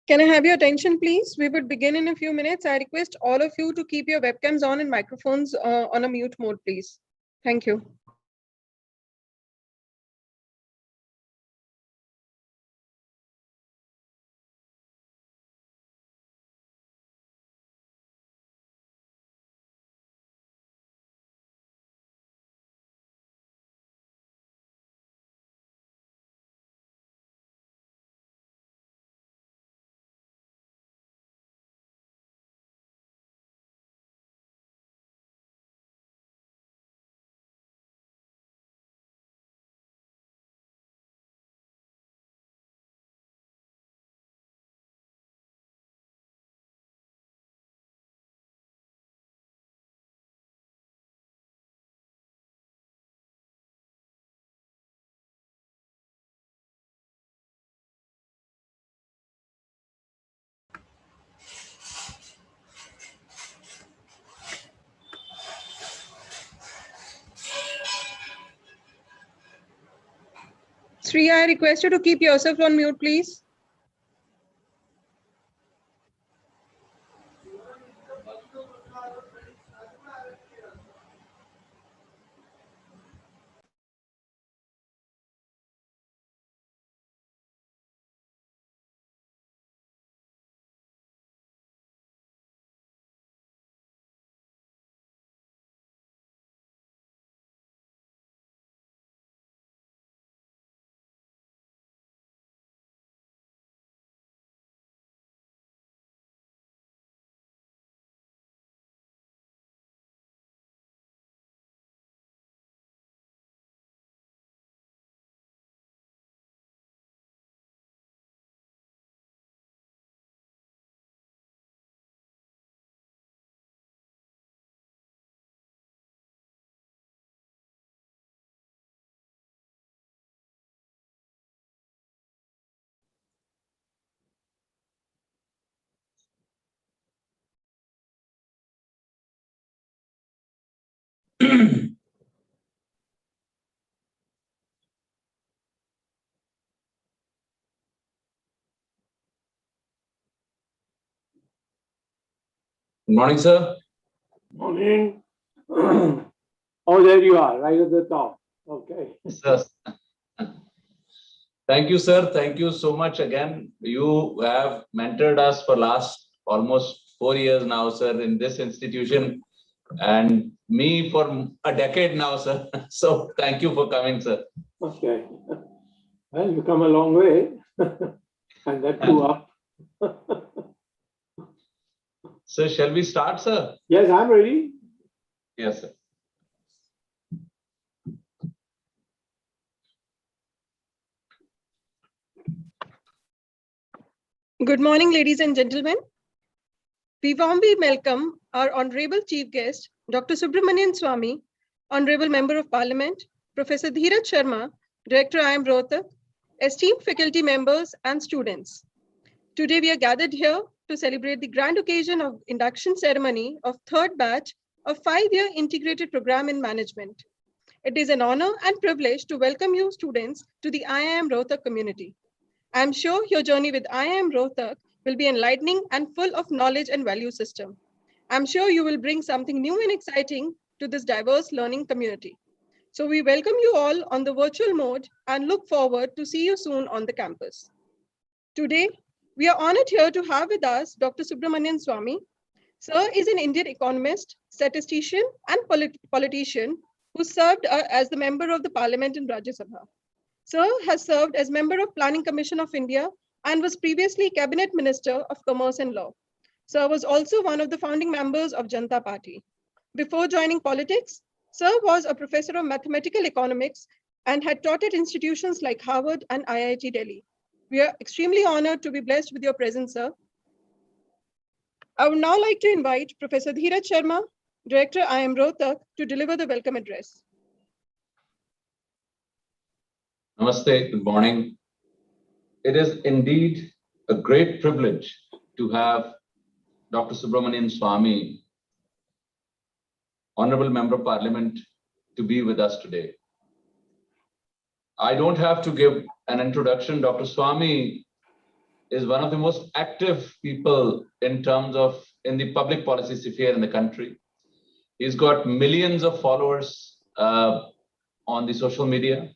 Can I have your attention, please? We would begin in a few minutes. I request all of you to keep your webcams on and microphones on a mute mode, please. Thank you. Sri, I request you to keep yourself on mute, please. Good morning, sir. Morning. Oh, there you are, right at the top. Okay. Sir. Thank you, sir. Thank you so much again. You have mentored us for last almost 4 years now, sir, in this institution, and me for a decade now, sir. So thank you for coming, sir. Okay. Well, you come a long way. And that too up. So shall we start, sir? Yes, I'm ready. Yes, sir. Good morning, ladies and gentlemen. We warmly welcome our Honorable Chief Guest, Dr. Subramanian Swamy, Honorable Member of Parliament, Professor Dheeraj Sharma, Director IIM Rohtak, esteemed faculty members and students. Today we are gathered here to celebrate the grand occasion of induction ceremony of third batch of 5-year integrated program in management. It is an honor and privilege to welcome you students to the IIM Rohtak community. I am sure your journey with IIM Rohtak will be enlightening and full of knowledge and value system. I'm sure you will bring something new and exciting to this diverse learning community. So we welcome you all on the virtual mode and look forward to see you soon on the campus. Today, we are honored here to have with us Dr. Subramanian Swamy. Sir is an Indian economist, statistician, and politician who served as the member of the parliament in Rajya Sabha. Sir has served as member of Planning Commission of India and was previously Cabinet Minister of Commerce and Law. Sir was also one of the founding members of Janata Party. Before joining politics, Sir was a professor of mathematical economics and had taught at institutions like Harvard and IIT Delhi. We are extremely honored to be blessed with your presence, sir. I would now like to invite Professor Dheeraj Sharma, Director IIM Rohtak, to deliver the welcome address. Namaste, good morning. It is indeed a great privilege to have Dr. Subramanian Swamy, Honorable Member of Parliament, to be with us today. I don't have to give an introduction. Dr. Swamy is one of the most active people in the public policy sphere in the country. He's got millions of followers on the social media.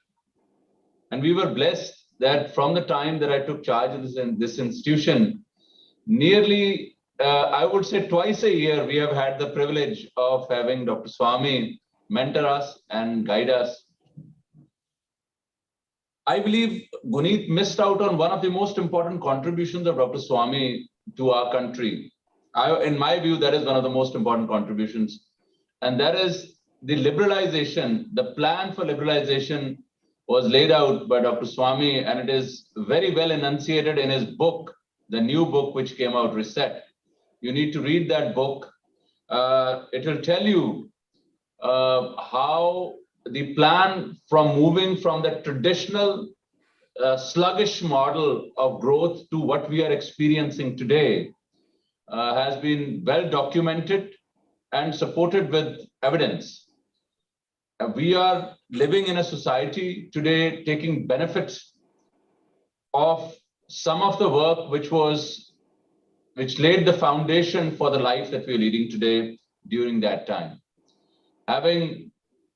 And we were blessed that from the time that I took charge of this institution, nearly, I would say twice a year, we have had the privilege of having Dr. Swamy mentor us and guide us. I believe Guneet missed out on one of the most important contributions of Dr. Swamy to our country. In my view, that is one of the most important contributions. And that is the liberalization, the plan for liberalization was laid out by Dr. Swamy, and it is very well enunciated in his book, the new book which came out, Sept. You need to read that book. It will tell you how the plan from moving from the traditional sluggish model of growth to what we are experiencing today has been well documented and supported with evidence. We are living in a society today taking benefits of some of the work which laid the foundation for the life that we're leading today during that time. Having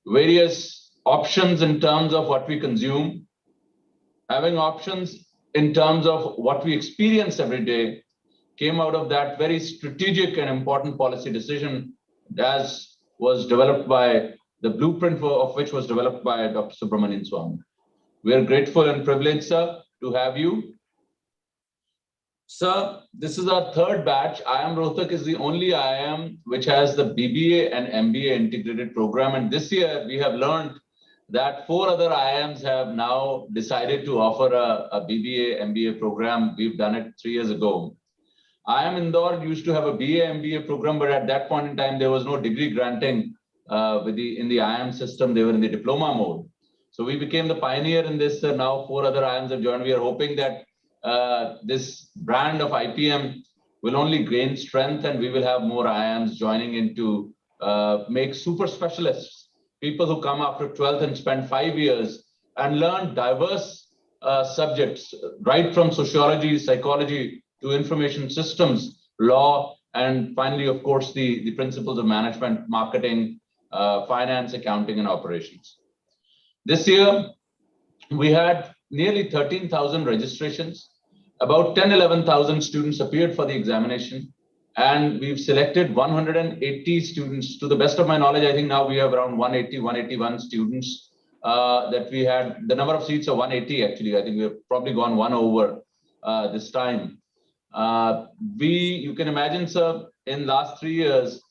various options in terms of what we consume, having options in terms of what we experience every day, came out of that very strategic and important policy decision as was developed by the blueprint of which was developed by Dr. Subramanian Swamy. We are grateful and privileged, sir, to have you. Sir, this is our third batch. IIM Rohtak is the only IIM which has the BBA and MBA integrated program. And this year we have learned that 4 other IIMs have now decided to offer a BBA MBA program. We've done it 3 years ago. IIM Indore used to have a BA MBA program, but at that point in time, there was no degree granting in the IIM system. They were in the diploma mode. So we became the pioneer in this. Now 4 other IIMs have joined. We are hoping that this brand of IPM will only gain strength, and we will have more IIMs joining in to make super specialists, people who come after 12th and spend 5 years and learn diverse subjects, right from sociology, psychology to information systems, law, and finally, of course, the principles of management, marketing, finance, accounting, and operations. This year, we had nearly 13,000 registrations. About 11,000 students appeared for the examination, and we've selected 180 students. To the best of my knowledge, I think now we have around 180, 181 students that we had. The number of seats are 180, actually. I think we have probably gone 1 over this time. You can imagine, sir, in last 3 years,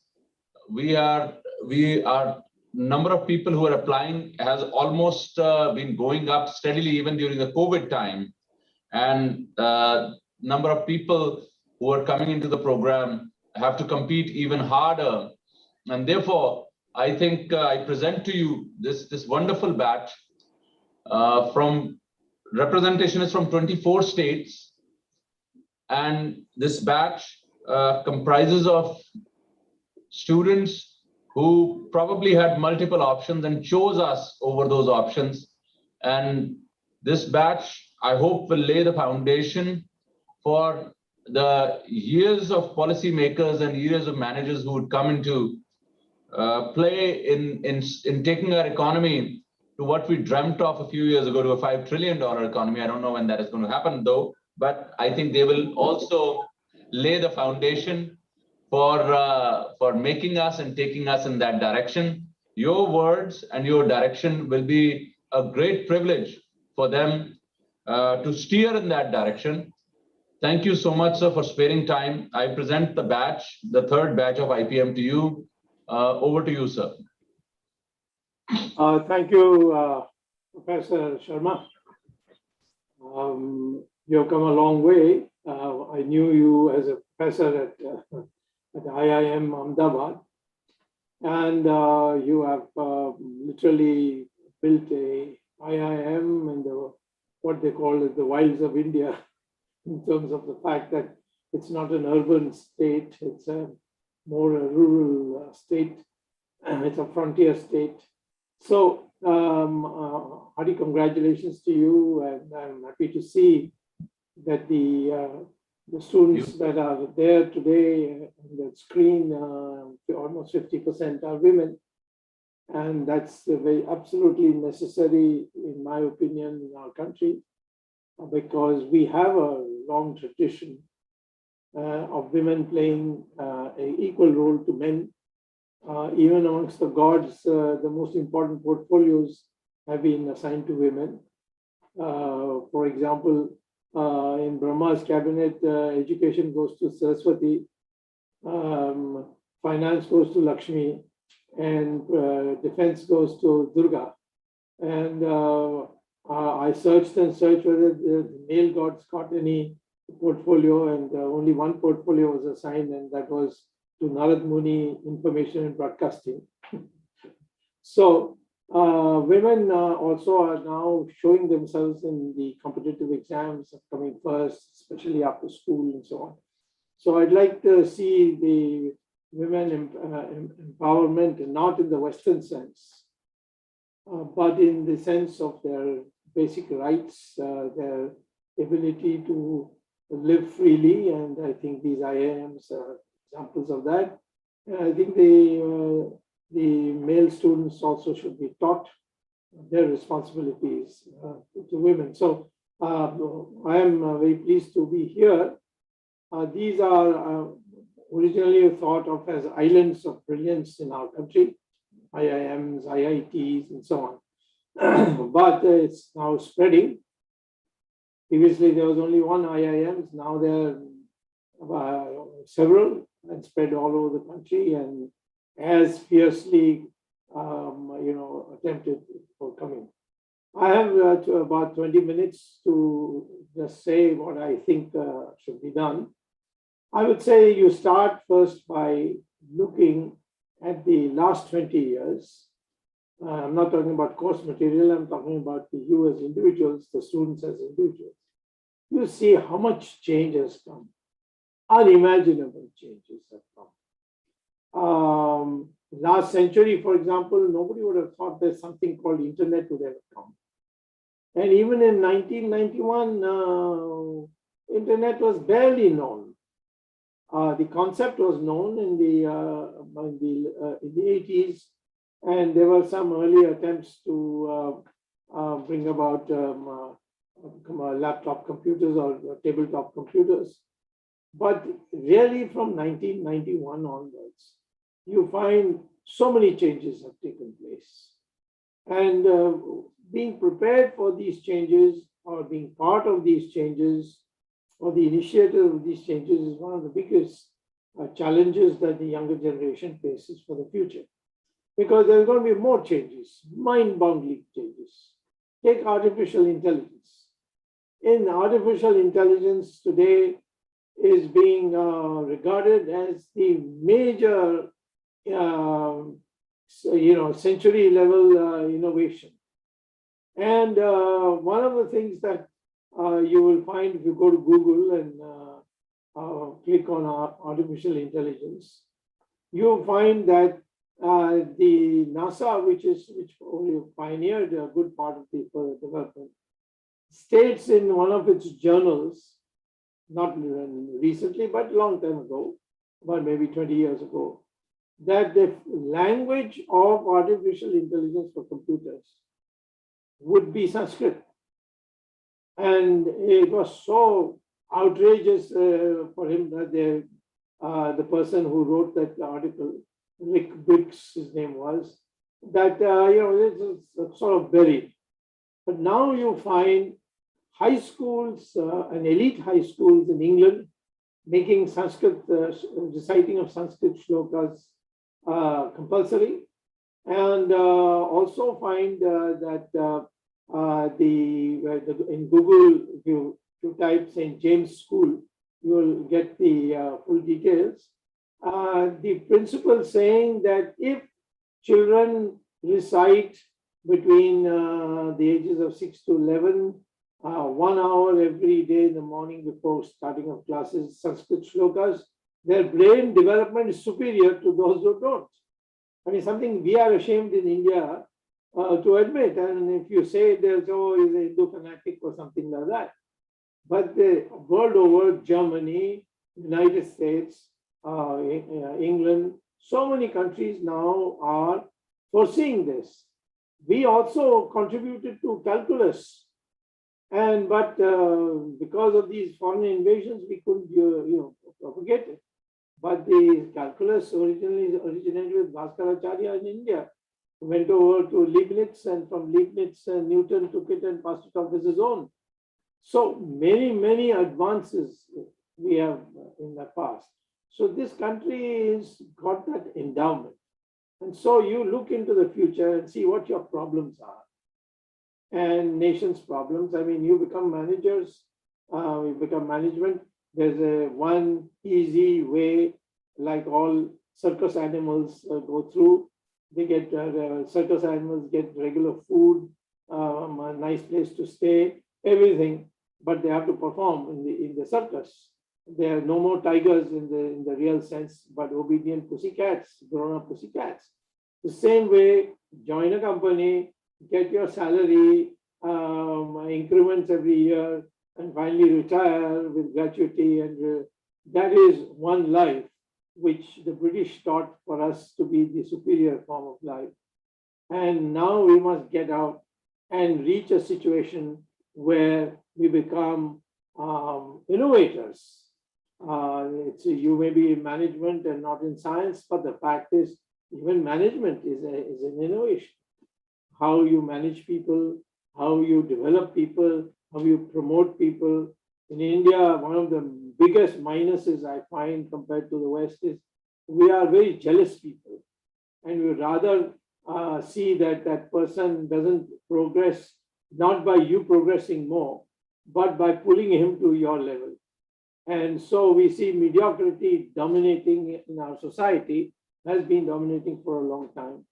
we are number of people who are applying has almost been going up steadily even during the COVID time. And number of people who are coming into the program have to compete even harder. And therefore, I think I present to you this wonderful batch from representation is from 24 states. And this batch comprises of students who probably had multiple options and chose us over those options. And this batch, I hope, will lay the foundation for the years of policymakers and years of managers who would come into play in taking our economy to what we dreamt of a few years ago, to a $5 trillion economy. I don't know when that is going to happen, though, but I think they will also lay the foundation for making us and taking us in that direction. Your words and your direction will be a great privilege for them to steer in that direction. Thank you so much, sir, for sparing time. I present the batch, the third batch of IPM to you. Over to you, sir. Thank you, Professor Sharma. You've come a long way. I knew you as a professor at IIM Ahmedabad, and you have literally built a IIM in what they call the wilds of India, in terms of the fact that it's not an urban state, it's more a rural state, and it's a frontier state. So, hearty congratulations to you, and I'm happy to see that the students that are there today on the screen, almost 50% are women, and that's very absolutely necessary, in my opinion, in our country, because we have a long tradition of women playing an equal role to men. Even amongst the gods, the most important portfolios have been assigned to women. For example, in Brahma's cabinet, education goes to Saraswati, finance goes to Lakshmi, and defense goes to Durga. And I searched and searched whether the male gods got any portfolio, and only one portfolio was assigned, and that was to Narad Muni, Information and Broadcasting. So women also are now showing themselves in the competitive exams of coming first, especially after school and so on. So I'd like to see the women empowerment, not in the Western sense, but in the sense of their basic rights, their ability to live freely, and I think these IIMs are examples of that. And I think the male students also should be taught their responsibilities to women. So I am very pleased to be here. These are originally thought of as islands of brilliance in our country, IIMs, IITs, and so on. But it's now spreading. Previously, there was only one IIM. Now there are several, and spread all over the country, and as fiercely, attempted for coming. I have about 20 minutes to just say what I think should be done. I would say you start first by looking at the last 20 years. I'm not talking about course material, I'm talking about you as individuals, the students as individuals. You see how much change has come. Unimaginable changes have come. Last century, for example, nobody would have thought that something called internet would ever come. And even in 1991, internet was barely known. The concept was known in the 80s, and there were some early attempts to bring about laptop computers or tabletop computers. But really from 1991 onwards, you find so many changes have taken place. And being prepared for these changes, or being part of these changes, or the initiative of these changes, is one of the biggest challenges that the younger generation faces for the future. Because there's going to be more changes, mind-boggling changes. Take artificial intelligence. in artificial intelligence today is being regarded as the major, century level innovation. And one of the things that you will find if you go to Google and click on artificial intelligence, you'll find that the NASA, which pioneered a good part of the development, states in one of its journals, not recently, but a long time ago, about maybe 20 years ago, that the language of artificial intelligence for computers would be Sanskrit. And it was so outrageous for him that the person who wrote that article, Rick Briggs, his name was, that it's sort of buried. But now you find high schools and elite high schools in England making Sanskrit, reciting of Sanskrit shlokas compulsory, and also find that in Google, if you type St. James School, you will get the full details. The principal saying that if children recite between the ages of 6 to 11, 1 hour every day in the morning before starting of classes, Sanskrit shlokas, their brain development is superior to those who don't. I mean, something we are ashamed in India to admit. And if you say there's he's a Hindu fanatic or something like that. But the world over, Germany, United States, England, so many countries now are foreseeing this. We also contributed to calculus. But because of these foreign invasions, we couldn't, propagate it. But the calculus originated with Bhattacharya in India, went over to Leibniz, and from Leibniz, Newton took it and passed it off as his own. So many, many advances we have in the past. So this country has got that endowment. And so you look into the future and see what your problems are. And nation's problems. I mean, you become managers, you become management. There's a one easy way, like all circus animals go through. They get circus animals get regular food, a nice place to stay, everything, but they have to perform in the circus. There are no more tigers in the real sense, but obedient pussycats, grown-up pussycats. The same way, join a company, get your salary, increments every year, and finally retire with gratuity. And that is one life which the British taught for us to be the superior form of life. And now we must get out and reach a situation where we become innovators. You may be in management and not in science, but the fact is, even management is an innovation. How you manage people, how you develop people, how you promote people. In India, one of the biggest minuses I find compared to the West is we are very jealous people, and we rather see that person doesn't progress, not by you progressing more, but by pulling him to your level. And so we see mediocrity dominating in our society, has been dominating for a long time.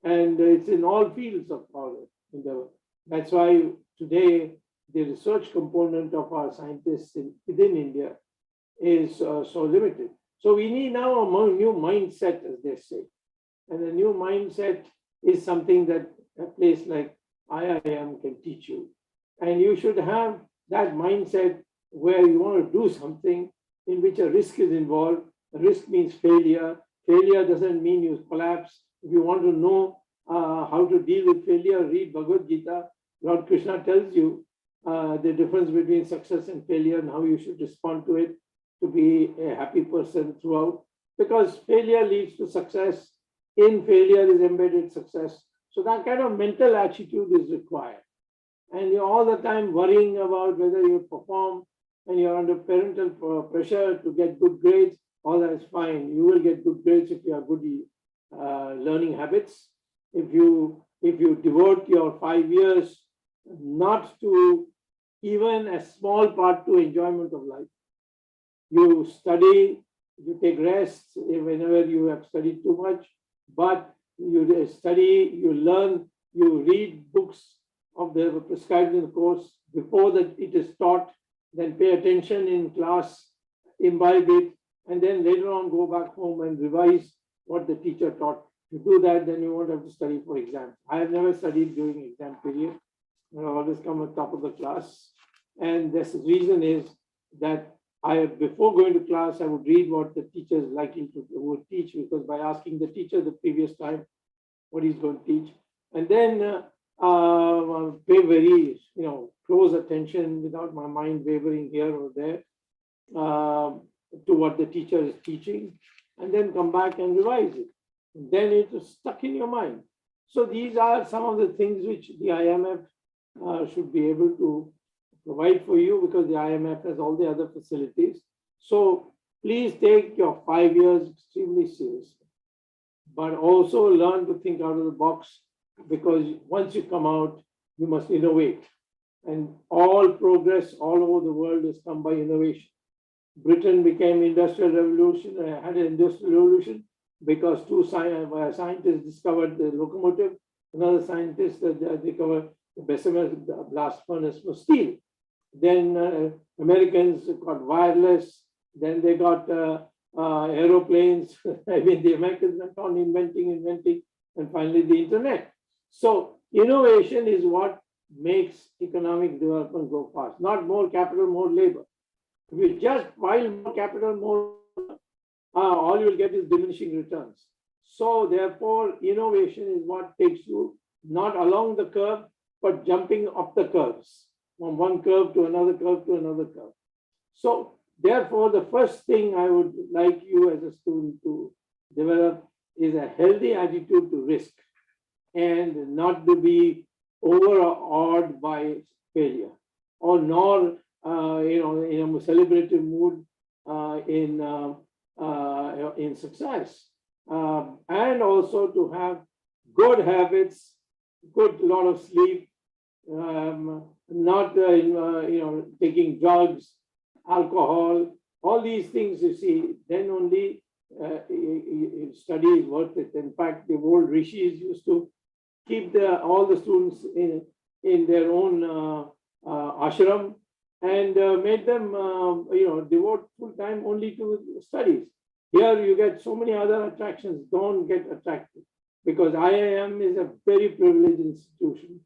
And it's in all fields of our endeavor. That's why today the research component of our scientists within India is so limited. So we need now a new mindset, as they say. And a new mindset is something that a place like IIM can teach you. And you should have that mindset where you want to do something in which a risk is involved. A risk means failure. Failure doesn't mean you collapse. If you want to know how to deal with failure, read Bhagavad Gita. Lord Krishna tells you the difference between success and failure and how you should respond to it to be a happy person throughout. Because failure leads to success. In failure is embedded success. So that kind of mental attitude is required. And you're all the time worrying about whether you perform, and you're under parental pressure to get good grades. All that is fine. You will get good grades if you have good learning habits. If you devote your 5 years not to even a small part to enjoyment of life. You study, you take rests whenever you have studied too much, but you study, you learn, you read books of the prescribed in the course before that it is taught, then pay attention in class, imbibe it, and then later on go back home and revise what the teacher taught. To do that, then you won't have to study for exams. I have never studied during exam period. I always come at top of the class. And this reason is that before going to class, I would read what the teacher is likely to would teach, because by asking the teacher the previous time what he's going to teach, and then pay very close attention without my mind wavering here or there to what the teacher is teaching, and then come back and revise it. And then it is stuck in your mind. So these are some of the things which the IMF should be able to provide for you, because the IMF has all the other facilities. So please take your 5 years extremely seriously, but also learn to think out of the box, because once you come out, you must innovate. And all progress all over the world has come by innovation. Britain became industrial revolution, had an industrial revolution because two scientists discovered the locomotive, another scientist discovered the Bessemer blast furnace for steel. Then Americans got wireless, then they got aeroplanes. I mean, the Americans went on inventing, and finally the internet. So innovation is what makes economic development go fast, not more capital, more labor. If you just pile more capital, more, all you will get is diminishing returns. So therefore, innovation is what takes you not along the curve, but jumping up the curves, from one curve to another curve to another curve. So therefore, the first thing I would like you as a student to develop is a healthy attitude to risk, and not to be overawed by failure, or nor in a celebrative mood in success, and also to have good habits, good lot of sleep, not taking drugs, alcohol, all these things. You see, then only study is worth it. In fact, the old rishis used to keep all the students in their own ashram, and made them devote full time only to studies. Here you get so many other attractions. Don't get attracted, because IIM is a very privileged institution,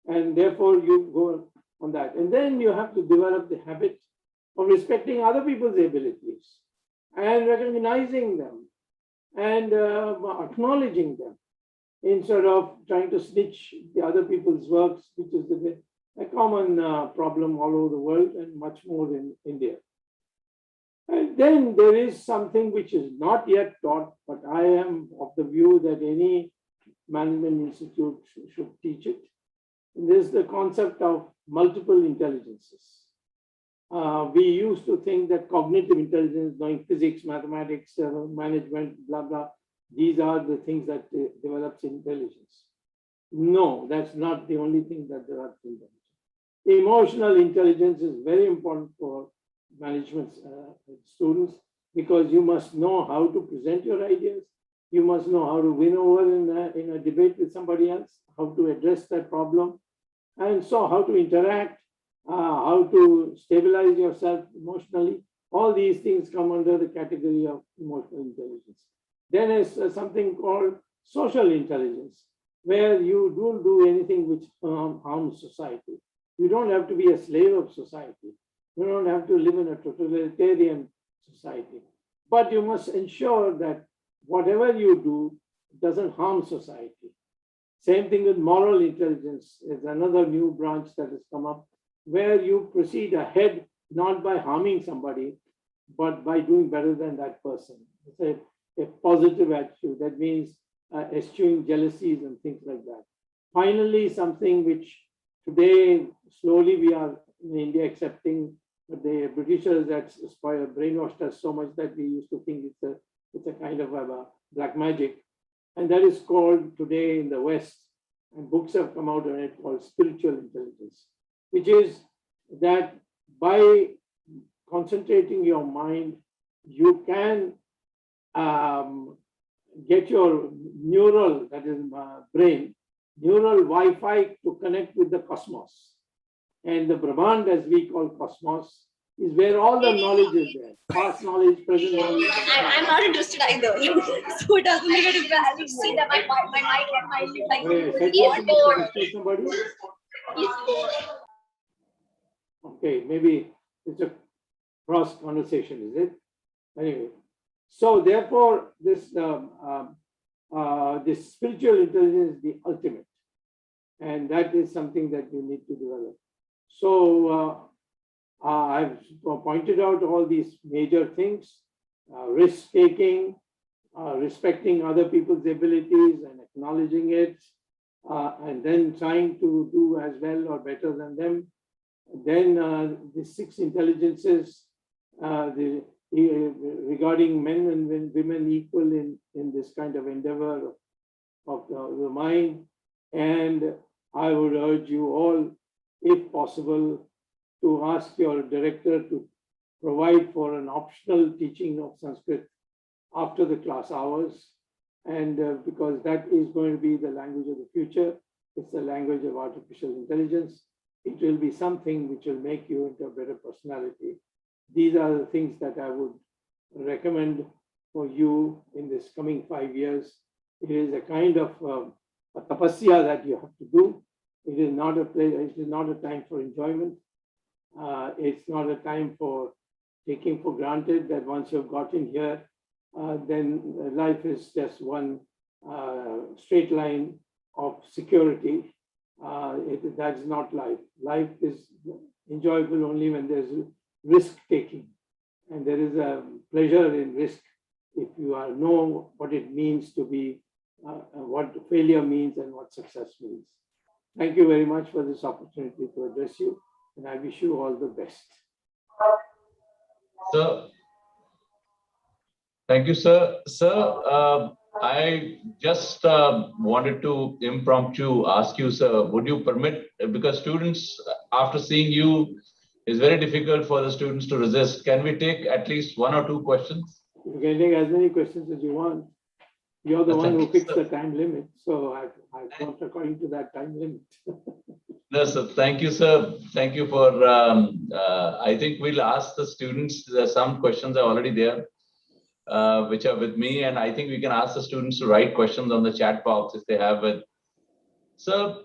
and therefore you go on that. And then you have to develop the habit of respecting other people's abilities and recognizing them and acknowledging them, instead of trying to snitch the other people's works, which is a common problem all over the world, and much more in India. And then there is something which is not yet taught, but I am of the view that any management institute should teach it. And this is the concept of multiple intelligences. We used to think that cognitive intelligence, knowing physics, mathematics, management, blah, blah, these are the things that develops intelligence. No, that's not the only thing that develops intelligence. Emotional intelligence is very important for management students, because you must know how to present your ideas. You must know how to win over in a debate with somebody else, how to address that problem, and so how to interact, how to stabilize yourself emotionally. All these things come under the category of emotional intelligence. Then is something called social intelligence, where you don't do anything which harms society. You don't have to be a slave of society. You don't have to live in a totalitarian society. But you must ensure that whatever you do doesn't harm society. Same thing with moral intelligence is another new branch that has come up, where you proceed ahead not by harming somebody, but by doing better than that person. It's a positive attitude. That means eschewing jealousies and things like that. Finally, something which today slowly we are in India accepting, but the Britishers that brainwashed us so much that we used to think it's a kind of a black magic. And that is called today in the West, and books have come out on it, called spiritual intelligence, which is that by concentrating your mind, you can get your neural, that is brain, neural Wi-Fi to connect with the cosmos. And the Brahman, as we call cosmos, is where all the knowledge is there. Past knowledge, present knowledge. I'm not interested either. So it doesn't make a difference to see that my mic and my like he's bored. Somebody? He's bored. Okay, maybe it's a cross conversation, is it? Anyway, so therefore, this this spiritual intelligence is the ultimate, and that is something that you need to develop. So I've pointed out all these major things: risk taking, respecting other people's abilities and acknowledging it, and then trying to do as well or better than them. Then the 6 intelligences regarding men and women equal in this kind of endeavor of the mind. And I would urge you all, if possible, to ask your director to provide for an optional teaching of Sanskrit after the class hours. And because that is going to be the language of the future, it's the language of artificial intelligence. It will be something which will make you into a better personality. These are the things that I would recommend for you in this coming 5 years. It is a kind of a tapasya that you have to do. It is not a place, it is not a time for enjoyment. It's not a time for taking for granted that once you've gotten here, then life is just one straight line of security. That's not life. Life is enjoyable only when there's risk taking, and there is a pleasure in risk if you know what it means to be, what failure means and what success means. Thank you very much for this opportunity to address you, and I wish you all the best. Sir, thank you, sir. Sir, I just wanted to impromptu ask you, sir, would you permit, because students, after seeing you, it's very difficult for the students to resist. Can we take at least 1 or 2 questions? You can take as many questions as you want. You're the one who fixed the time limit, so I've gone according to that time limit. No, sir. Thank you, sir. Thank you for, I think we'll ask the students, there's some questions are already there, which are with me, and I think we can ask the students to write questions on the chat box if they have it. So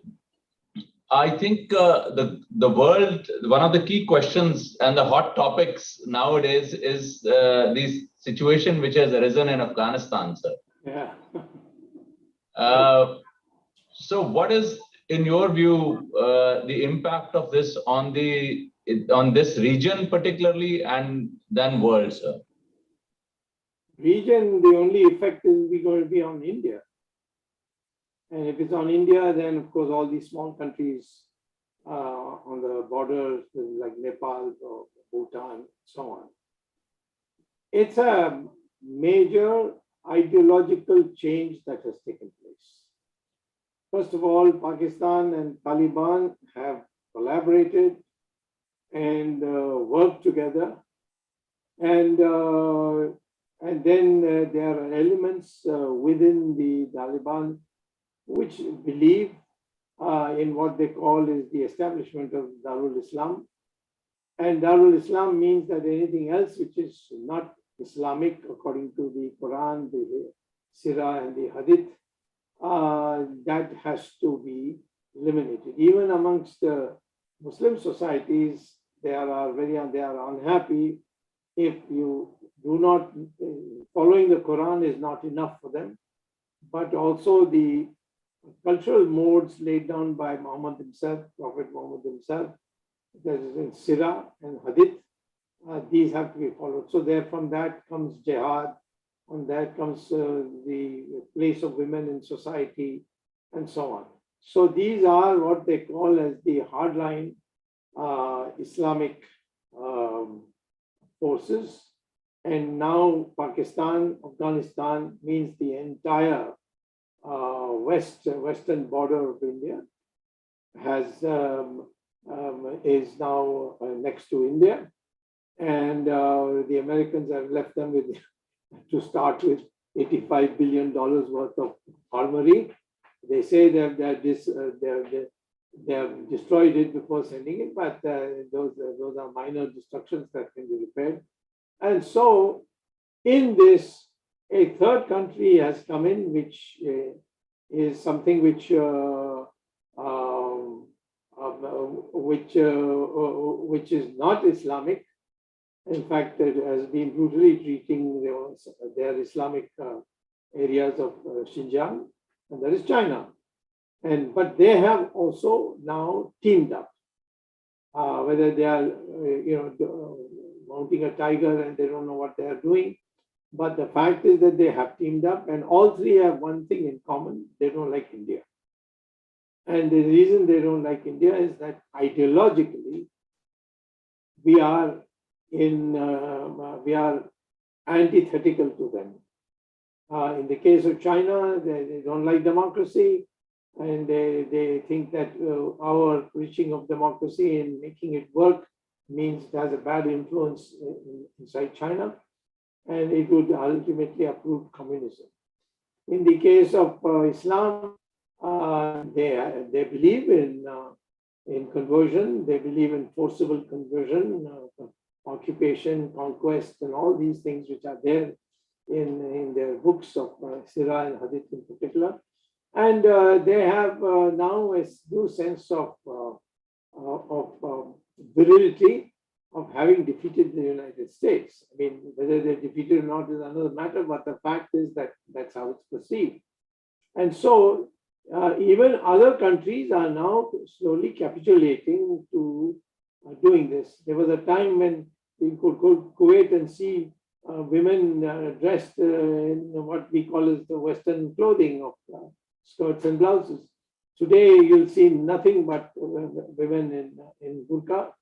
I think the world, one of the key questions and the hot topics nowadays is the situation which has arisen in Afghanistan, sir. Yeah. So what is, in your view, the impact of this on this region particularly, and then world, sir? Region, the only effect is going to be on India. And if it's on India, then of course all these small countries on the borders like Nepal or Bhutan, so on. It's a major ideological change that has taken place. First of all, Pakistan and Taliban have collaborated and worked together. And then there are elements within the Taliban which believe in what they call is the establishment of Darul Islam. And Darul Islam means that anything else which is not Islamic according to the Quran, the Sirah and the Hadith, that has to be eliminated. Even amongst the Muslim societies, they are unhappy if you do not, following the Quran is not enough for them, but also the cultural modes laid down by Muhammad himself, Prophet Muhammad himself, that is in Sirah and Hadith, these have to be followed. So there, from that comes jihad, and that comes the place of women in society, and so on. So these are what they call as the hardline Islamic forces. And now Pakistan, Afghanistan means the entire western border of India has is now next to India. And the Americans have left them with, to start with, $85 billion worth of armory. They say they have destroyed it before sending it, but those are minor destructions that can be repaired. And so in this, a third country has come in, which is something which is not Islamic. In fact, it has been brutally treating their Islamic areas of Xinjiang, and that is China. But they have also now teamed up. Whether they are, mounting a tiger and they don't know what they are doing, but the fact is that they have teamed up, and all three have one thing in common: they don't like India. And the reason they don't like India is that ideologically, we are antithetical to them. In the case of China, they don't like democracy, and they think that our preaching of democracy and making it work means it has a bad influence inside China, and it would ultimately uproot communism. In the case of Islam, they believe in conversion, they believe in forcible conversion, occupation, conquest, and all these things which are there in their books of Sirah and Hadith in particular. And they have now a new sense of virility of having defeated the United States. I mean, whether they're defeated or not is another matter, but the fact is that that's how it's perceived. And so even other countries are now slowly capitulating to doing this. There was a time when you could go to Kuwait and see women dressed in what we call as the Western clothing of skirts and blouses. Today, you'll see nothing but women in burqa,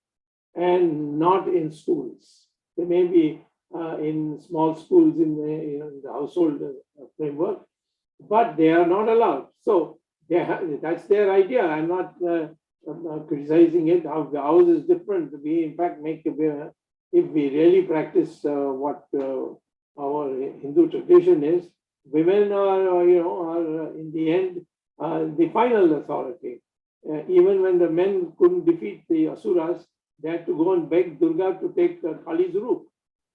and not in schools. They may be in small schools in the household framework, but they are not allowed. So that's their idea. I'm not criticizing it. Ours is different. We, in fact, if we really practice what our Hindu tradition is, women are in the end the final authority. Even when the men couldn't defeat the Asuras, they had to go and beg Durga to take Kali's root.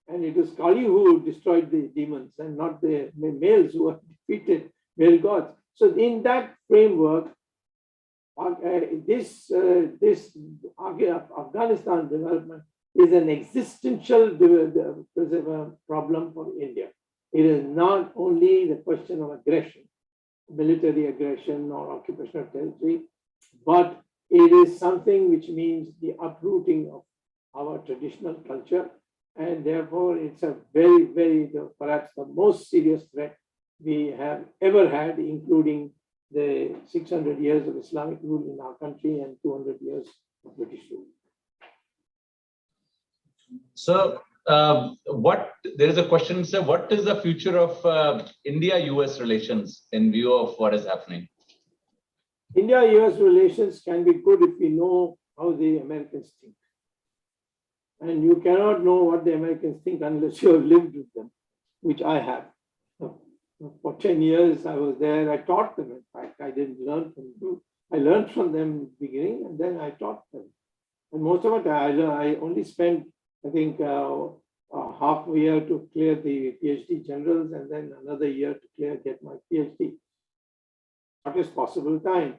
And it was Kali who destroyed the demons and not the males who had defeated male gods. So in that framework, this Afghanistan development is an existential problem for India. It is not only the question of aggression, military aggression or occupation of territory, but it is something which means the uprooting of our traditional culture. And therefore, it's a very, very, perhaps the most serious threat we have ever had, including the 600 years of Islamic rule in our country and 200 years of British rule. So, there is a question, sir, what is the future of India-US relations in view of what is happening? India-US relations can be good if we know how the Americans think. And you cannot know what the Americans think unless you have lived with them, which I have. For 10 years, I was there. I taught them, in fact. I didn't learn from them. I learned from them in the beginning, and then I taught them. And most of it, I only spent, I think, half a year to clear the PhD generals, and then another year to get my PhD. Shortest possible time.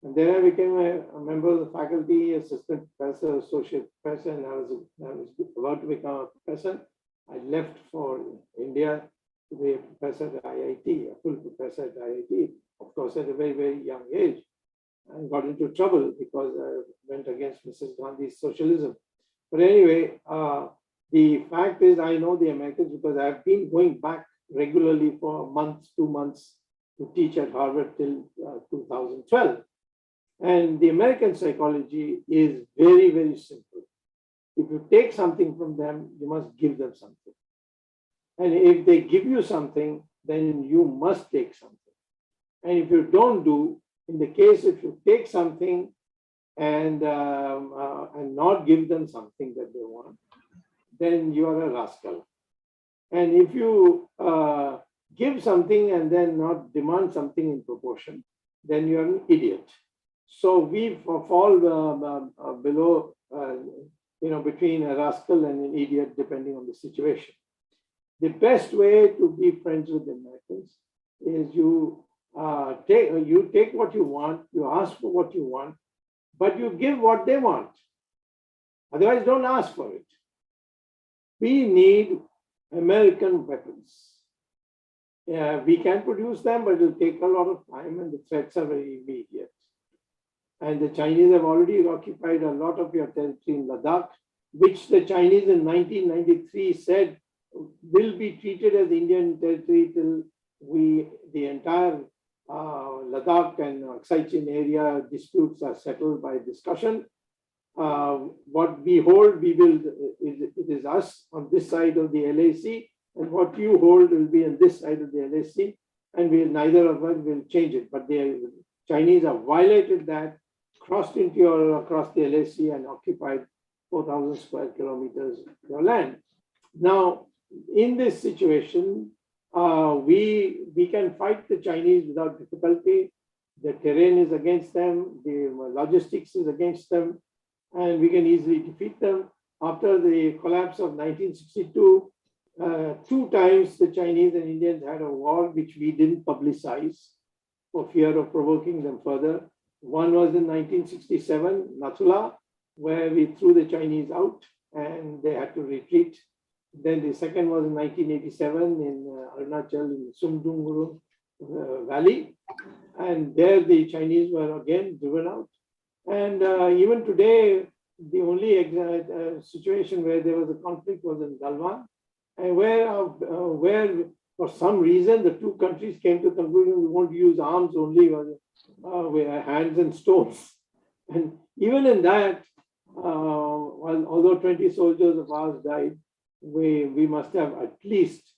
And then I became a member of the faculty, assistant professor, associate professor, and I was about to become a professor. I left for India to be a professor at IIT, a full professor at IIT, of course, at a very, very young age, and got into trouble because I went against Mrs. Gandhi's socialism. But anyway, the fact is, I know the Americans because I've been going back regularly for a month, 2 months to teach at Harvard till 2012. And the American psychology is very, very simple. If you take something from them, you must give them something. And if they give you something, then you must take something. And if you don't do, in the case if you take something and not give them something that they want, then you are a rascal. And if you give something and then not demand something in proportion, then you are an idiot. So we fall below, between a rascal and an idiot, depending on the situation. The best way to be friends with the Americans is you take what you want, you ask for what you want, but you give what they want. Otherwise, don't ask for it. We need American weapons. We can produce them, but it will take a lot of time and the threats are very immediate. And the Chinese have already occupied a lot of your territory in Ladakh, which the Chinese in 1993 said will be treated as Indian territory till the entire Ladakh and Aksai Chin area disputes are settled by discussion. What we hold, it is us on this side of the LAC, and what you hold will be on this side of the LAC, and neither of us will change it. But the Chinese have violated that, crossed across the LAC and occupied 4,000 square kilometers of your land. Now, in this situation, we can fight the Chinese without difficulty. The terrain is against them, the logistics is against them, and we can easily defeat them. After the collapse of 1962, 2 times the Chinese and Indians had a war which we didn't publicize for fear of provoking them further. One was in 1967, Nathula, where we threw the Chinese out and they had to retreat. Then the second was in 1987 in Arunachal, in Sumdunguru Valley. And there the Chinese were again driven out. And even today, the only situation where there was a conflict was in Galwan, and where for some reason the 2 countries came to the conclusion we won't use arms, only with hands and stones. And even in that, although 20 soldiers of ours died, we must have at least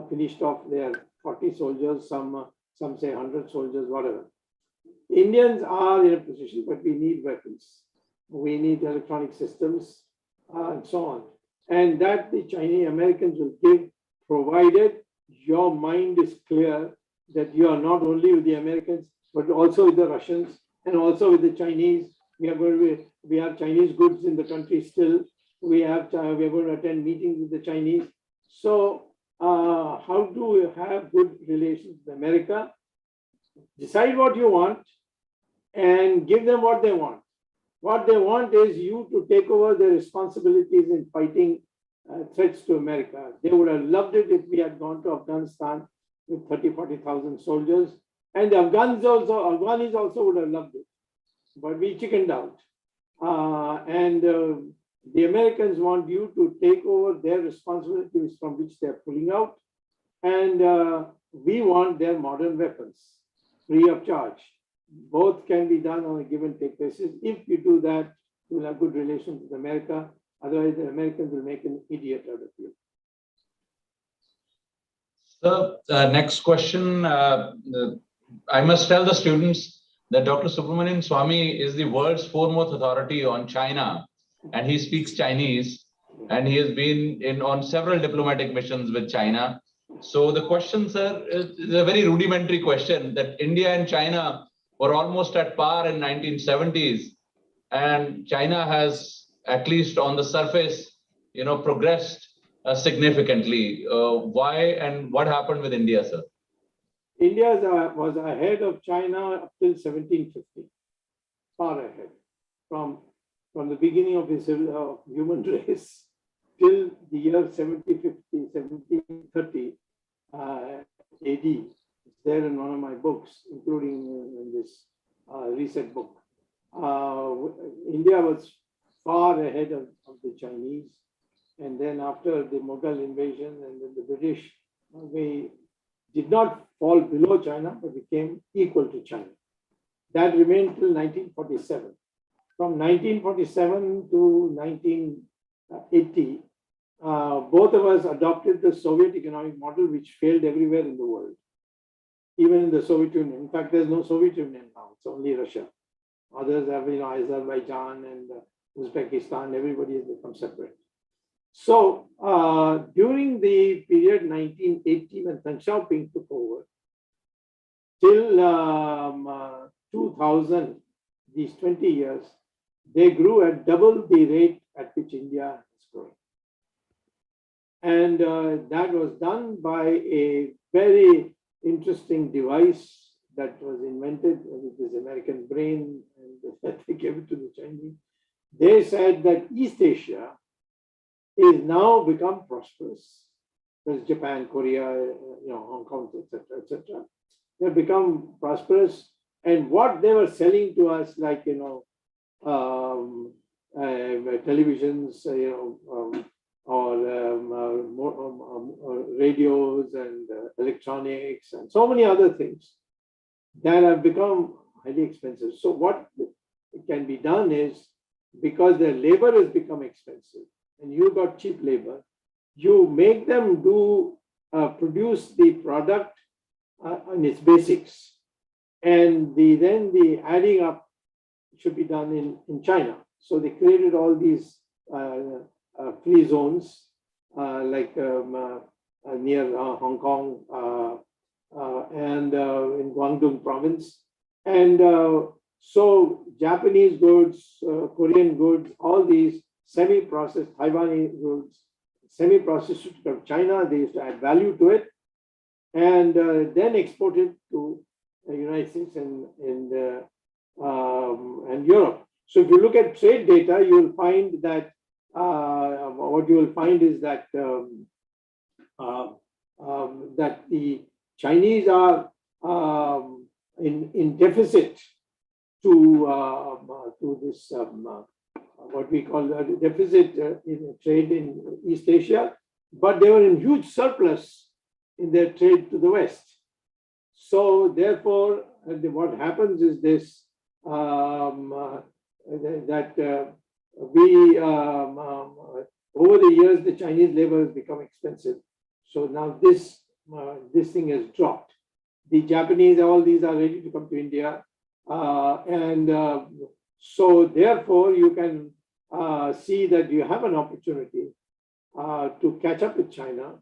finished off their 40 soldiers, some say 100 soldiers, whatever. Indians are in a position, but we need weapons. We need electronic systems and so on. And that the Chinese Americans will give, provided your mind is clear that you are not only with the Americans, but also with the Russians and also with the Chinese. We have Chinese goods in the country still. We are going to attend meetings with the Chinese. So how do we have good relations with America? Decide what you want and give them what they want. What they want is you to take over their responsibilities in fighting threats to America. They would have loved it if we had gone to Afghanistan with 40,000 soldiers. And the Afghanis also would have loved it. But we chickened out. The Americans want you to take over their responsibilities from which they're pulling out. And we want their modern weapons, free of charge. Both can be done on a give and take basis. If you do that, you'll have good relations with America. Otherwise, the Americans will make an idiot out of you. So, next question. I must tell the students that Dr. Subramanian Swamy is the world's foremost authority on China, and he speaks Chinese, and he has been on several diplomatic missions with China. So the question, sir, is a very rudimentary question, that India and China were almost at par in 1970s, and China has, at least on the surface, progressed significantly. Why and what happened with India, sir? India was ahead of China up till 1750, far ahead. From the beginning of the human race till the year 1730 AD. It's there in one of my books, including in this recent book. India was far ahead of the Chinese. And then after the Mughal invasion and then the British, we did not fall below China, but became equal to China. That remained till 1947. From 1947 to 1980, both of us adopted the Soviet economic model, which failed everywhere in the world, even in the Soviet Union. In fact, there's no Soviet Union now, it's only Russia. Others have, Azerbaijan and Uzbekistan, everybody has become separate. So during the period 1980 when Deng Xiaoping took over, till 2000, these 20 years, they grew at double the rate at which India is growing. And that was done by a very interesting device that was invented with this American brain, and they gave it to the Chinese. They said that East Asia is now become prosperous. There's Japan, Korea, Hong Kong, etc., etc. They've become prosperous, and what they were selling to us, like televisions, or radios and electronics and so many other things that have become highly expensive. So what can be done is, because their labor has become expensive and you got cheap labor, you make them produce the product on its basics, and then the adding up should be done in China. So they created all these free zones, like near Hong Kong and in Guangdong province. And so Japanese goods, Korean goods, all these semi-processed Taiwanese goods, semi-processed from China, they used to add value to it, and then export it to the United States and Europe. So if you look at trade data, you will find that what you will find is that that the Chinese are in deficit to this what we call a deficit in trade in East Asia, but they were in huge surplus in their trade to the West. So therefore, what happens is this, that we over the years the Chinese labor has become expensive. So now this thing has dropped. The Japanese, all these are ready to come to India, so therefore you can see that you have an opportunity to catch up with China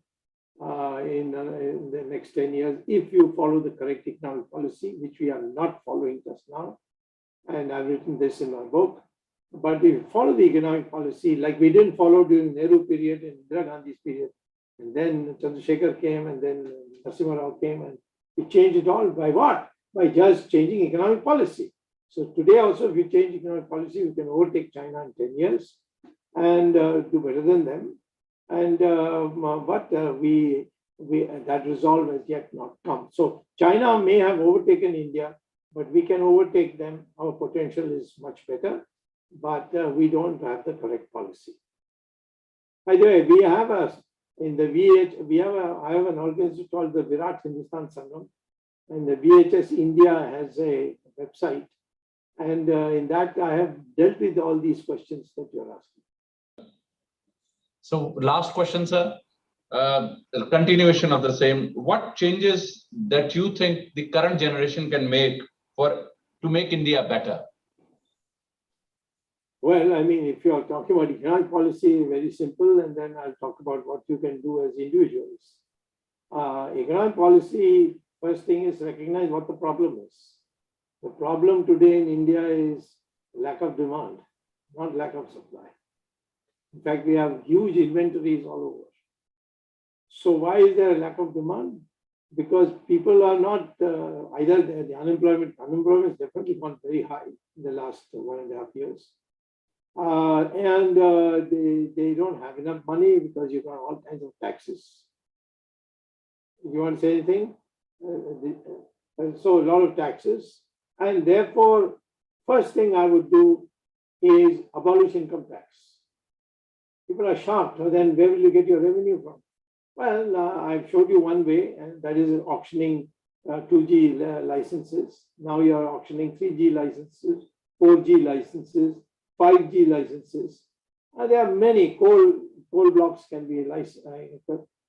in the next 10 years if you follow the correct economic policy, which we are not following just now. And I've written this in my book. But if you follow the economic policy, like we didn't follow during Nehru period and Indira Gandhi's period, and then Chandrasekhar came, and then Narasimha Rao came, and we changed it all by what? By just changing economic policy. So today also, if we change economic policy, we can overtake China in 10 years and do better than them. And but that resolve has yet not come. So China may have overtaken India, but we can overtake them. Our potential is much better, but we don't have the correct policy. By the way, we have in the VH, I have an organization called the Virat Hindustan Sangam, and the VHS India has a website, and in that I have dealt with all these questions that you're asking. So last question, sir. Continuation of the same. What changes that you think the current generation can make to make India better? Well, I mean, if you're talking about economic policy, very simple, and then I'll talk about what you can do as individuals. Economic policy, first thing is recognize what the problem is. The problem today in India is lack of demand, not lack of supply. In fact, we have huge inventories all over. So why is there a lack of demand? Because people are not, either the unemployment has definitely gone very high in the last 1.5 years. They don't have enough money because you've got all kinds of taxes. You want to say anything? So a lot of taxes. And therefore, first thing I would do is abolish income tax. People are shocked, then where will you get your revenue from? Well, I've showed you one way, and that is auctioning 2G licenses. Now you are auctioning 3G licenses, 4G licenses, 5G licenses. There are many coal blocks can be licensed.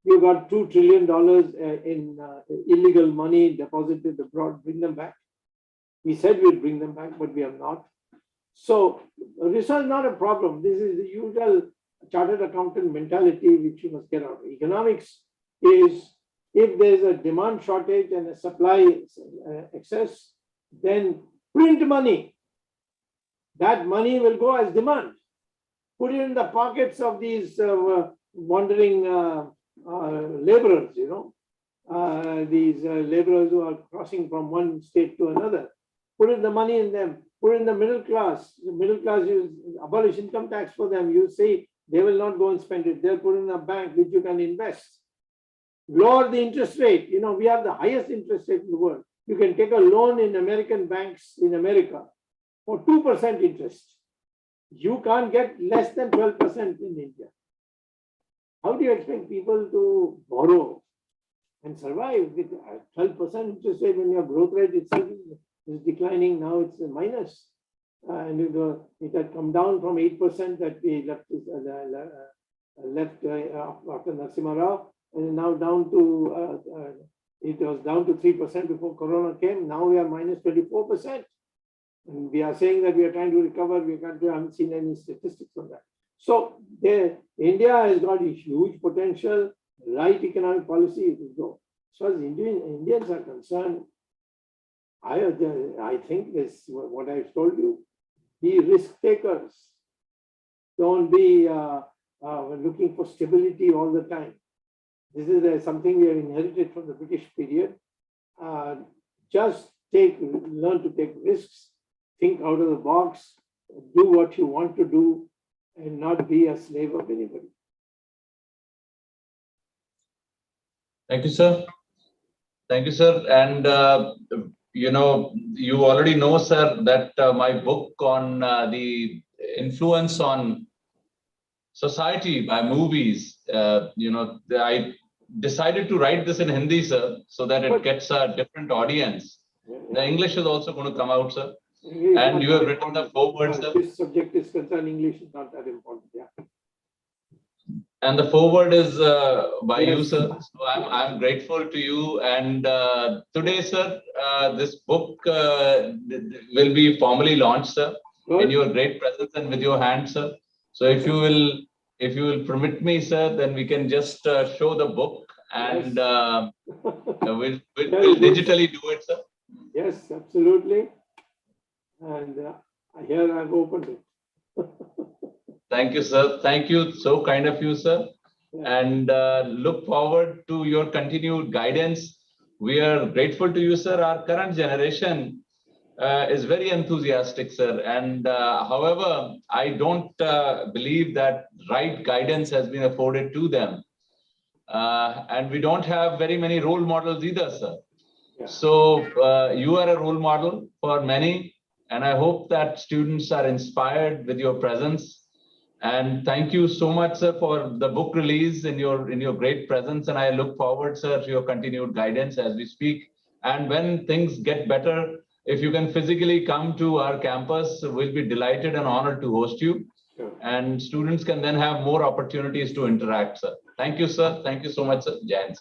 You've got $2 trillion in illegal money deposited abroad, bring them back. We said we'd bring them back, but we have not. So research is not a problem. This is the usual chartered accountant mentality which you must get out of. Economics is if there's a demand shortage and a supply excess, then print money. That money will go as demand. Put it in the pockets of these wandering laborers, these laborers who are crossing from one state to another. Put in the money in them. Put in the middle class. The middle class, you abolish income tax for them. You say they will not go and spend it. They'll put in a bank which you can invest. Lower the interest rate. We have the highest interest rate in the world. You can take a loan in American banks in America for 2% interest. You can't get less than 12% in India. How do you expect people to borrow and survive with 12% interest rate when your growth rate itself is declining? Now it's a minus. And it had come down from 8% that we left after Narasimha Rao, and now down to, it was down to 3% before Corona came. Now we are minus 24%. And we are saying that we are trying to recover. We haven't seen any statistics on that. So India has got a huge potential, right economic policy, it will go. So as Indians are concerned, I think this, what I've told you, be risk takers. Don't be looking for stability all the time. This is something we have inherited from the British period. Just learn to take risks, think out of the box, do what you want to do, and not be a slave of anybody. Thank you, sir. Thank you, sir. And, you already know, sir, that my book on the influence on society by movies, I decided to write this in Hindi, sir, so that it gets a different audience. The English is also going to come out, sir. And you have written the foreword, sir. This subject is concerned, English is not that important. Yeah. And the foreword is by you, sir. So I'm grateful to you. And today, sir, this book will be formally launched, sir, in your great presence and with your hand, sir. So if you will permit me, sir, then we can just show the book, and we'll digitally do it, sir. Yes, absolutely. And here I've opened it. Thank you, sir. Thank you. So kind of you, sir. Yeah. And look forward to your continued guidance. We are grateful to you, sir. Our current generation is very enthusiastic, sir. And however, I don't believe that right guidance has been afforded to them. And we don't have very many role models either, sir. Yeah. So you are a role model for many. And I hope that students are inspired with your presence. And thank you so much, sir, for the book release in your great presence. And I look forward, sir, to your continued guidance as we speak. And when things get better, if you can physically come to our campus, we'll be delighted and honored to host you. Sure. And students can then have more opportunities to interact, sir. Thank you, sir. Thank you so much, sir. Jai Hind.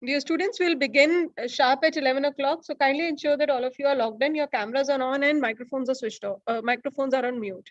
Dear students, we'll begin sharp at 11 o'clock. So kindly ensure that all of you are logged in, your cameras are on and microphones are switched off. Microphones are on mute.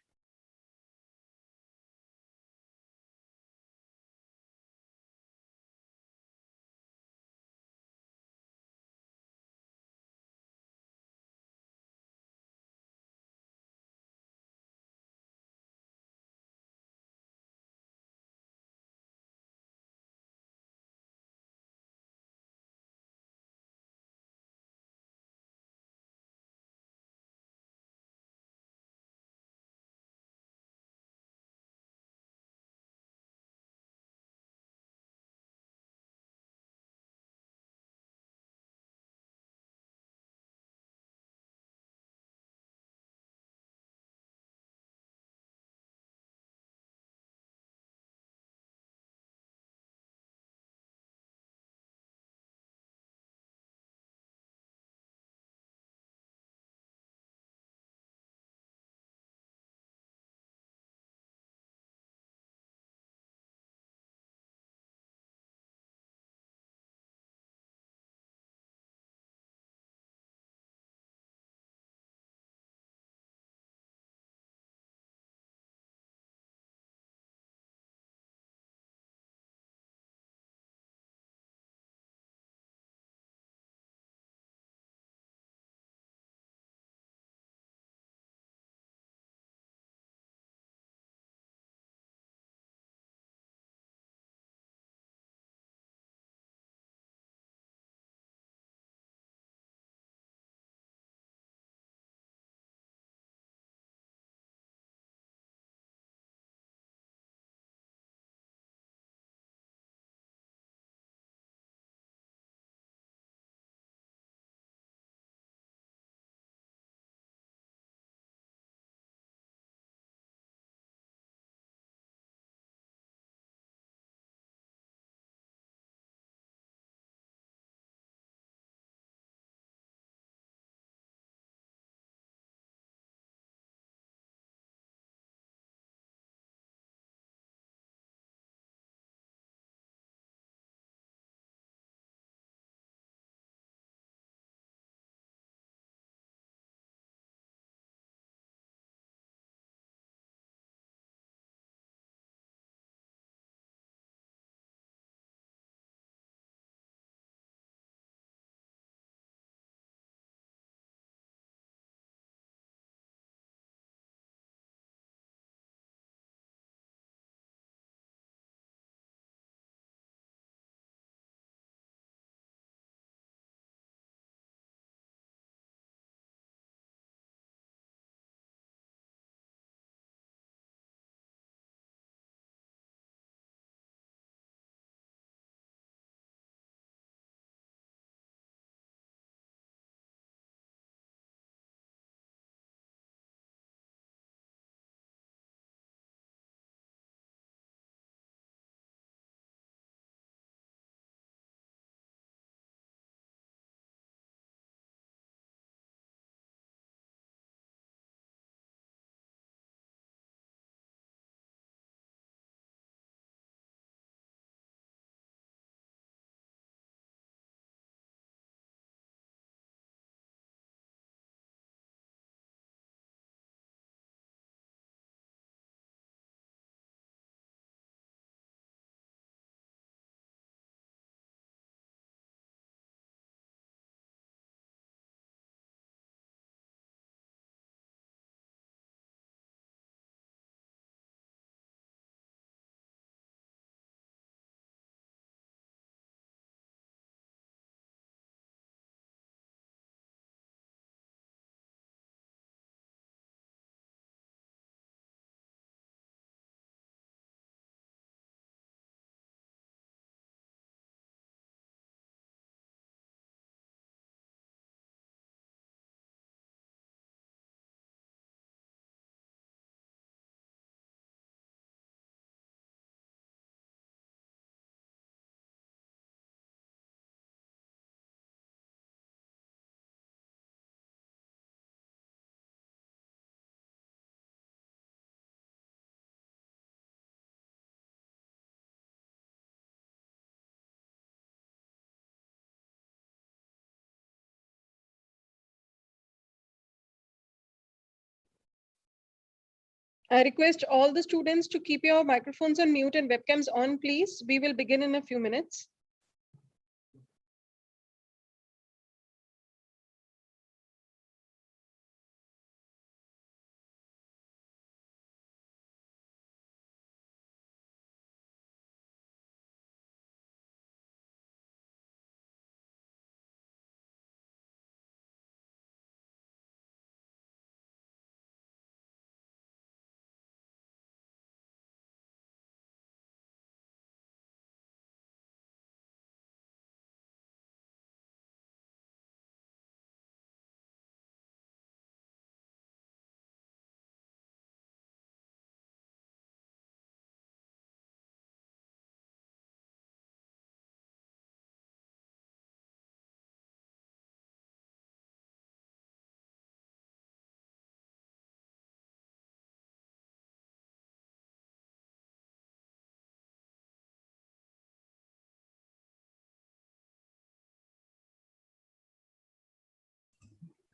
I request all the students to keep your microphones on mute and webcams on, please. We will begin in a few minutes.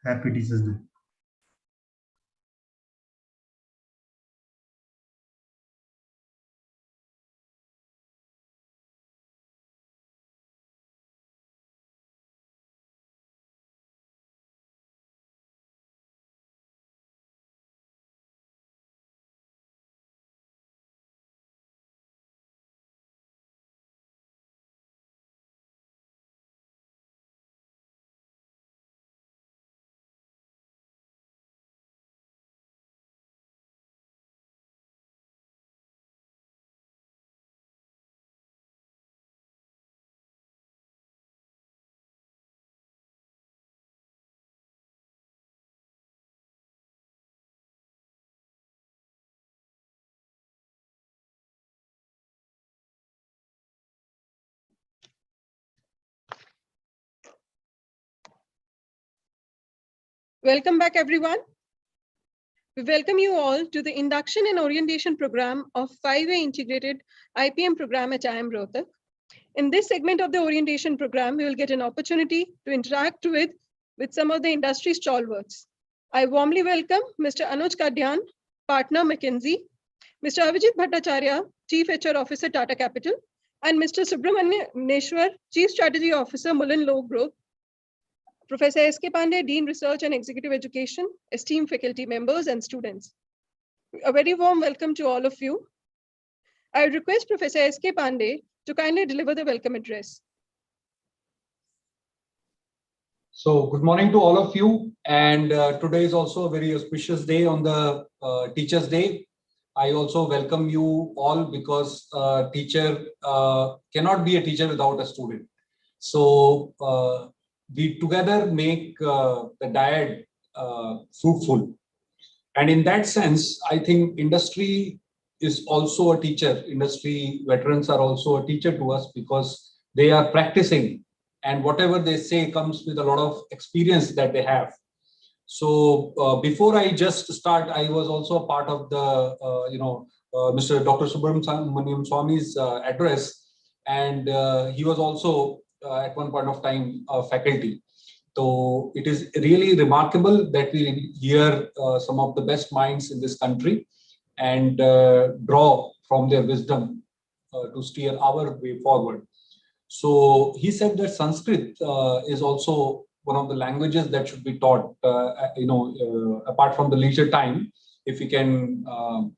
Happy Teachers Day. Welcome back, everyone. We welcome you all to the Induction and Orientation program of 5-way integrated IPM program at IIM Rohtak. In this segment of the orientation program, we will get an opportunity to interact with some of the industry stalwarts. I warmly welcome Mr. Anuj Kadyan, Partner McKinsey, Mr. Avijit Bhattacharya, Chief HR Officer, Tata Capital, and Mr. Subramanieshwar, Chief Strategy Officer, Mullen Law Group, Professor S.K. Pandey, Dean Research and Executive Education, esteemed faculty members and students. A very warm welcome to all of you. I request Professor S.K. Pandey to kindly deliver the welcome address. So good morning to all of you. And today is also a very auspicious day on the Teachers' Day. I also welcome you all because a teacher cannot be a teacher without a student. So we together make the dyad fruitful. And in that sense, I think industry is also a teacher. Industry veterans are also a teacher to us because they are practicing, and whatever they say comes with a lot of experience that they have. So before I just start, I was also a part of the, Mr. Dr. Subramanian Swami's address, and he was also at one point of time faculty. So it is really remarkable that we hear some of the best minds in this country and draw from their wisdom to steer our way forward. So he said that Sanskrit is also one of the languages that should be taught, apart from the leisure time, if we can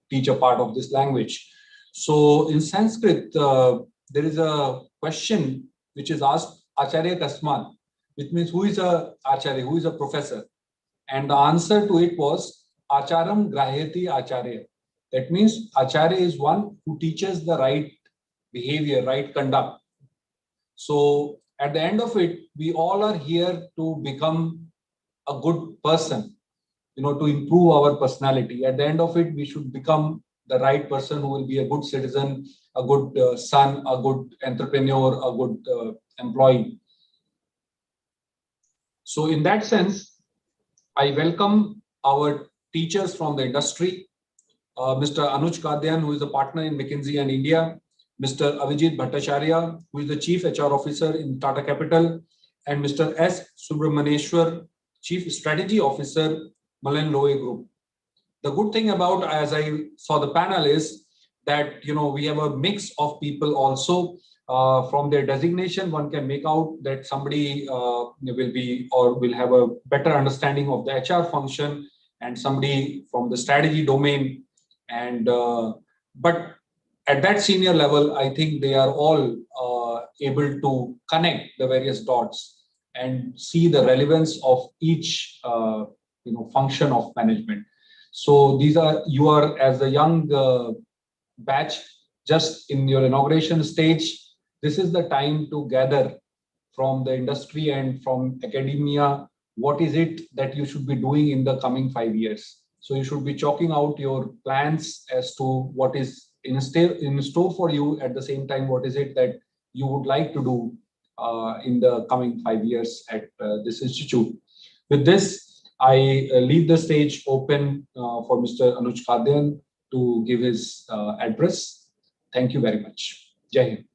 teach a part of this language. So in Sanskrit, there is a question which is asked, Acharya Kasman, which means who is a Acharya, who is a professor? And the answer to it was Acharam Grahyati Acharya. That means Acharya is one who teaches the right behavior, right conduct. So at the end of it, we all are here to become a good person, to improve our personality. At the end of it, we should become the right person who will be a good citizen, a good son, a good entrepreneur, a good employee. So in that sense, I welcome our teachers from the industry, Mr. Anuj Kadyan, who is a partner in McKinsey and India, Mr. Avijit Bhattacharya, who is the Chief HR Officer in Tata Capital, and Mr. S. Subramanieshwar, Chief Strategy Officer, Mullen Lowe Group. The good thing about, as I saw the panel, is that we have a mix of people also. From their designation, one can make out that somebody will be or will have a better understanding of the HR function, and somebody from the strategy domain. And but at that senior level, I think they are all able to connect the various dots and see the relevance of each function of management. So you are as a young batch, just in your inauguration stage. This is the time to gather from the industry and from academia what is it that you should be doing in the coming 5 years. So you should be chalking out your plans as to what is in store for you. At the same time, what is it that you would like to do in the coming 5 years at this institute. With this, I leave the stage open for Mr. Anuj Kadyan to give his address. Thank you very much. Jai Hind.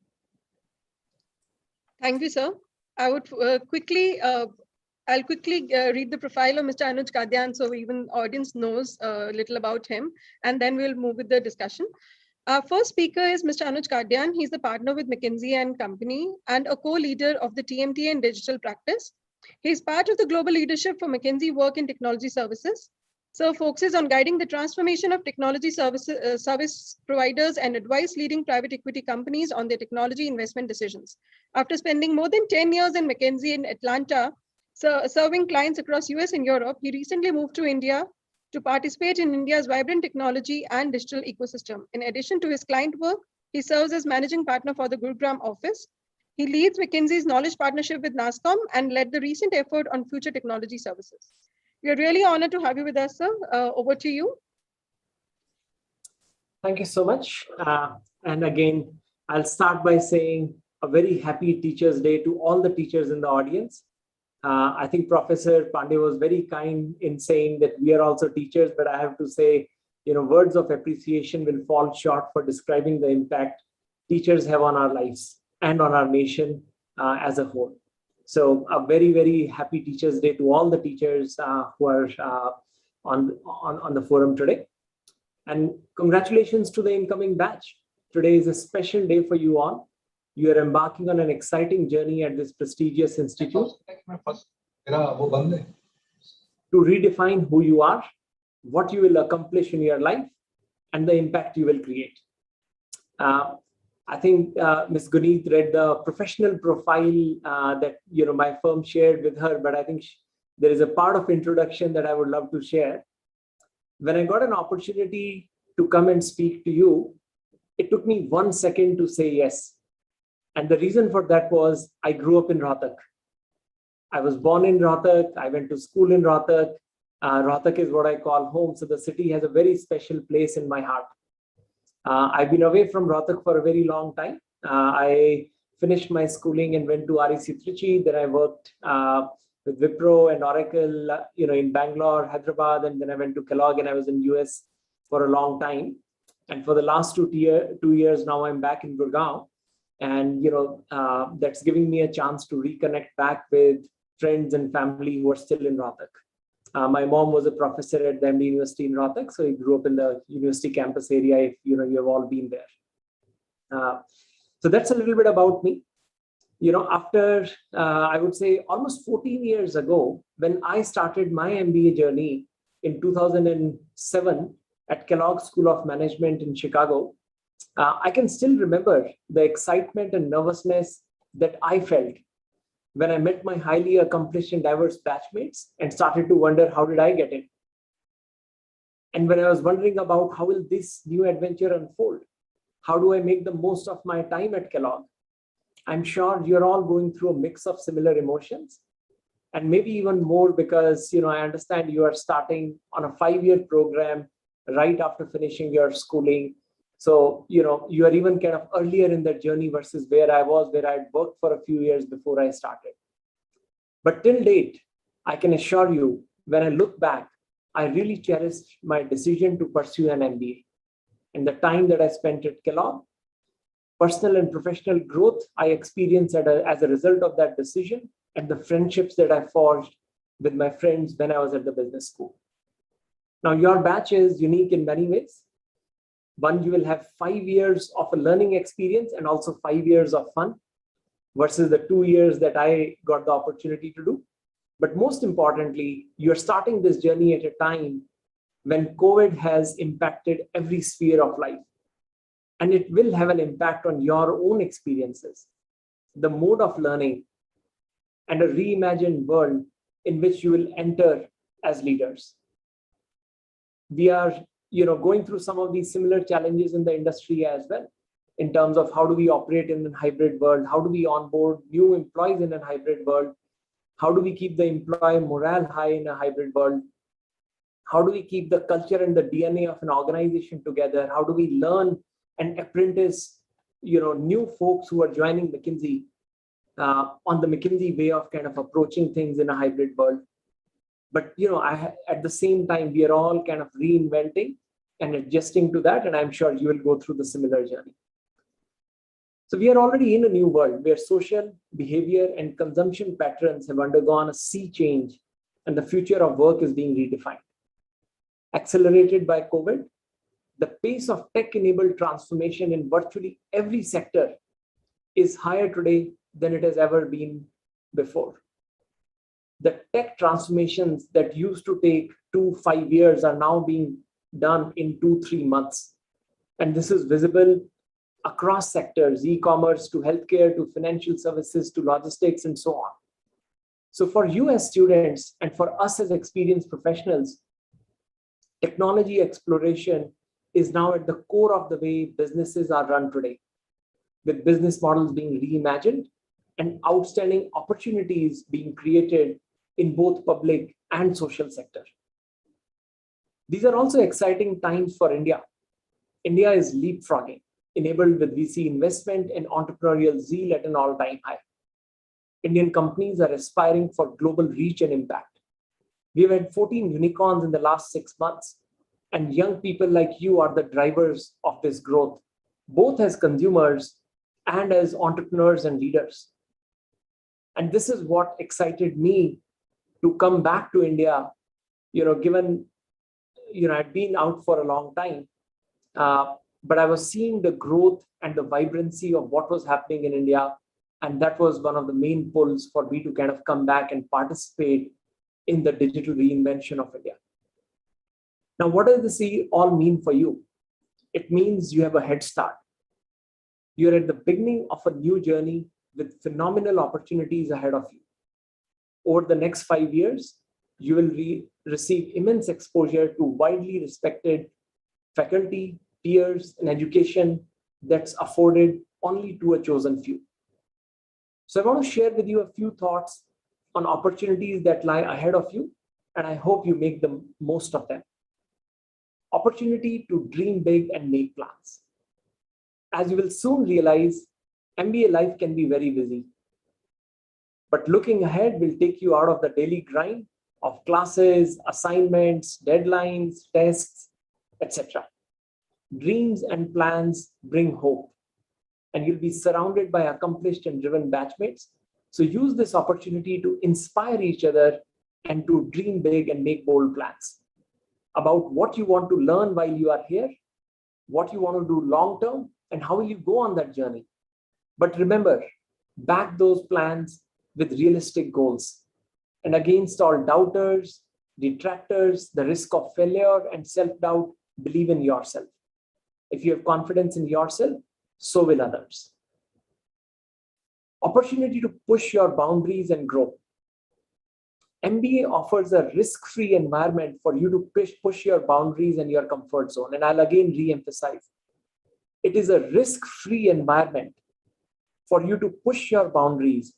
Thank you, sir. I would quickly read the profile of Mr. Anuj Kadyan, so even audience knows a little about him, and then we'll move with the discussion. Our first speaker is Mr. Anuj Kadyan. He's the partner with McKinsey and Company and a co-leader of the TMT and digital practice. He's part of the global leadership for McKinsey work in technology services. So focuses on guiding the transformation of technology service providers and advise leading private equity companies on their technology investment decisions. After spending more than 10 years in McKinsey in Atlanta, serving clients across US and Europe, he recently moved to India to participate in India's vibrant technology and digital ecosystem. In addition to his client work, he serves as managing partner for the Gurugram office. He leads McKinsey's knowledge partnership with NASSCOM and led the recent effort on future technology services. We are really honored to have you with us, sir. Over to you. Thank you so much. And again, I'll start by saying a very happy Teachers' Day to all the teachers in the audience. I think Professor Pandey was very kind in saying that we are also teachers, but I have to say, words of appreciation will fall short for describing the impact teachers have on our lives and on our nation as a whole. So a very, very happy Teachers' Day to all the teachers who are on the forum today. And congratulations to the incoming batch. Today is a special day for you all. You are embarking on an exciting journey at this prestigious institute to redefine who you are, what you will accomplish in your life, and the impact you will create. I think Ms. Guneet read the professional profile that my firm shared with her, but I think there is a part of introduction that I would love to share. When I got an opportunity to come and speak to you, it took me 1 second to say yes. And the reason for that was I grew up in Rohtak. I was born in Rohtak. I went to school in Rohtak. Rohtak is what I call home. So the city has a very special place in my heart. I've been away from Rohtak for a very long time. I finished my schooling and went to REC Trichy. Then I worked with Wipro and Oracle, in Bangalore, Hyderabad, and then I went to Kellogg and I was in US for a long time. And for the last 2 years now, I'm back in Gurgaon. And that's giving me a chance to reconnect back with friends and family who are still in Rohtak. My mom was a professor at the MD University in Rohtak, so I grew up in the university campus area. If you have all been there, so that's a little bit about me. After I would say almost 14 years ago, when I started my MBA journey in 2007 at Kellogg School of Management in Chicago, I can still remember the excitement and nervousness that I felt when I met my highly accomplished and diverse batchmates and started to wonder, how did I get in? And when I was wondering about how will this new adventure unfold, how do I make the most of my time at Kellogg? I'm sure you're all going through a mix of similar emotions, and maybe even more because, I understand you are starting on a 5-year program right after finishing your schooling. So, you are even kind of earlier in that journey versus where I was, where I'd worked for a few years before I started. But till date, I can assure you, when I look back, I really cherished my decision to pursue an MBA. And the time that I spent at Kellogg, personal and professional growth I experienced as a result of that decision, and the friendships that I forged with my friends when I was at the business school. Now, your batch is unique in many ways. One, you will have 5 years of a learning experience and also 5 years of fun versus the 2 years that I got the opportunity to do. But most importantly, you're starting this journey at a time when COVID has impacted every sphere of life. And it will have an impact on your own experiences, the mode of learning, and a reimagined world in which you will enter as leaders. We are going through some of these similar challenges in the industry as well, in terms of how do we operate in a hybrid world, how do we onboard new employees in a hybrid world, how do we keep the employee morale high in a hybrid world, how do we keep the culture and the DNA of an organization together, how do we learn and apprentice new folks who are joining McKinsey on the McKinsey way of kind of approaching things in a hybrid world. But at the same time, we are all kind of reinventing and adjusting to that, and I'm sure you will go through the similar journey. So we are already in a new world where social behavior and consumption patterns have undergone a sea change, and the future of work is being redefined. Accelerated by COVID, the pace of tech-enabled transformation in virtually every sector is higher today than it has ever been before. The tech transformations that used to take 2-5 years are now being done in 2-3 months. And this is visible across sectors, e-commerce to healthcare, to financial services, to logistics, and so on. So for you as students and for us as experienced professionals, technology exploration is now at the core of the way businesses are run today, with business models being reimagined and outstanding opportunities being created in both public and social sector. These are also exciting times for India. India is leapfrogging, enabled with VC investment and entrepreneurial zeal at an all-time high. Indian companies are aspiring for global reach and impact. We've had 14 unicorns in the last 6 months, and young people like you are the drivers of this growth, both as consumers and as entrepreneurs and leaders. And this is what excited me to come back to India, given, I'd been out for a long time, but I was seeing the growth and the vibrancy of what was happening in India. And that was one of the main pulls for me to kind of come back and participate in the digital reinvention of India. Now, what does this all mean for you? It means you have a head start. You're at the beginning of a new journey with phenomenal opportunities ahead of you. Over the next 5 years, you will receive immense exposure to widely respected faculty, peers, and education that's afforded only to a chosen few. So I want to share with you a few thoughts on opportunities that lie ahead of you, and I hope you make the most of them. Opportunity to dream big and make plans. As you will soon realize, MBA life can be very busy. But looking ahead will take you out of the daily grind of classes, assignments, deadlines, tests, etc. Dreams and plans bring hope, and you'll be surrounded by accomplished and driven batchmates. So use this opportunity to inspire each other and to dream big and make bold plans about what you want to learn while you are here, what you want to do long term, and how will you go on that journey. But remember, back those plans with realistic goals. And against all doubters, detractors, the risk of failure and self-doubt, believe in yourself. If you have confidence in yourself, so will others. Opportunity to push your boundaries and grow. MBA offers a risk-free environment for you to push your boundaries and your comfort zone. And I'll again re-emphasize, it is a risk-free environment for you to push your boundaries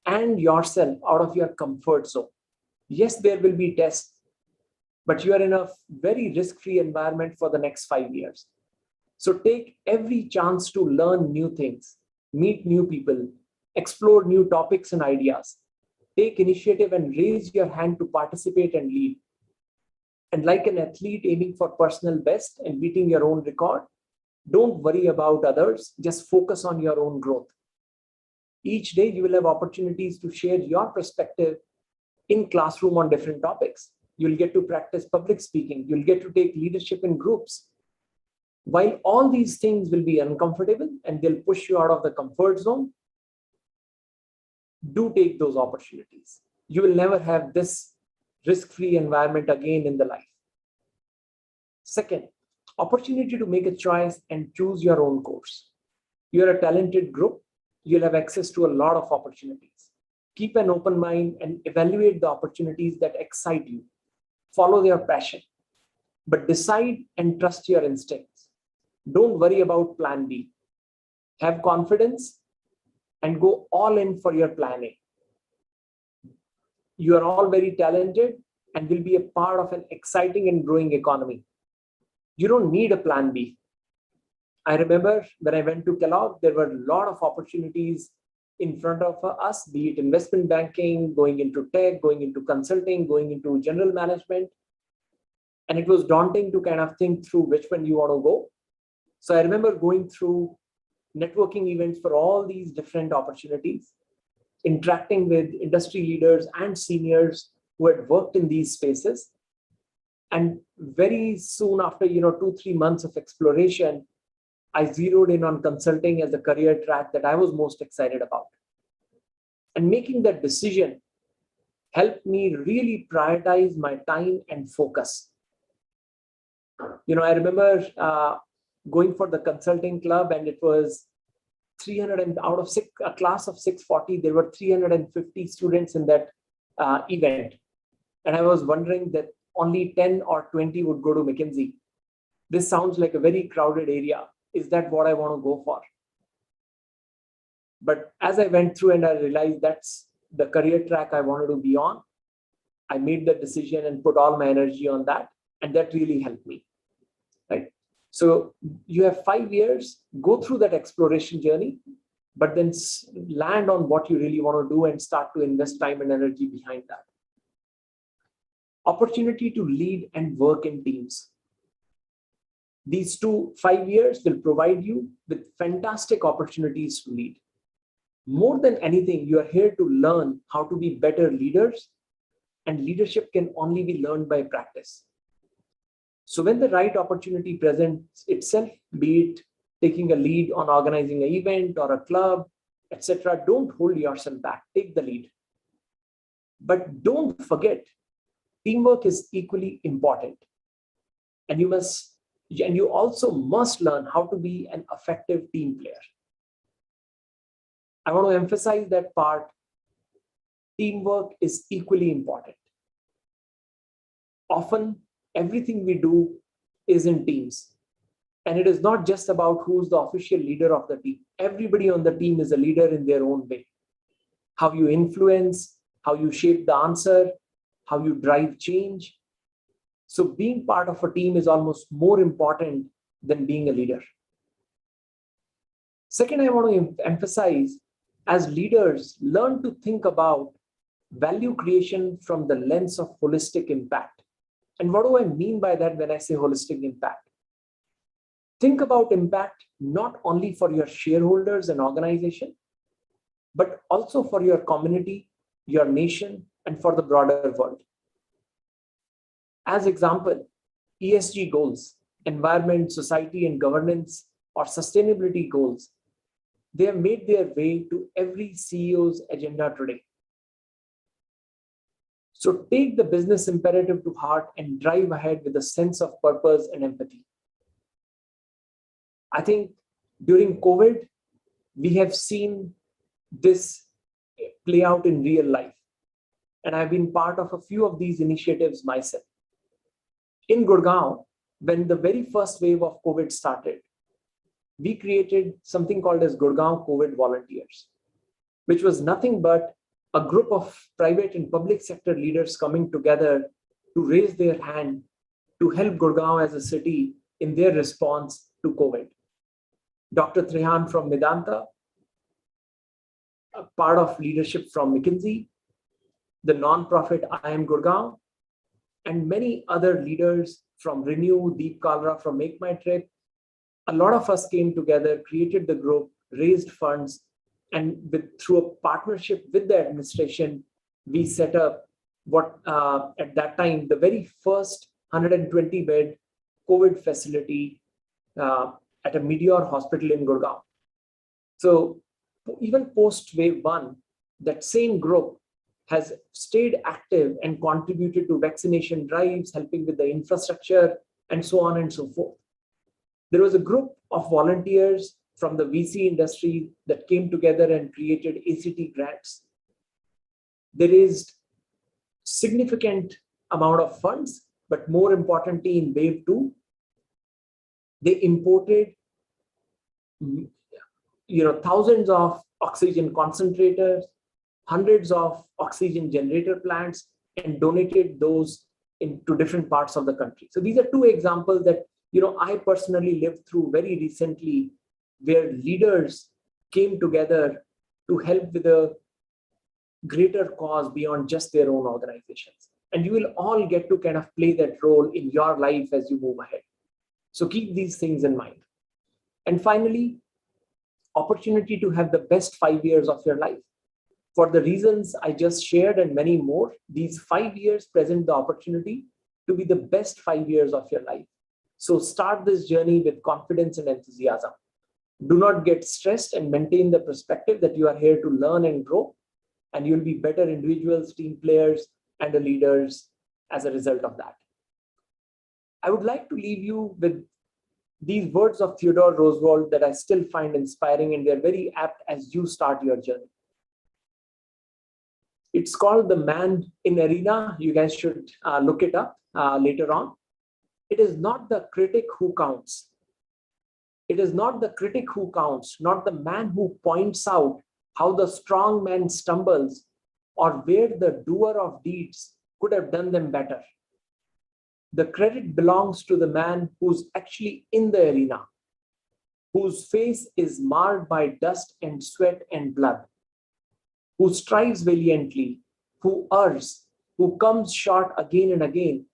and yourself out of your comfort zone. Yes, there will be tests, but you are in a very risk-free environment for the next 5 years. So take every chance to learn new things, meet new people, explore new topics and ideas. Take initiative and raise your hand to participate and lead. And like an athlete aiming for personal best and beating your own record, don't worry about others, just focus on your own growth. Each day you will have opportunities to share your perspective in classroom on different topics. You'll get to practice public speaking. You'll get to take leadership in groups. While all these things will be uncomfortable and they'll push you out of the comfort zone, do take those opportunities. You will never have this risk-free environment again in the life. Second, opportunity to make a choice and choose your own course. You're a talented group. You'll have access to a lot of opportunities. Keep an open mind and evaluate the opportunities that excite you. Follow your passion, but decide and trust your instincts. Don't worry about plan B. Have confidence and go all in for your plan A. You are all very talented and will be a part of an exciting and growing economy. You don't need a plan B. I remember when I went to Kellogg, there were a lot of opportunities in front of us, be it investment banking, going into tech, going into consulting, going into general management. And it was daunting to kind of think through which one you want to go. So I remember going through networking events for all these different opportunities, interacting with industry leaders and seniors who had worked in these spaces. And very soon after, 2-3 months of exploration, I zeroed in on consulting as a career track that I was most excited about. And making that decision helped me really prioritize my time and focus. I remember going for the consulting club, and it was 300, and out of a class of 640, there were 350 students in that event. And I was wondering that only 10 or 20 would go to McKinsey. This sounds like a very crowded area. Is that what I want to go for? But as I went through and I realized that's the career track I wanted to be on, I made the decision and put all my energy on that. And that really helped me, right? So you have 5 years, go through that exploration journey, but then land on what you really want to do and start to invest time and energy behind that. Opportunity to lead and work in teams. These 5 years will provide you with fantastic opportunities to lead. More than anything, you are here to learn how to be better leaders, and leadership can only be learned by practice. So when the right opportunity presents itself, be it taking a lead on organizing an event or a club, etc., don't hold yourself back. Take the lead. But don't forget, teamwork is equally important. And you also must learn how to be an effective team player. I want to emphasize that part. Teamwork is equally important. Often, everything we do is in teams. And it is not just about who's the official leader of the team. Everybody on the team is a leader in their own way. How you influence, how you shape the answer, how you drive change. So being part of a team is almost more important than being a leader. Second, I want to emphasize, as leaders, learn to think about value creation from the lens of holistic impact. And what do I mean by that when I say holistic impact? Think about impact not only for your shareholders and organization, but also for your community, your nation, and for the broader world. As example, ESG goals, environment, society, and governance, or sustainability goals, they have made their way to every CEO's agenda today. So take the business imperative to heart and drive ahead with a sense of purpose and empathy. I think during COVID, we have seen this play out in real life. And I've been part of a few of these initiatives myself. In Gurgaon, when the very first wave of COVID started, we created something called as Gurgaon COVID Volunteers, which was nothing but a group of private and public sector leaders coming together to raise their hand to help Gurgaon as a city in their response to COVID. Dr. Trehan from Medanta, a part of leadership from McKinsey, the nonprofit I Am Gurgaon, and many other leaders from Renew, Deep Kalra from Make My Trip. A lot of us came together, created the group, raised funds, and through a partnership with the administration, we set up what at that time, the very first 120-bed COVID facility at a Meteor hospital in Gurgaon. So even post wave 1, that same group has stayed active and contributed to vaccination drives, helping with the infrastructure, and so on and so forth. There was a group of volunteers from the VC industry that came together and created ACT grants. There is significant amount of funds, but more importantly, in wave 2, they imported thousands of oxygen concentrators, hundreds of oxygen generator plants, and donated those into different parts of the country. So these are two examples that I personally lived through very recently, where leaders came together to help with a greater cause beyond just their own organizations. And you will all get to kind of play that role in your life as you move ahead. So keep these things in mind. And finally, opportunity to have the best 5 years of your life. For the reasons I just shared and many more, these 5 years present the opportunity to be the best 5 years of your life. So start this journey with confidence and enthusiasm. Do not get stressed and maintain the perspective that you are here to learn and grow, and you'll be better individuals, team players, and the leaders as a result of that. I would like to leave you with these words of Theodore Roosevelt that I still find inspiring, and they're very apt as you start your journey. It's called The Man in Arena. You guys should look it up later on. It is not the critic who counts. It is not the critic who counts, not the man who points out how the strong man stumbles or where the doer of deeds could have done them better. The credit belongs to the man who's actually in the arena, whose face is marred by dust and sweat and blood, who strives valiantly, who errs, who comes short again and again,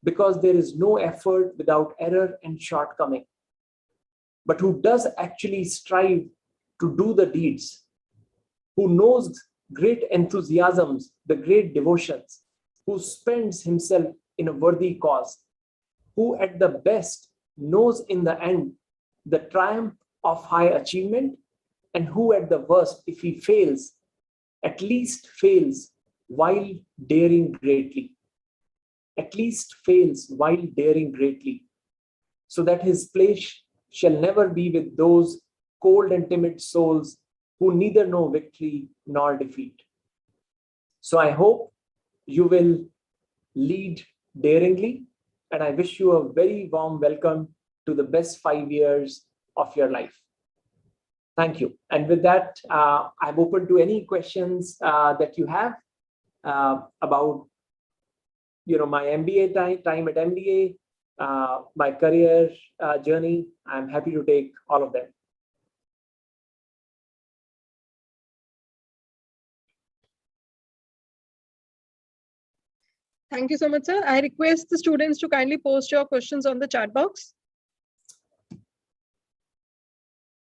because there is no effort without error and shortcoming, but who does actually strive to do the deeds, who knows great enthusiasms, the great devotions, who spends himself in a worthy cause, who at the best knows in the end the triumph of high achievement, and who at the worst, if he fails, at least fails while daring greatly. At least fails while daring greatly, so that his place shall never be with those cold and timid souls who neither know victory nor defeat. So I hope you will lead daringly, and I wish you a very warm welcome to the best 5 years of your life. Thank you. And with that, I'm open to any questions that you have about my MBA time at MBA, my career journey. I'm happy to take all of them. Thank you so much, sir. I request the students to kindly post your questions on the chat box.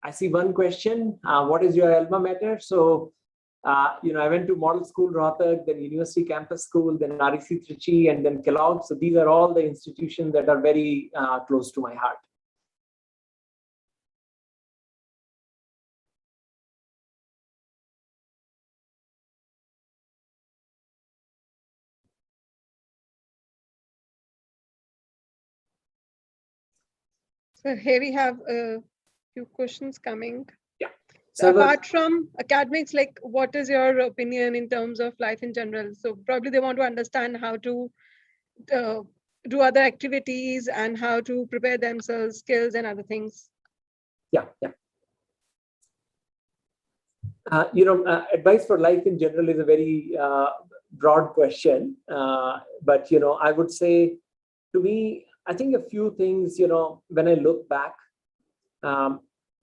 I see one question. What is your alma mater? So, I went to Model School Rohtak, then University Campus School, then REC Trichy, and then Kellogg. So these are all the institutions that are very close to my heart. So here we have a few questions coming. Yeah. So apart from academics, like what is your opinion in terms of life in general? So probably they want to understand how to do other activities and how to prepare themselves, skills and other things. Yeah. Advice for life in general is a very broad question. But, I would say, to me, I think a few things, when I look back,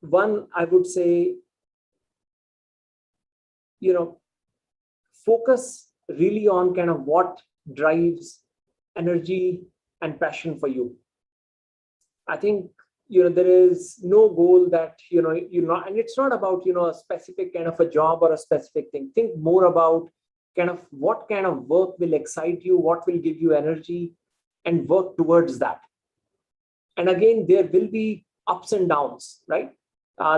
one, I would say, focus really on kind of what drives energy and passion for you. I think, there is no goal that, and it's not about, a specific kind of a job or a specific thing. Think more about what kind of work will excite you, what will give you energy, and work towards that. And again, there will be ups and downs, right?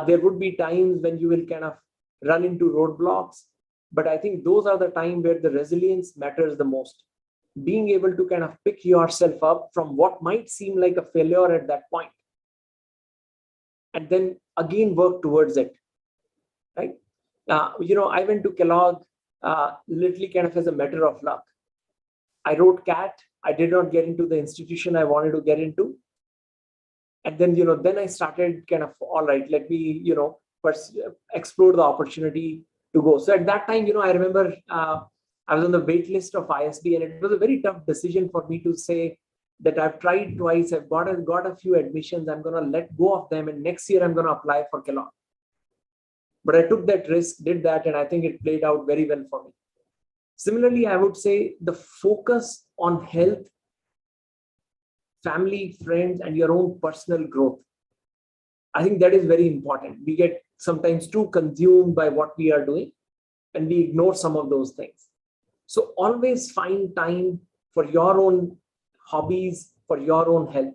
There would be times when you will kind of run into roadblocks, but I think those are the time where the resilience matters the most. Being able to kind of pick yourself up from what might seem like a failure at that point, and then again work towards it, right? I went to Kellogg literally kind of as a matter of luck. I wrote CAT. I did not get into the institution I wanted to get into. And then, then I started kind of, all right, let me, explore the opportunity to go. So at that time, I remember I was on the wait list of ISB, and it was a very tough decision for me to say that I've tried twice, I've got a few admissions, I'm going to let go of them, and next year I'm going to apply for Kellogg. But I took that risk, did that, and I think it played out very well for me. Similarly, I would say the focus on health, family, friends, and your own personal growth. I think that is very important. We get sometimes too consumed by what we are doing, and we ignore some of those things. So always find time for your own hobbies, for your own health.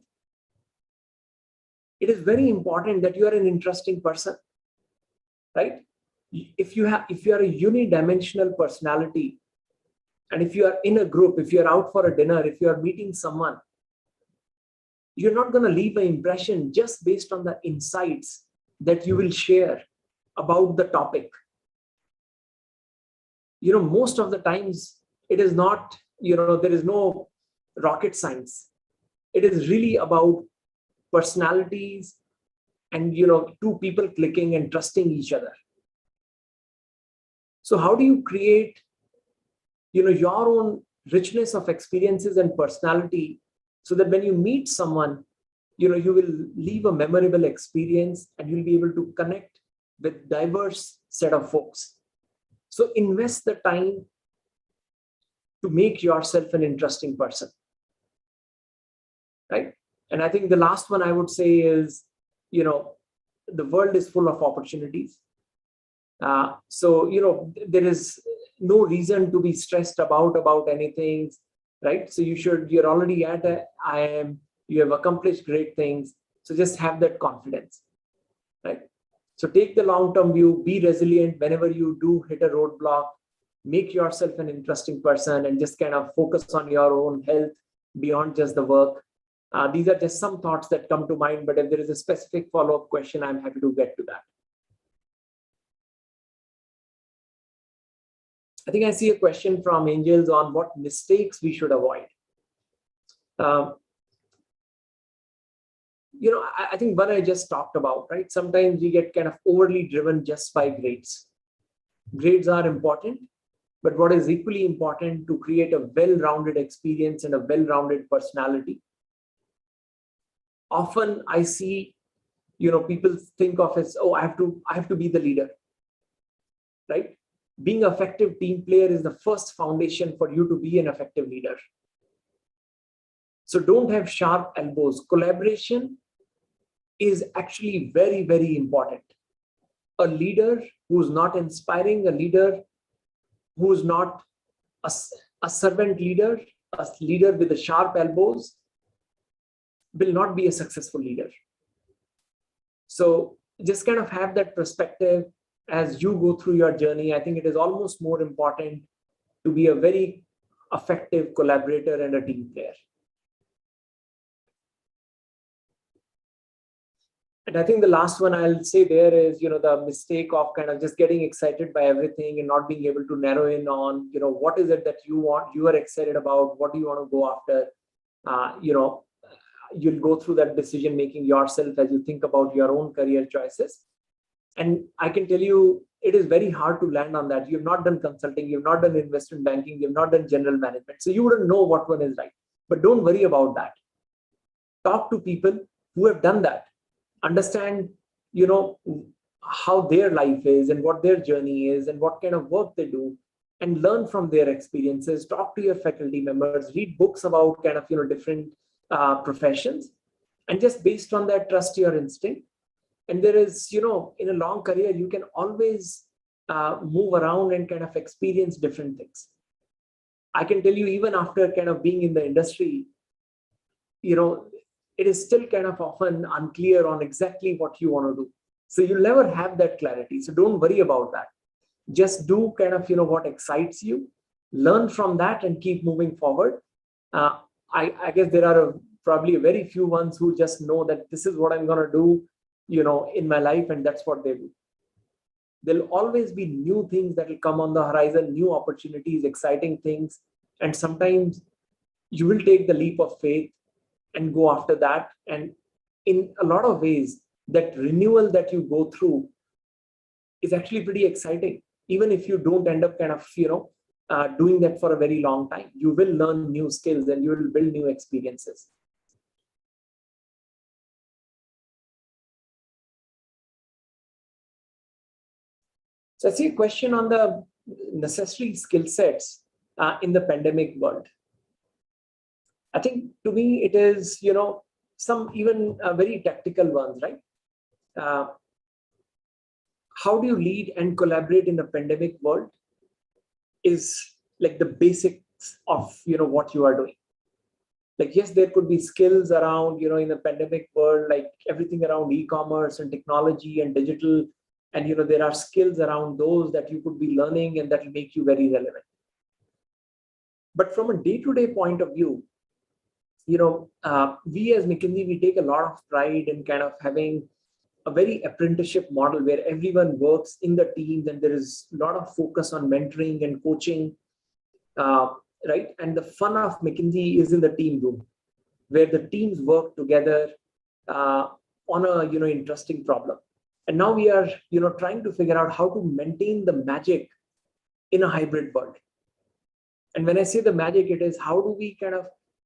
It is very important that you are an interesting person, right? If you are a unidimensional personality, and if you are in a group, if you're out for a dinner, if you are meeting someone, you're not going to leave an impression just based on the insights that you will share about the topic. Most of the times it is not, there is no rocket science. It is really about personalities and, two people clicking and trusting each other. So how do you create, your own richness of experiences and personality, so that when you meet someone, you will leave a memorable experience and you'll be able to connect with diverse set of folks. So invest the time to make yourself an interesting person, right? And I think the last one I would say is, the world is full of opportunities. So, there is no reason to be stressed about anything, right? So you're already at IIM, you have accomplished great things. So just have that confidence, right? So take the long-term view, be resilient whenever you do hit a roadblock, make yourself an interesting person, and just kind of focus on your own health beyond just the work. These are just some thoughts that come to mind, but if there is a specific follow-up question, I'm happy to get to that. I think I see a question from Angels on what mistakes we should avoid. I think one I just talked about, right? Sometimes we get kind of overly driven just by grades. Grades are important, but what is equally important to create a well-rounded experience and a well-rounded personality. Often I see, people think of as, oh, I have to be the leader, right? Being an effective team player is the first foundation for you to be an effective leader. So don't have sharp elbows. Collaboration is actually very, very important. A leader who's not inspiring, a leader who's not a servant leader, a leader with the sharp elbows, will not be a successful leader. So just kind of have that perspective as you go through your journey. I think it is almost more important to be a very effective collaborator and a team player. And I think the last one I'll say there is, the mistake of kind of just getting excited by everything and not being able to narrow in on, what is it that you want, you are excited about, what do you want to go after? You'll go through that decision making yourself as you think about your own career choices. And I can tell you, it is very hard to land on that. You've not done consulting, you've not done investment banking, you've not done general management. So you wouldn't know what one is right. But don't worry about that. Talk to people who have done that. Understand, how their life is and what their journey is and what kind of work they do, and learn from their experiences. Talk to your faculty members, read books about kind of, different professions, and just based on that, trust your instinct. And there is, in a long career, you can always move around and kind of experience different things. I can tell you, even after kind of being in the industry, it is still kind of often unclear on exactly what you want to do. So you'll never have that clarity. So don't worry about that. Just do kind of, what excites you, learn from that and keep moving forward. I guess there are probably very few ones who just know that this is what I'm going to do, in my life, and that's what they do. There'll always be new things that will come on the horizon, new opportunities, exciting things. And sometimes you will take the leap of faith and go after that. And in a lot of ways, that renewal that you go through is actually pretty exciting. Even if you don't end up kind of, doing that for a very long time, you will learn new skills and you will build new experiences. So I see a question on the necessary skill sets in the pandemic world. I think to me, it is, some even very tactical ones, right? How do you lead and collaborate in a pandemic world is like the basics of, what you are doing. Like, yes, there could be skills around, in the pandemic world, like everything around e-commerce and technology and digital. And, there are skills around those that you could be learning and that will make you very relevant. But from a day-to-day point of view, we as McKinsey, we take a lot of pride in kind of having a very apprenticeship model where everyone works in the teams and there is a lot of focus on mentoring and coaching, right? And the fun of McKinsey is in the team room, where the teams work together on a interesting problem. And now we are trying to figure out how to maintain the magic in a hybrid world. And when I say the magic, it is how do we kind of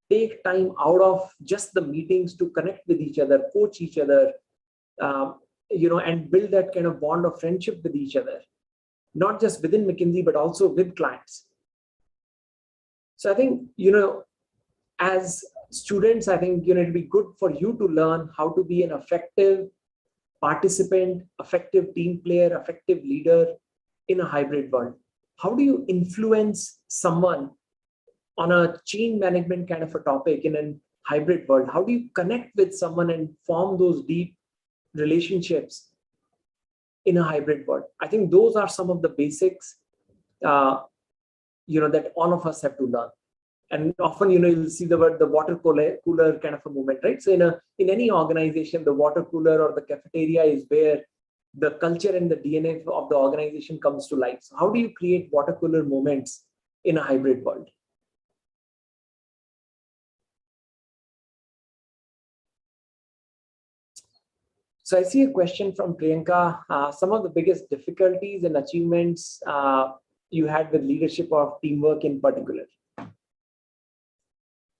take time out of just the meetings to connect with each other, coach each other, and build that kind of bond of friendship with each other, not just within McKinsey, but also with clients. So I think, as students, I think, it'll be good for you to learn how to be an effective participant, effective team player, effective leader in a hybrid world. How do you influence someone on a change management kind of a topic in a hybrid world? How do you connect with someone and form those deep relationships in a hybrid world? I think those are some of the basics, that all of us have to learn. And often, you'll see the word, the water cooler kind of a movement, right? So in any organization, the water cooler or the cafeteria is where the culture and the DNA of the organization comes to life. So how do you create water cooler moments in a hybrid world? So I see a question from Priyanka. Some of the biggest difficulties and achievements you had with leadership or teamwork in particular.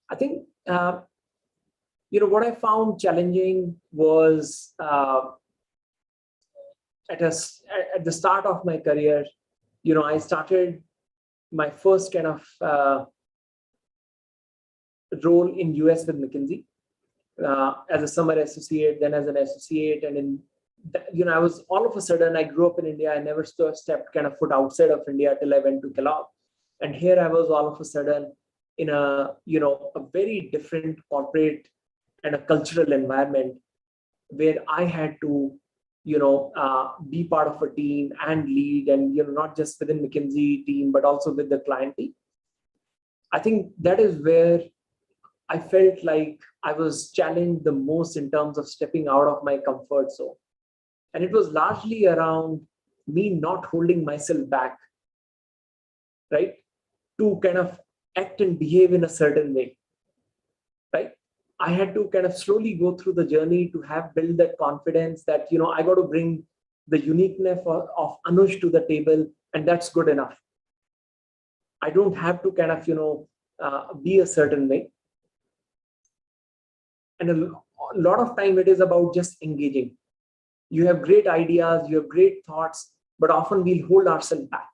I think, what I found challenging was at the start of my career, I started my first kind of role in US with McKinsey. As a summer associate, then as an associate, and I was all of a sudden, I grew up in India. I never stepped kind of foot outside of India till I went to Kellogg, and here I was all of a sudden in a very different corporate and a cultural environment where I had to be part of a team and lead, and not just within McKinsey team but also with the client team. I think that is where I felt like I was challenged the most in terms of stepping out of my comfort zone. And it was largely around me not holding myself back, right? To kind of act and behave in a certain way, right? I had to kind of slowly go through the journey to build that confidence that, I got to bring the uniqueness of Anush to the table, and that's good enough. I don't have to kind of, be a certain way. And a lot of time it is about just engaging. You have great ideas, you have great thoughts, but often we'll hold ourselves back.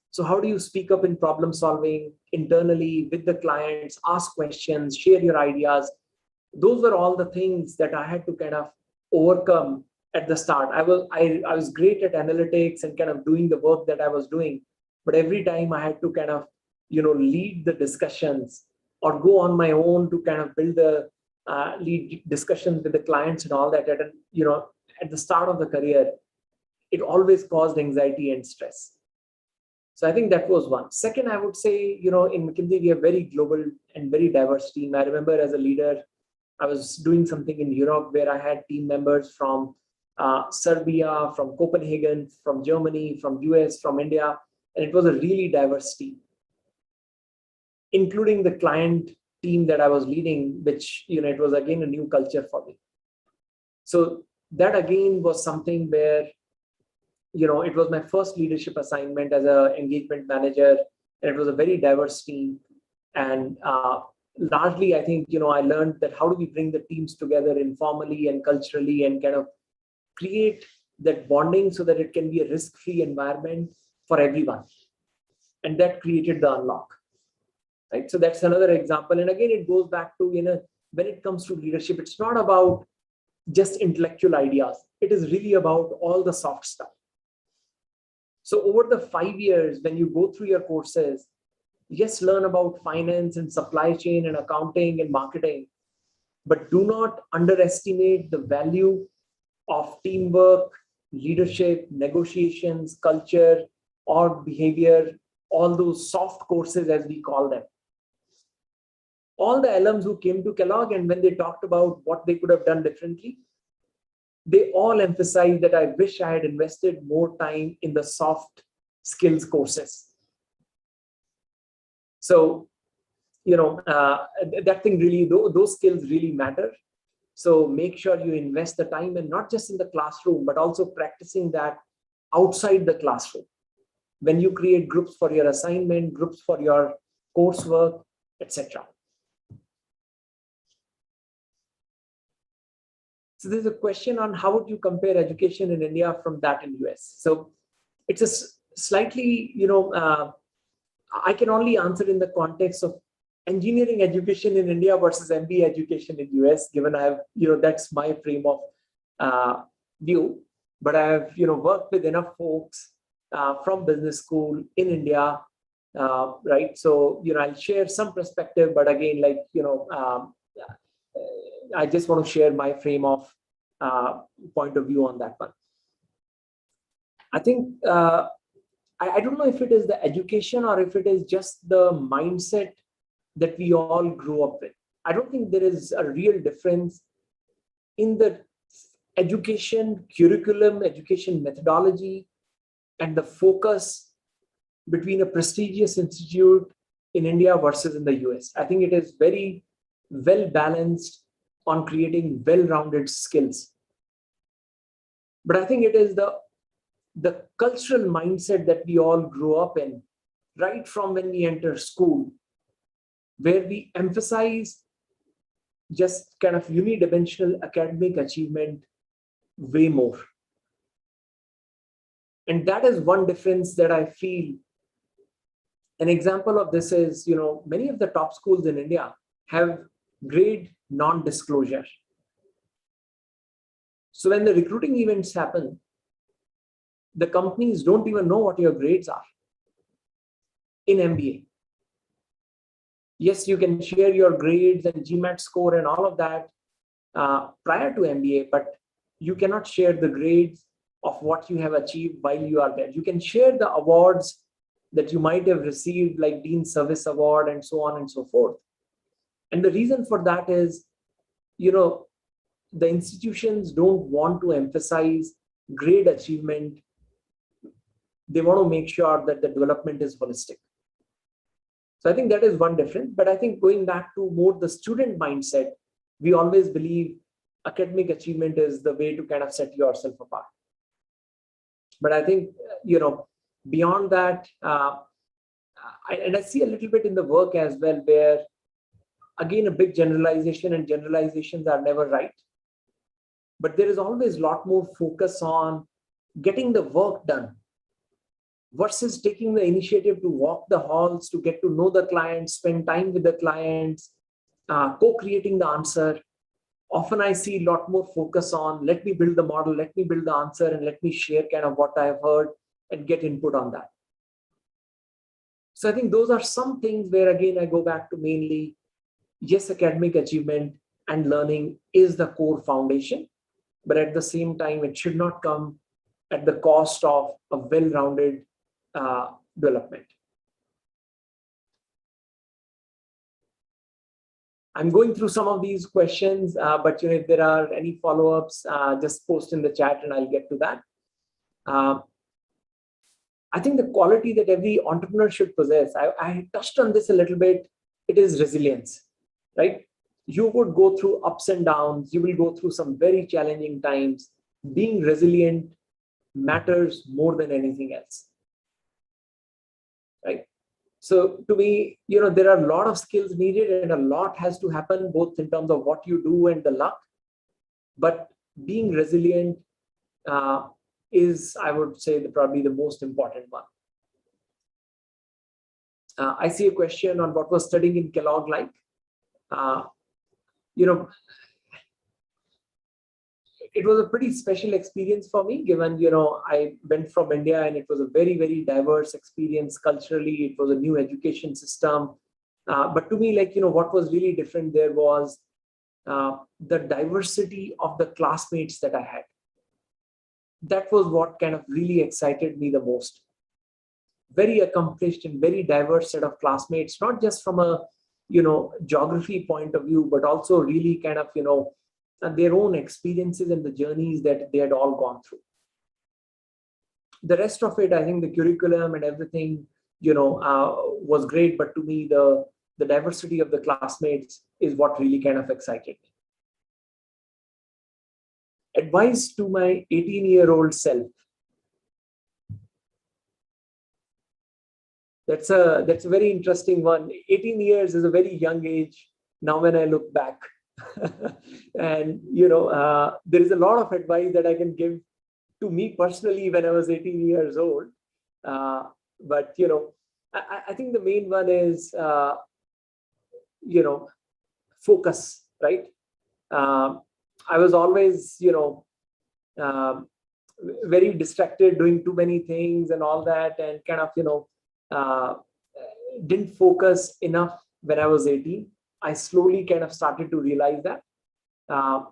So how do you speak up in problem solving internally with the clients, ask questions, share your ideas? Those were all the things that I had to kind of overcome at the start. I was great at analytics and kind of doing the work that I was doing, but every time I had to kind of lead the discussions or go on my own to kind of build the lead discussions with the clients and all that at the start of the career, it always caused anxiety and stress. So I think that was one. Second, I would say, in McKinsey, we have very global and very diverse team. I remember as a leader, I was doing something in Europe where I had team members from Serbia, from Copenhagen, from Germany, from US, from India, and it was a really diverse team, including the client team that I was leading, which, it was again a new culture for me. So that again was something where, it was my first leadership assignment as an engagement manager, and it was a very diverse team. And largely, I think, I learned that how do we bring the teams together informally and culturally and kind of create that bonding so that it can be a risk-free environment for everyone. And that created the unlock. Right? So that's another example. And again, it goes back to, when it comes to leadership, it's not about just intellectual ideas. It is really about all the soft stuff. So over the 5 years, when you go through your courses, yes, learn about finance and supply chain and accounting and marketing, but do not underestimate the value of teamwork, leadership, negotiations, culture, or behavior, all those soft courses as we call them. All the alums who came to Kellogg, and when they talked about what they could have done differently, they all emphasized that I wish I had invested more time in the soft skills courses. So, that thing really, those skills really matter. So make sure you invest the time, and not just in the classroom, but also practicing that outside the classroom. When you create groups for your assignment, groups for your coursework, etc. So there's a question on how would you compare education in India from that in US. So it's a slightly, I can only answer in the context of engineering education in India versus MBA education in US, given I have, that's my frame of view. But I have, worked with enough folks from business school in India, right? So, I'll share some perspective, but again, I just want to share my frame of point of view on that one. I think, I don't know if it is the education or if it is just the mindset that we all grew up with. I don't think there is a real difference in the education curriculum, education methodology, and the focus between a prestigious institute in India versus in the US. I think it is very well balanced on creating well-rounded skills. But I think it is the cultural mindset that we all grew up in, right from when we enter school, where we emphasize just kind of unidimensional academic achievement way more. And that is one difference that I feel. An example of this is, many of the top schools in India have grade non-disclosure. So when the recruiting events happen, the companies don't even know what your grades are in MBA. Yes, you can share your grades and GMAT score and all of that prior to MBA, but you cannot share the grades of what you have achieved while you are there. You can share the awards that you might have received, like Dean Service Award and so on and so forth. And the reason for that is, the institutions don't want to emphasize grade achievement. They want to make sure that the development is holistic. So I think that is one difference. But I think going back to more the student mindset, we always believe academic achievement is the way to kind of set yourself apart. But I think, beyond that, I see a little bit in the work as well, where again, a big generalization, and generalizations are never right. But there is always a lot more focus on getting the work done versus taking the initiative to walk the halls, to get to know the clients, spend time with the clients, co-creating the answer. Often I see a lot more focus on, let me build the model, let me build the answer, and let me share kind of what I've heard and get input on that. So I think those are some things where, again, I go back to mainly, yes, academic achievement and learning is the core foundation, but at the same time, it should not come at the cost of a well-rounded development. I'm going through some of these questions, but if there are any follow-ups, just post in the chat and I'll get to that. I think the quality that every entrepreneur should possess, I touched on this a little bit, it is resilience, right? You would go through ups and downs, you will go through some very challenging times. Being resilient matters more than anything else, right? So to me, there are a lot of skills needed and a lot has to happen both in terms of what you do and the luck. But being resilient is, I would say, probably the most important one. I see a question on what was studying in Kellogg like. It was a pretty special experience for me, given, I went from India and it was a very, very diverse experience culturally. It was a new education system. But to me, what was really different there was the diversity of the classmates that I had. That was what kind of really excited me the most. Very accomplished and very diverse set of classmates, not just from a, geography point of view, but also really kind of, their own experiences and the journeys that they had all gone through. The rest of it, I think the curriculum and everything, was great. But to me, the diversity of the classmates is what really kind of excited me. Advice to my 18-year-old self. That's a very interesting one. 18 years is a very young age now when I look back. And, there is a lot of advice that I can give to me personally when I was 18 years old. But, I think the main one is, focus, right? I was always, very distracted, doing too many things and all that, and kind of, didn't focus enough when I was 18. I slowly kind of started to realize that.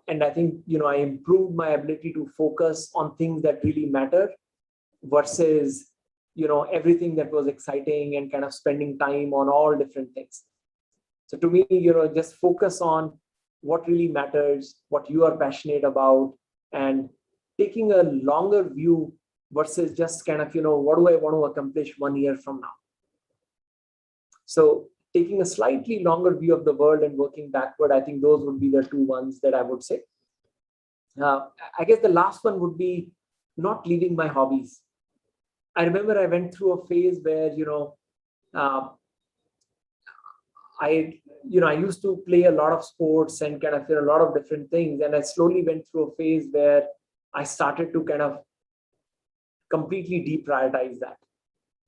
And I think, I improved my ability to focus on things that really matter versus, everything that was exciting and kind of spending time on all different things. So to me, just focus on what really matters, what you are passionate about, and taking a longer view versus just kind of, what do I want to accomplish 1 year from now? So taking a slightly longer view of the world and working backward, I think those would be the two ones that I would say. I guess the last one would be not leaving my hobbies. I remember I went through a phase where, I used to play a lot of sports and kind of a lot of different things. And I slowly went through a phase where I started to kind of completely deprioritize that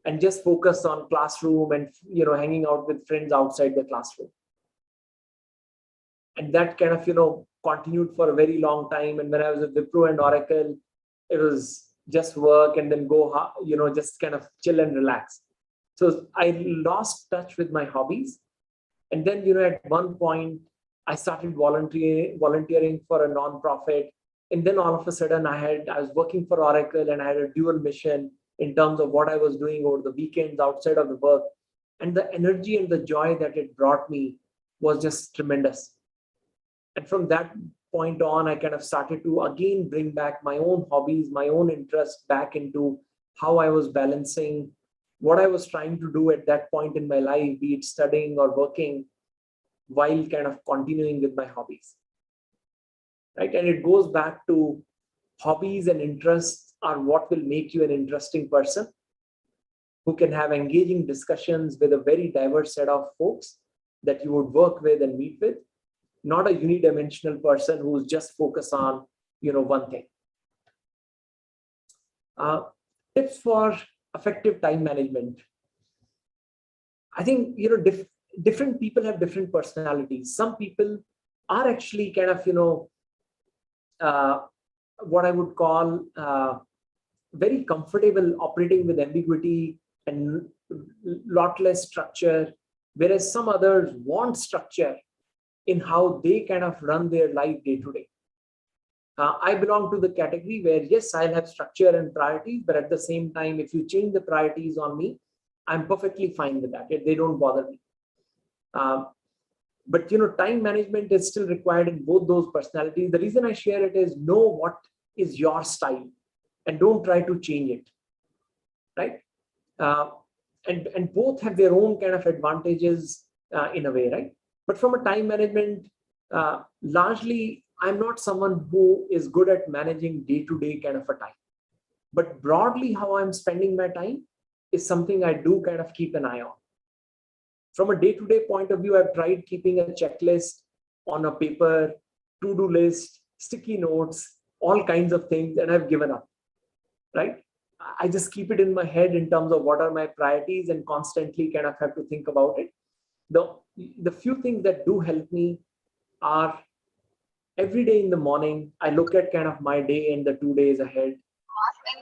and just focus on classroom and, hanging out with friends outside the classroom. And that kind of, continued for a very long time. And when I was at Wipro and Oracle, it was just work and then go, just kind of chill and relax. So I lost touch with my hobbies. And then, at one point, I started volunteering for a nonprofit. And then all of a sudden I was working for Oracle and I had a dual mission in terms of what I was doing over the weekends outside of the work. And the energy and the joy that it brought me was just tremendous. And from that point on, I kind of started to again bring back my own hobbies, my own interests back into how I was balancing what I was trying to do at that point in my life, be it studying or working, while kind of continuing with my hobbies. Right? And it goes back to hobbies and interests are what will make you an interesting person who can have engaging discussions with a very diverse set of folks that you would work with and meet with, not a unidimensional person who's just focused on, one thing. Tips for effective time management. I think, different people have different personalities. Some people are actually kind of, what I would call very comfortable operating with ambiguity and lot less structure, whereas some others want structure in how they kind of run their life day to day. I belong to the category where, yes, I'll have structure and priorities, but at the same time, if you change the priorities on me, I'm perfectly fine with that. They don't bother me. But time management is still required in both those personalities. The reason I share it is know what is your style and don't try to change it, right? And both have their own kind of advantages in a way, right? But from a time management, largely, I'm not someone who is good at managing day-to-day kind of a time. But broadly, how I'm spending my time is something I do kind of keep an eye on. From a day-to-day point of view, I've tried keeping a checklist on a paper, to-do list, sticky notes, all kinds of things, and I've given up, right? I just keep it in my head in terms of what are my priorities and constantly kind of have to think about it. The few things that do help me are every day in the morning, I look at kind of my day and the 2 days ahead.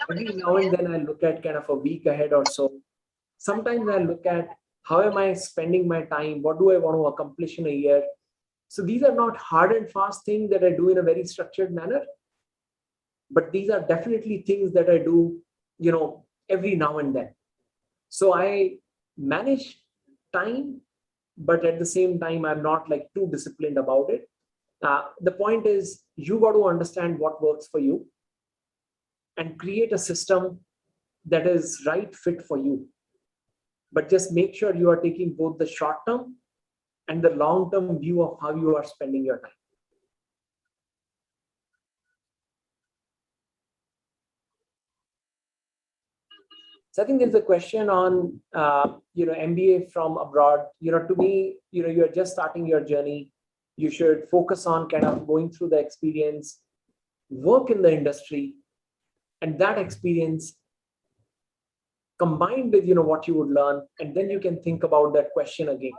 Every now and then I look at kind of a week ahead or so. Sometimes I look at how am I spending my time? What do I want to accomplish in a year? So these are not hard and fast things that I do in a very structured manner, but these are definitely things that I do, every now and then. So I manage time, but at the same time, I'm not like too disciplined about it. The point is you got to understand what works for you and create a system that is right fit for you. But just make sure you are taking both the short-term and the long-term view of how you are spending your time. So I think there's a question on, MBA from abroad. To me, you're just starting your journey. You should focus on kind of going through the experience, work in the industry, and that experience combined with what you would learn, and then you can think about that question again,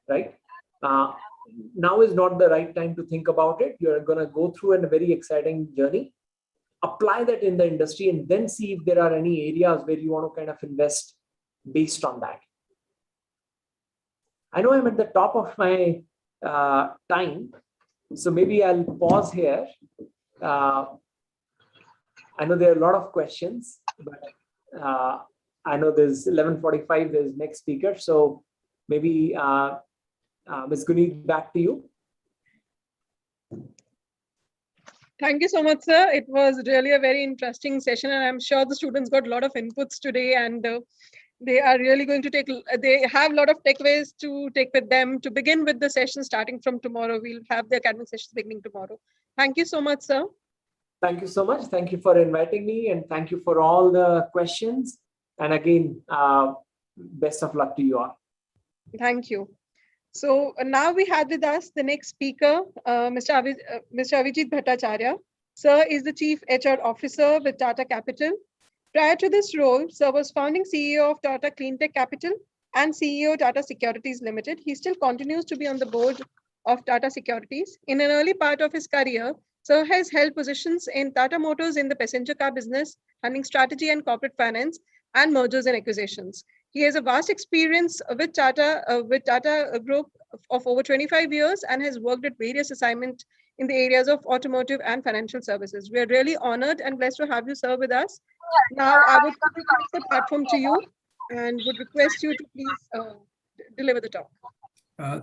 right? Now is not the right time to think about it. You're going to go through a very exciting journey, apply that in the industry, and then see if there are any areas where you want to kind of invest based on that. I know I'm at the top of my time, so maybe I'll pause here. I know there are a lot of questions, but I know there's 11:45, there's next speaker. So maybe Ms. Guneet, back to you. Thank you so much, sir. It was really a very interesting session, and I'm sure the students got a lot of inputs today, and they are really going to they have a lot of takeaways to take with them to begin with the session starting from tomorrow. We'll have the academic sessions beginning tomorrow. Thank you so much, sir. Thank you so much. Thank you for inviting me, and thank you for all the questions. And again, best of luck to you all. Thank you. So now we have with us the next speaker, Mr. Avijit Bhattacharya. Sir is the Chief HR Officer with Tata Capital. Prior to this role, Sir was founding CEO of Tata Cleantech Capital and CEO Tata Securities Limited. He still continues to be on the board of Tata Securities. In an early part of his career, Sir has held positions in Tata Motors in the passenger car business, handling strategy and corporate finance, and mergers and acquisitions. He has a vast experience with Tata Group of over 25 years and has worked at various assignments in the areas of automotive and financial services. We are really honored and blessed to have you, sir, with us. Now, I would quickly pass the platform to you and would request you to please deliver the talk.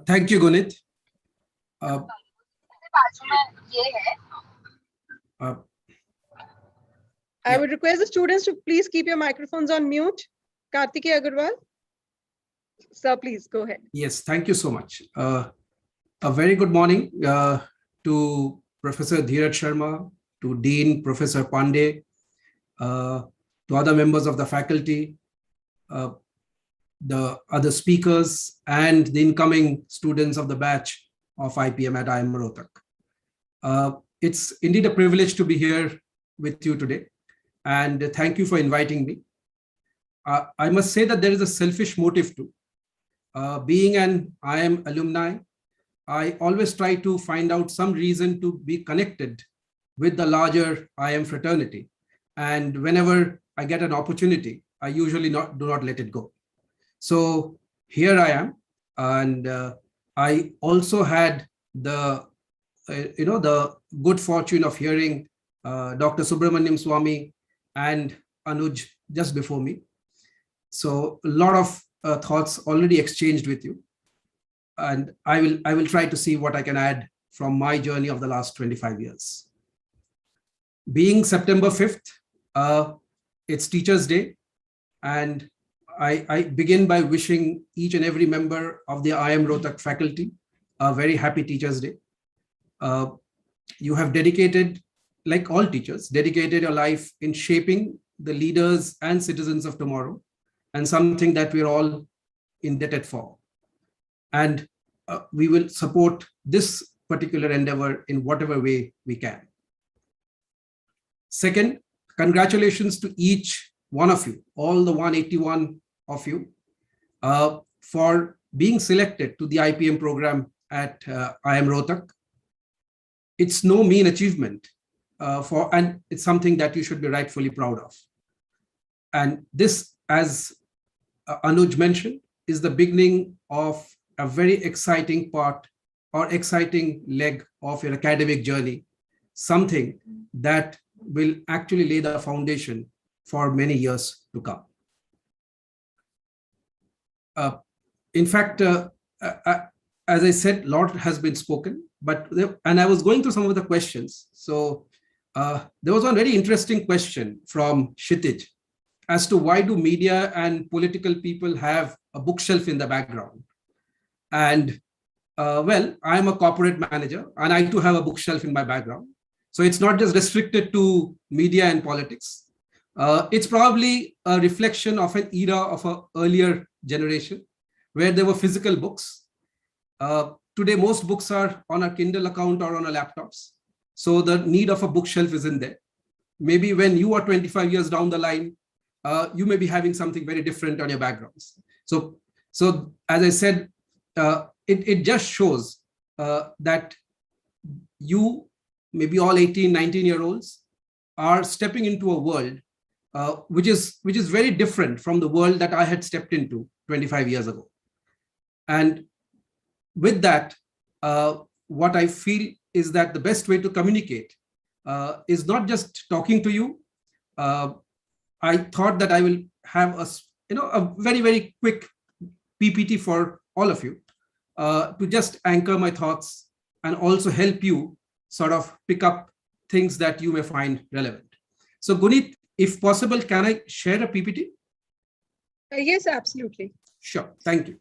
Thank you, Gunit. I would request the students to please keep your microphones on mute. Kartikeya Agarwal. Sir, please go ahead. Yes, thank you so much. A very good morning to Professor Dheeraj Sharma, to Dean Professor Pandey, to other members of the faculty, the other speakers, and the incoming students of the batch of IPM at IIM Rohtak. It's indeed a privilege to be here with you today, and thank you for inviting me. I must say that there is a selfish motive too. Being an IIM alumni, I always try to find out some reason to be connected with the larger IIM fraternity. And whenever I get an opportunity, I usually do not let it go. So here I am, and I also had the the good fortune of hearing Dr. Subramanian Swamy and Anuj just before me. So a lot of thoughts already exchanged with you, and I will try to see what I can add from my journey of the last 25 years. Being September 5th, it's Teachers' Day, and I begin by wishing each and every member of the IIM Rohtak faculty a very happy Teachers' Day. You have dedicated, like all teachers, dedicated your life in shaping the leaders and citizens of tomorrow, and something that we're all indebted for. And we will support this particular endeavor in whatever way we can. Second, congratulations to each one of you, all the 181 of you, for being selected to the IPM program at IIM Rohtak. It's no mean achievement, and it's something that you should be rightfully proud of. And this, as Anuj mentioned, is the beginning of a very exciting part or exciting leg of your academic journey, something that will actually lay the foundation for many years to come. In fact, as I said, a lot has been spoken, and I was going through some of the questions. So there was one very interesting question from Kshitij as to why do media and political people have a bookshelf in the background? And well, I'm a corporate manager, and I too have a bookshelf in my background. So it's not just restricted to media and politics. It's probably a reflection of an era of an earlier generation where there were physical books. Today, most books are on a Kindle account or on a laptops. So the need of a bookshelf isn't there. Maybe when you are 25 years down the line, you may be having something very different on your backgrounds. So as I said, it just shows that you, maybe all 18, 19-year-olds, are stepping into a world which is very different from the world that I had stepped into 25 years ago. And with that, what I feel is that the best way to communicate is not just talking to you. I thought that I will have a very, very quick PPT for all of you to just anchor my thoughts and also help you sort of pick up things that you may find relevant. So Gunit, if possible, can I share a PPT? Yes, absolutely. Sure, thank you.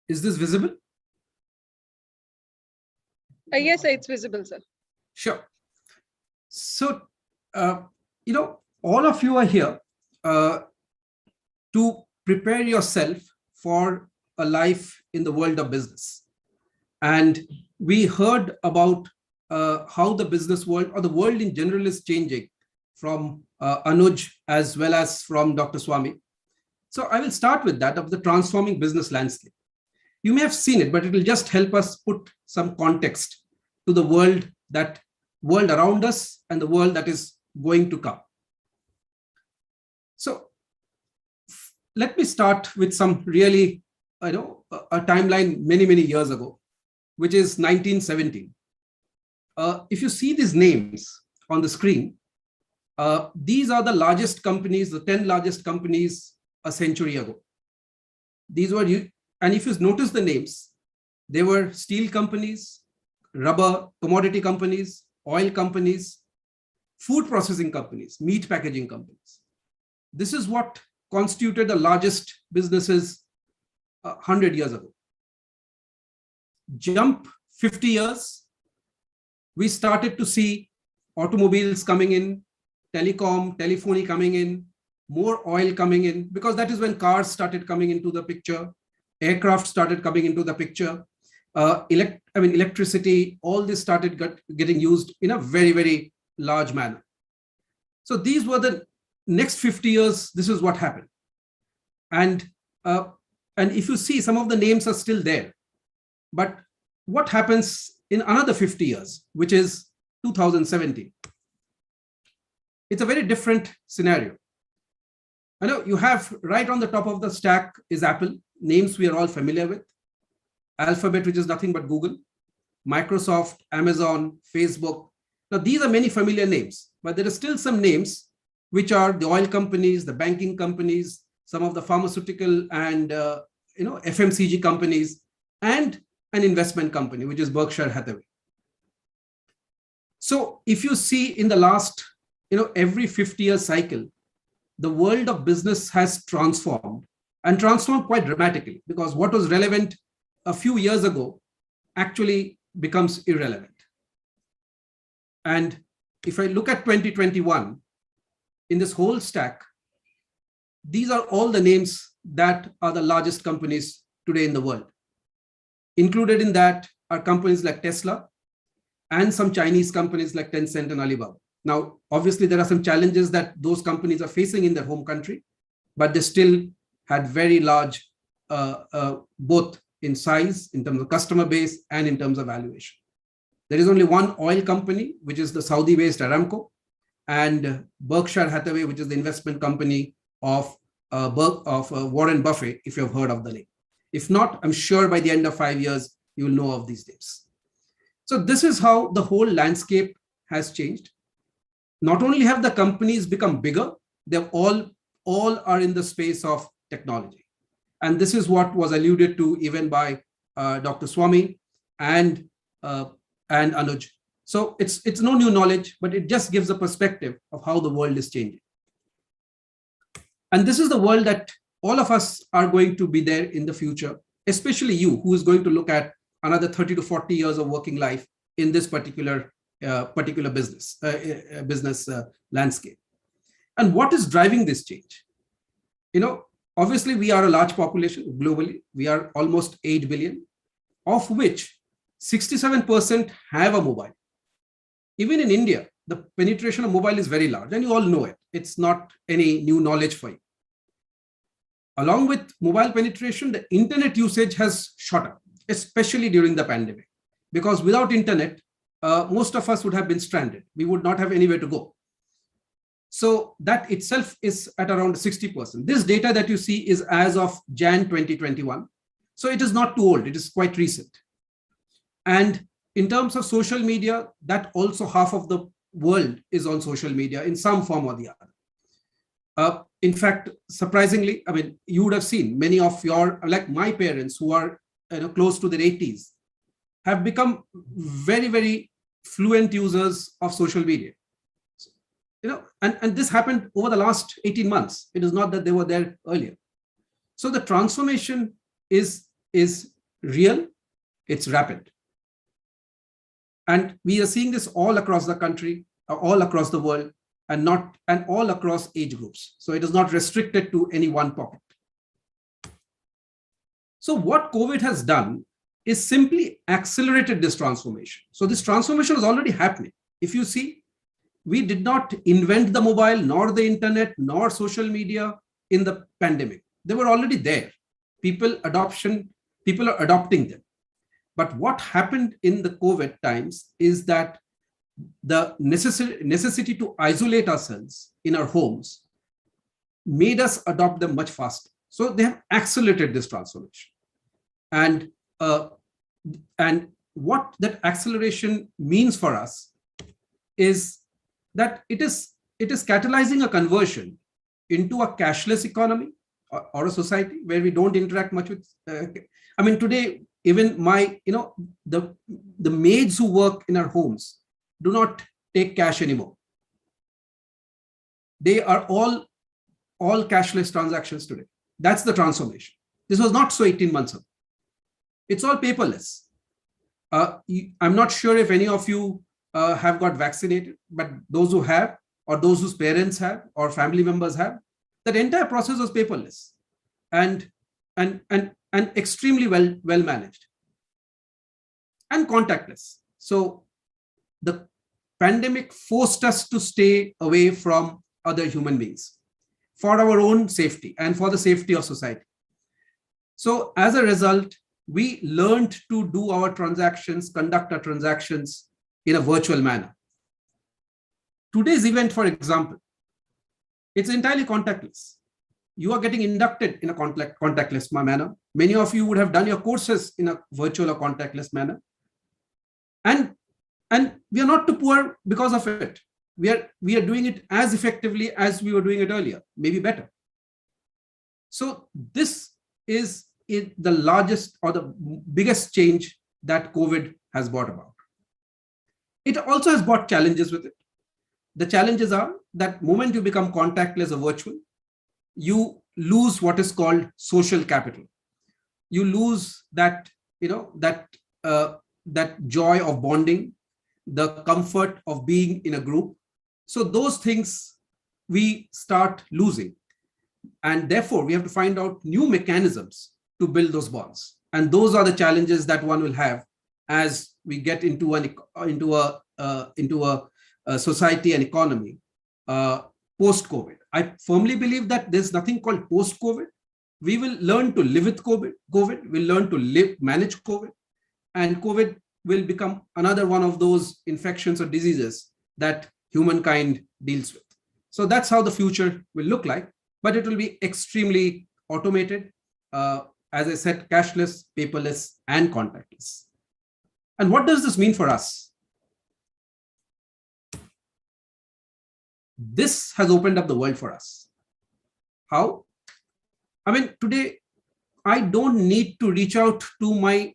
Is this visible? Yes, sir, it's visible, sir. Sure. So, all of you are here to prepare yourself for a life in the world of business. And we heard about how the business world or the world in general is changing from Anuj as well as from Dr. Swamy. So I will start with that of the transforming business landscape. You may have seen it, but it will just help us put some context to the world around us and the world that is going to come. So let me start with some really, a timeline many, many years ago, which is 1917. If you see these names on the screen, these are the largest companies, the 10 largest companies a century ago. These were, and if you notice the names, they were steel companies, rubber, commodity companies, oil companies, food processing companies, meat packaging companies. This is what constituted the largest businesses 100 years ago. Jump 50 years, we started to see automobiles coming in, telecom, telephony coming in, more oil coming in, because that is when cars started coming into the picture, aircraft started coming into the picture, electricity, all this started getting used in a very, very large manner. So these were the next 50 years, this is what happened. And if you see, some of the names are still there. But what happens in another 50 years, which is 2017? It's a very different scenario. I know you have right on the top of the stack is Apple, names we are all familiar with. Alphabet, which is nothing but Google. Microsoft, Amazon, Facebook. Now, these are many familiar names, but there are still some names which are the oil companies, the banking companies, some of the pharmaceutical and FMCG companies, and an investment company, which is Berkshire Hathaway. So if you see in the last, every 50-year cycle, the world of business has transformed and transformed quite dramatically, because what was relevant a few years ago actually becomes irrelevant. And if I look at 2021, in this whole stack, these are all the names that are the largest companies today in the world. Included in that are companies like Tesla and some Chinese companies like Tencent and Alibaba. Now, obviously, there are some challenges that those companies are facing in their home country, but they still had very large, both in size, in terms of customer base, and in terms of valuation. There is only one oil company, which is the Saudi-based Aramco, and Berkshire Hathaway, which is the investment company of Warren Buffett, if you have heard of the name. If not, I'm sure by the end of 5 years, you will know of these names. So this is how the whole landscape has changed. Not only have the companies become bigger, they've all are in the space of technology. And this is what was alluded to even by Dr. Swami and Anuj. So it's no new knowledge, but it just gives a perspective of how the world is changing. And this is the world that all of us are going to be there in the future, especially you, who is going to look at another 30 to 40 years of working life in this particular business landscape. And what is driving this change? Obviously, we are a large population globally. We are almost 8 billion, of which 67% have a mobile. Even in India, the penetration of mobile is very large, and you all know it. It's not any new knowledge for you. Along with mobile penetration, the internet usage has shot up, especially during the pandemic, because without internet, most of us would have been stranded. We would not have anywhere to go. So that itself is at around 60%. This data that you see is as of Jan 2021. So it is not too old. It is quite recent. And in terms of social media, that also half of the world is on social media in some form or the other. In fact, surprisingly, you would have seen many of your, like my parents who are close to their 80s, have become very, very fluent users of social media. And this happened over the last 18 months. It is not that they were there earlier. So the transformation is real, it's rapid. And we are seeing this all across the country, all across the world, and all across age groups. So it is not restricted to any one pocket. So what COVID has done is simply accelerated this transformation. So this transformation is already happening. If you see, we did not invent the mobile, nor the internet, nor social media in the pandemic. They were already there. People are adopting them. But what happened in the COVID times is that the necessity to isolate ourselves in our homes made us adopt them much faster. So they have accelerated this transformation. And what that acceleration means for us is that it is catalyzing a conversion into a cashless economy or a society where we don't interact much with. Today, even the maids who work in our homes do not take cash anymore. They are all cashless transactions today. That's the transformation. This was not so 18 months ago. It's all paperless. I'm not sure if any of you have got vaccinated, but those who have, or those whose parents have, or family members have, that entire process was paperless and extremely well managed and contactless. So the pandemic forced us to stay away from other human beings. for our own safety and for the safety of society. So as a result, we learned to do our transactions, conduct our transactions in a virtual manner. Today's event, for example, it's entirely contactless. You are getting inducted in a contactless manner. Many of you would have done your courses in a virtual or contactless manner. And we are not too poor because of it. We are doing it as effectively as we were doing it earlier, maybe better. So this is the largest or the biggest change that COVID has brought about. It also has brought challenges with it. The challenges are that moment you become contactless or virtual, you lose what is called social capital. You lose that, that joy of bonding, the comfort of being in a group. So those things we start losing. And therefore, we have to find out new mechanisms to build those bonds. And those are the challenges that one will have as we get into a society and economy post-COVID. I firmly believe that there's nothing called post-COVID. We will learn to live with COVID. We'll learn to manage COVID. And COVID will become another one of those infections or diseases that humankind deals with. So that's how the future will look like, but it will be extremely automated. As I said, cashless, paperless, and contactless. And what does this mean for us? This has opened up the world for us. How? I mean, today, I don't need to reach out to my,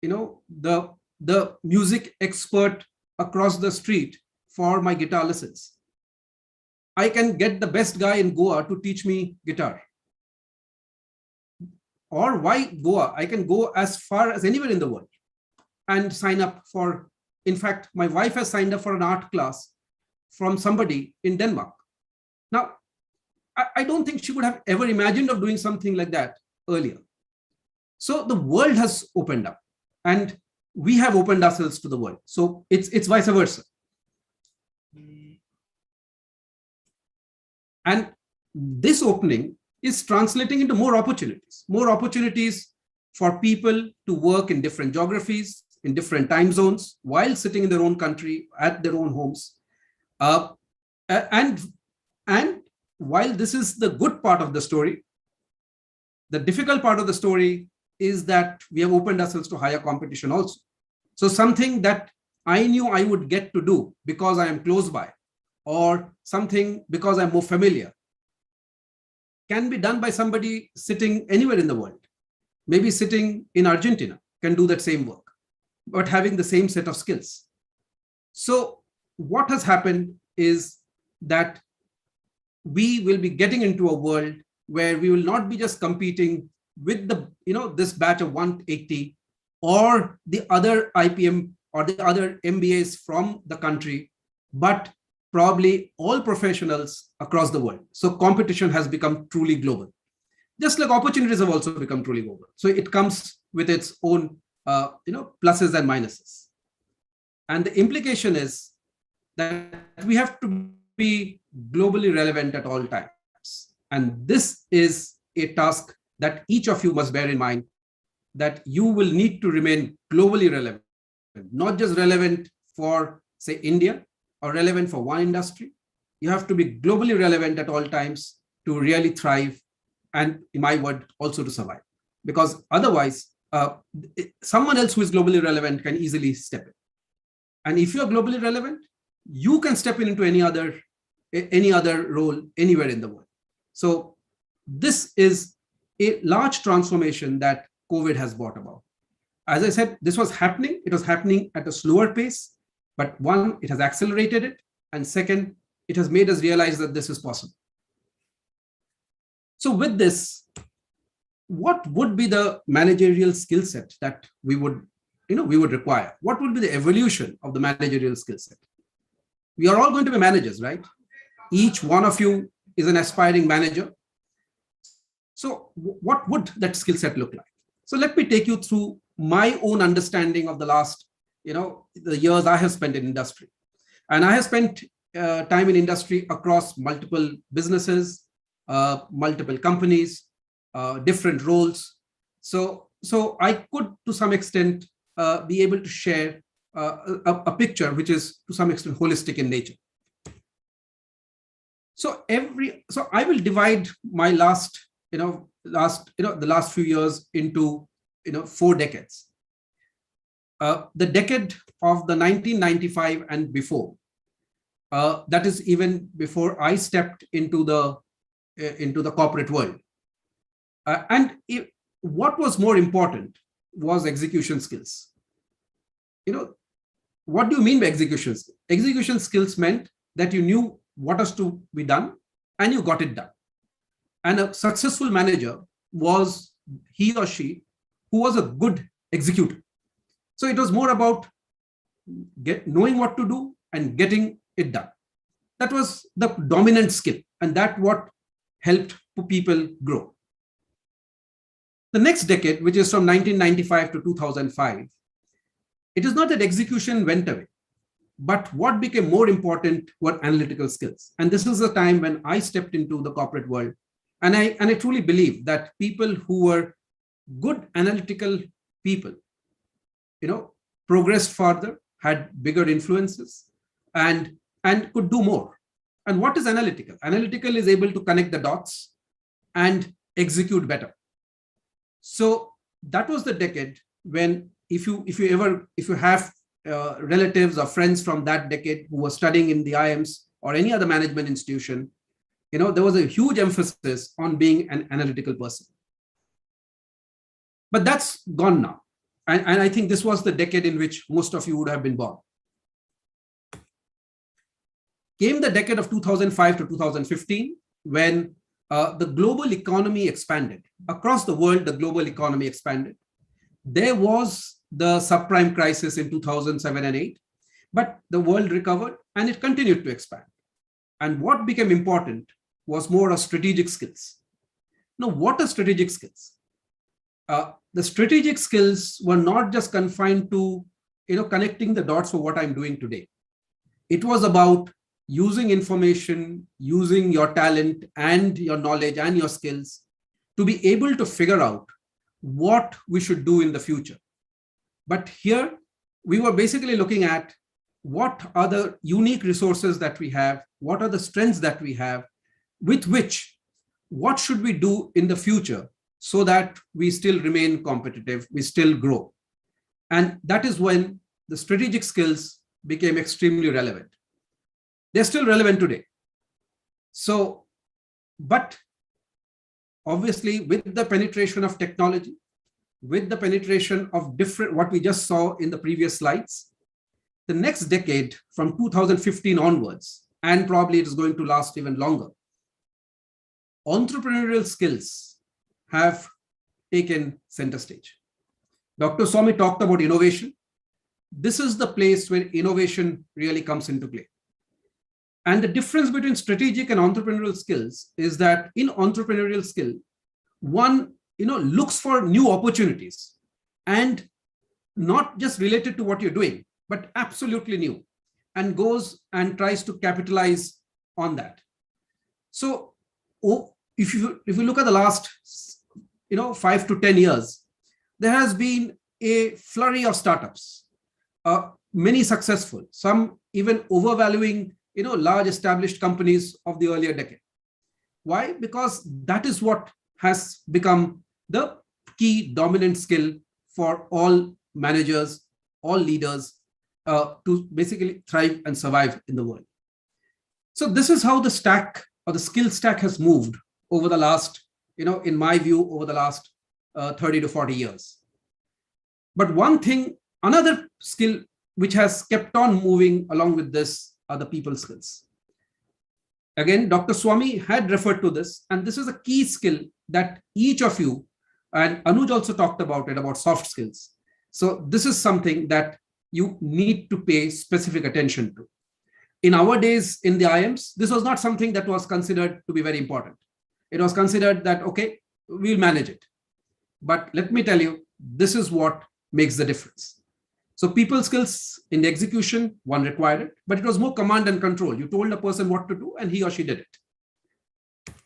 the music expert across the street for my guitar lessons. I can get the best guy in Goa to teach me guitar. Or why Goa? I can go as far as anywhere in the world and sign up for, in fact, my wife has signed up for an art class from somebody in Denmark. Now, I don't think she would have ever imagined of doing something like that earlier. So the world has opened up and we have opened ourselves to the world. So it's vice versa. And this opening is translating into more opportunities for people to work in different geographies, in different time zones, while sitting in their own country, at their own homes. And while this is the good part of the story, the difficult part of the story is that we have opened ourselves to higher competition also. So something that I knew I would get to do because I am close by, or something because I'm more familiar, can be done by somebody sitting anywhere in the world. Maybe sitting in Argentina can do that same work, but having the same set of skills. So what has happened is that we will be getting into a world where we will not be just competing with the, this batch of 180 or the other IPM or the other MBAs from the country, but probably all professionals across the world. So competition has become truly global. Just like opportunities have also become truly global. So it comes with its own, pluses and minuses. And the implication is that we have to be globally relevant at all times. And this is a task that each of you must bear in mind, that you will need to remain globally relevant, not just relevant for, say, India or relevant for one industry. You have to be globally relevant at all times to really thrive and, in my word, also to survive. Because otherwise, someone else who is globally relevant can easily step in. And if you're globally relevant, you can step into any other role anywhere in the world. So this is a large transformation that COVID has brought about. As I said, this was happening. It was happening at a slower pace, but one, it has accelerated it. And second, it has made us realize that this is possible. So with this, what would be the managerial skill set that we would require? What would be the evolution of the managerial skill set? We are all going to be managers, right? Each one of you is an aspiring manager. So what would that skill set look like? So let me take you through my own understanding of the last, the years I have spent in industry. And I have spent time in industry across multiple businesses, multiple companies, different roles. So I could, to some extent, be able to share a picture which is to some extent holistic in nature. So I will divide my the last few years into 4 decades. The decade of the 1995 and before, that is even before I stepped into the corporate world. What was more important was execution skills. What do you mean by execution skills? Execution skills meant that you knew what has to be done and you got it done. And a successful manager was he or she who was a good executor. So it was more about knowing what to do and getting it done. That was the dominant skill, and that what helped people grow. The next decade, which is from 1995 to 2005, it is not that execution went away, but what became more important were analytical skills. And this is the time when I stepped into the corporate world. And I truly believe that people who were good analytical people, progressed further, had bigger influences, and could do more. And what is analytical? Analytical is able to connect the dots and execute better. So that was the decade when, if you have relatives or friends from that decade who were studying in the IIMs or any other management institution, there was a huge emphasis on being an analytical person. But that's gone now. And I think this was the decade in which most of you would have been born. Came the decade of 2005 to 2015, when the global economy expanded. Across the world, the global economy expanded. There was the subprime crisis in 2007 and 8, but the world recovered and it continued to expand. And what became important was more of strategic skills. Now, what are strategic skills? The strategic skills were not just confined to connecting the dots for what I'm doing today. It was about using information, using your talent and your knowledge and your skills to be able to figure out what we should do in the future. But here we were basically looking at what are the unique resources that we have, what are the strengths that we have, with which, what should we do in the future so that we still remain competitive, we still grow. And that is when the strategic skills became extremely relevant. They're still relevant today. So, but obviously with the penetration of technology, with the penetration of different, what we just saw in the previous slides, the next decade from 2015 onwards, and probably it is going to last even longer, entrepreneurial skills have taken center stage. Dr. Swami talked about innovation. This is the place where innovation really comes into play. And the difference between strategic and entrepreneurial skills is that in entrepreneurial skill, one looks for new opportunities, and not just related to what you're doing, but absolutely new, and goes and tries to capitalize on that. So if you look at the last 5 to 10 years, there has been a flurry of startups, many successful, some even overvaluing large established companies of the earlier decade. Why? Because that is what has become the key dominant skill for all managers, all leaders, to basically thrive and survive in the world. So this is how the stack or the skill stack has moved over the last, in my view, over the last 30 to 40 years. But one thing, another skill which has kept on moving along with this are the people skills. Again, Dr. Swami had referred to this, and this is a key skill that each of you, and Anuj also talked about it, about soft skills. So this is something that you need to pay specific attention to. In our days in the IIMs, this was not something that was considered to be very important. It was considered that, okay, we'll manage it. But let me tell you, this is what makes the difference. So people skills in the execution, one required it, but it was more command and control. You told a person what to do and he or she did it.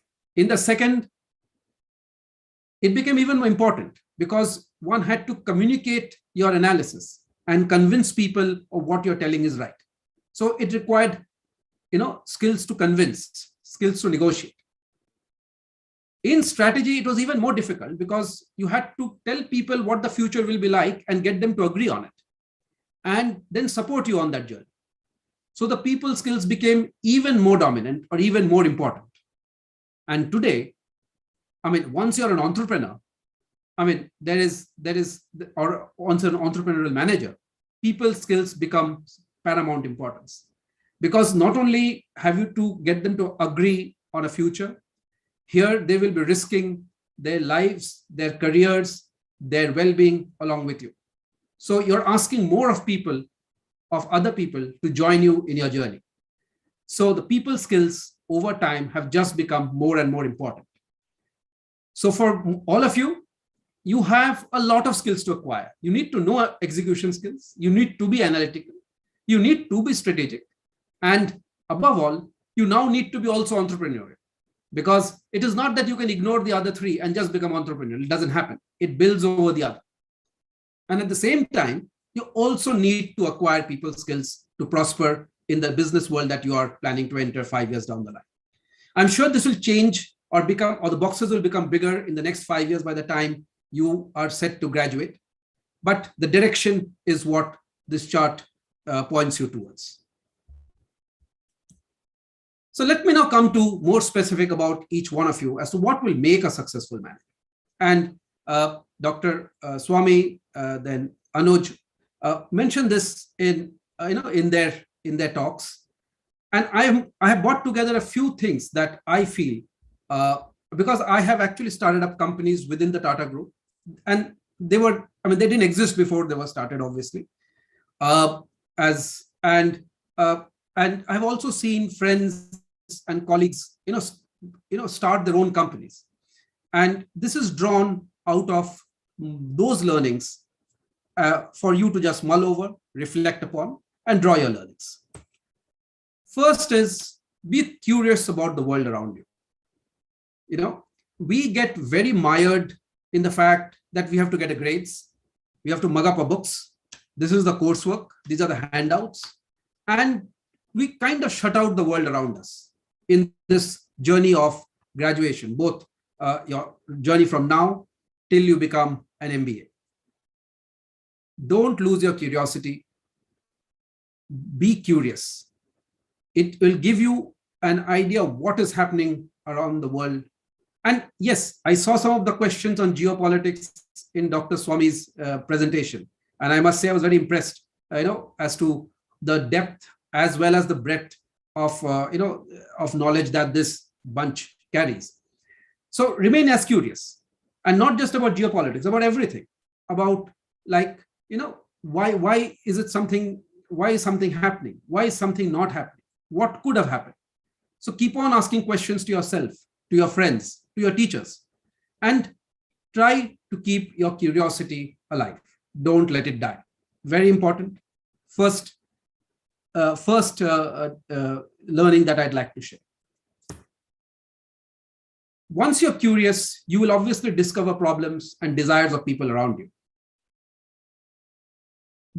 In the second, it became even more important because one had to communicate your analysis and convince people of what you're telling is right. So it required, skills to convince, skills to negotiate. In strategy, it was even more difficult because you had to tell people what the future will be like and get them to agree on it and then support you on that journey. So the people skills became even more dominant or even more important. And today, once you're an entrepreneur, or once an entrepreneurial manager, people skills become paramount importance. Because not only have you to get them to agree on a future, here they will be risking their lives, their careers, their well-being along with you. So you're asking more of people, of other people to join you in your journey. So the people skills over time have just become more and more important. So for all of you, you have a lot of skills to acquire. You need to know execution skills. You need to be analytical. You need to be strategic. And above all, you now need to be also entrepreneurial, because it is not that you can ignore the other three and just become entrepreneurial. It doesn't happen. It builds over the other. And at the same time, you also need to acquire people skills to prosper in the business world that you are planning to enter 5 years down the line. I'm sure this will change or the boxes will become bigger in the next 5 years by the time you are set to graduate. But the direction is what this chart points you towards. So let me now come to more specific about each one of you as to what will make a successful manager. And Dr. Swami, then Anuj mentioned this in their talks, and I have brought together a few things that I feel because I have actually started up companies within the Tata Group, and they didn't exist before they were started, obviously. And I've also seen friends and colleagues, start their own companies, and this is drawn out of those learnings for you to just mull over, reflect upon, and draw your learnings. First is be curious about the world around you. We get very mired in the fact that we have to get a grades, we have to mug up our books. This is the coursework, these are the handouts, and we kind of shut out the world around us in this journey of graduation, both your journey from now till you become an MBA. Don't lose your curiosity. Be curious. It will give you an idea of what is happening around the world. And yes, I saw some of the questions on geopolitics in Dr. Swami's presentation. And I must say I was very impressed, as to the depth as well as the breadth of knowledge that this bunch carries. So remain as curious, and not just about geopolitics, about everything, about why is something happening? Why is something not happening? What could have happened? So keep on asking questions to yourself, to your friends, to your teachers, and try to keep your curiosity alive. Don't let it die. Very important. First learning that I'd like to share. Once you're curious, you will obviously discover problems and desires of people around you.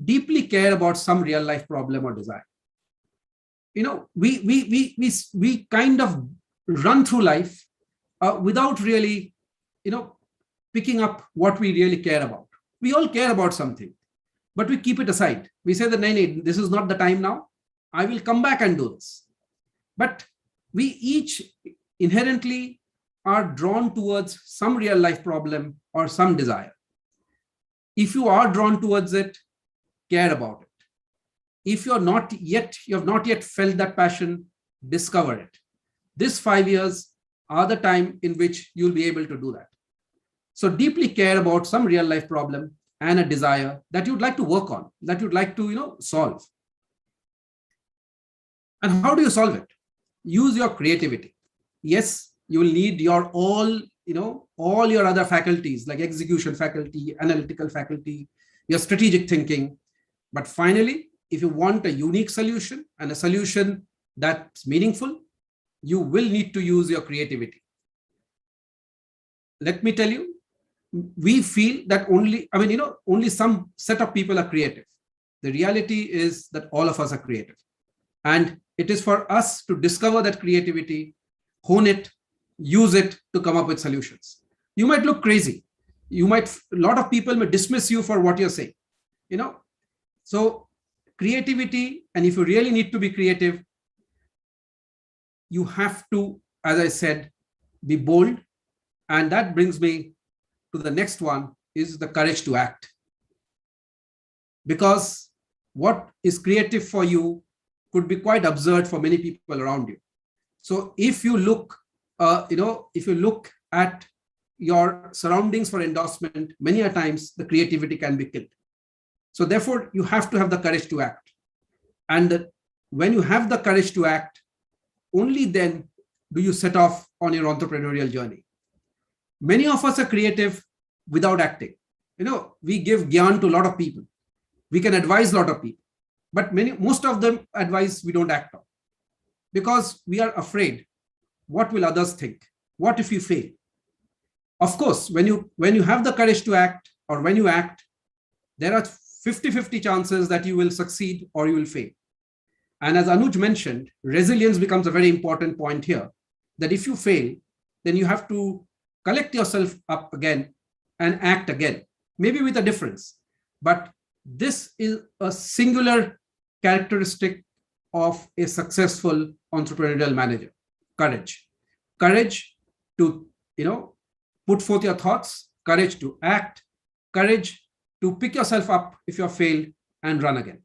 Deeply care about some real life problem or desire. We kind of run through life without really, picking up what we really care about. We all care about something, but we keep it aside. We say that, no, this is not the time now. I will come back and do this. But we each inherently are drawn towards some real life problem or some desire. If you are drawn towards it, care about it. If you have not yet felt that passion, discover it. This 5 years are the time in which you'll be able to do that. So deeply care about some real life problem and a desire that you'd like to work on, that you'd like to, solve. And how do you solve it? Use your creativity. Yes, you will need all your other faculties like execution faculty, analytical faculty, your strategic thinking. But finally, if you want a unique solution and a solution that's meaningful, you will need to use your creativity. let me tell you, we feel that only some set of people are creative. The reality is that all of us are creative. And it is for us to discover that creativity, hone it, use it to come up with solutions. You might look crazy. A lot of people may dismiss you for what you're saying. So creativity, and if you really need to be creative, you have to, as I said, be bold. And that brings me to the next one, is the courage to act. Because what is creative for you could be quite absurd for many people around you. So if you look, if you look at your surroundings for endorsement, many a times the creativity can be killed. So therefore, you have to have the courage to act. And when you have the courage to act, only then do you set off on your entrepreneurial journey. Many of us are creative without acting. We give gyan to a lot of people. We can advise a lot of people, but most of them advise we don't act on, because we are afraid. What will others think? What if you fail? Of course, when you have the courage to act, or when you act, there are 50-50 chances that you will succeed or you will fail. And as Anuj mentioned, resilience becomes a very important point here, that if you fail, then you have to collect yourself up again and act again, maybe with a difference. But this is a singular characteristic of a successful entrepreneurial manager: courage. Courage to, put forth your thoughts, courage to act, courage to pick yourself up if you have failed and run again.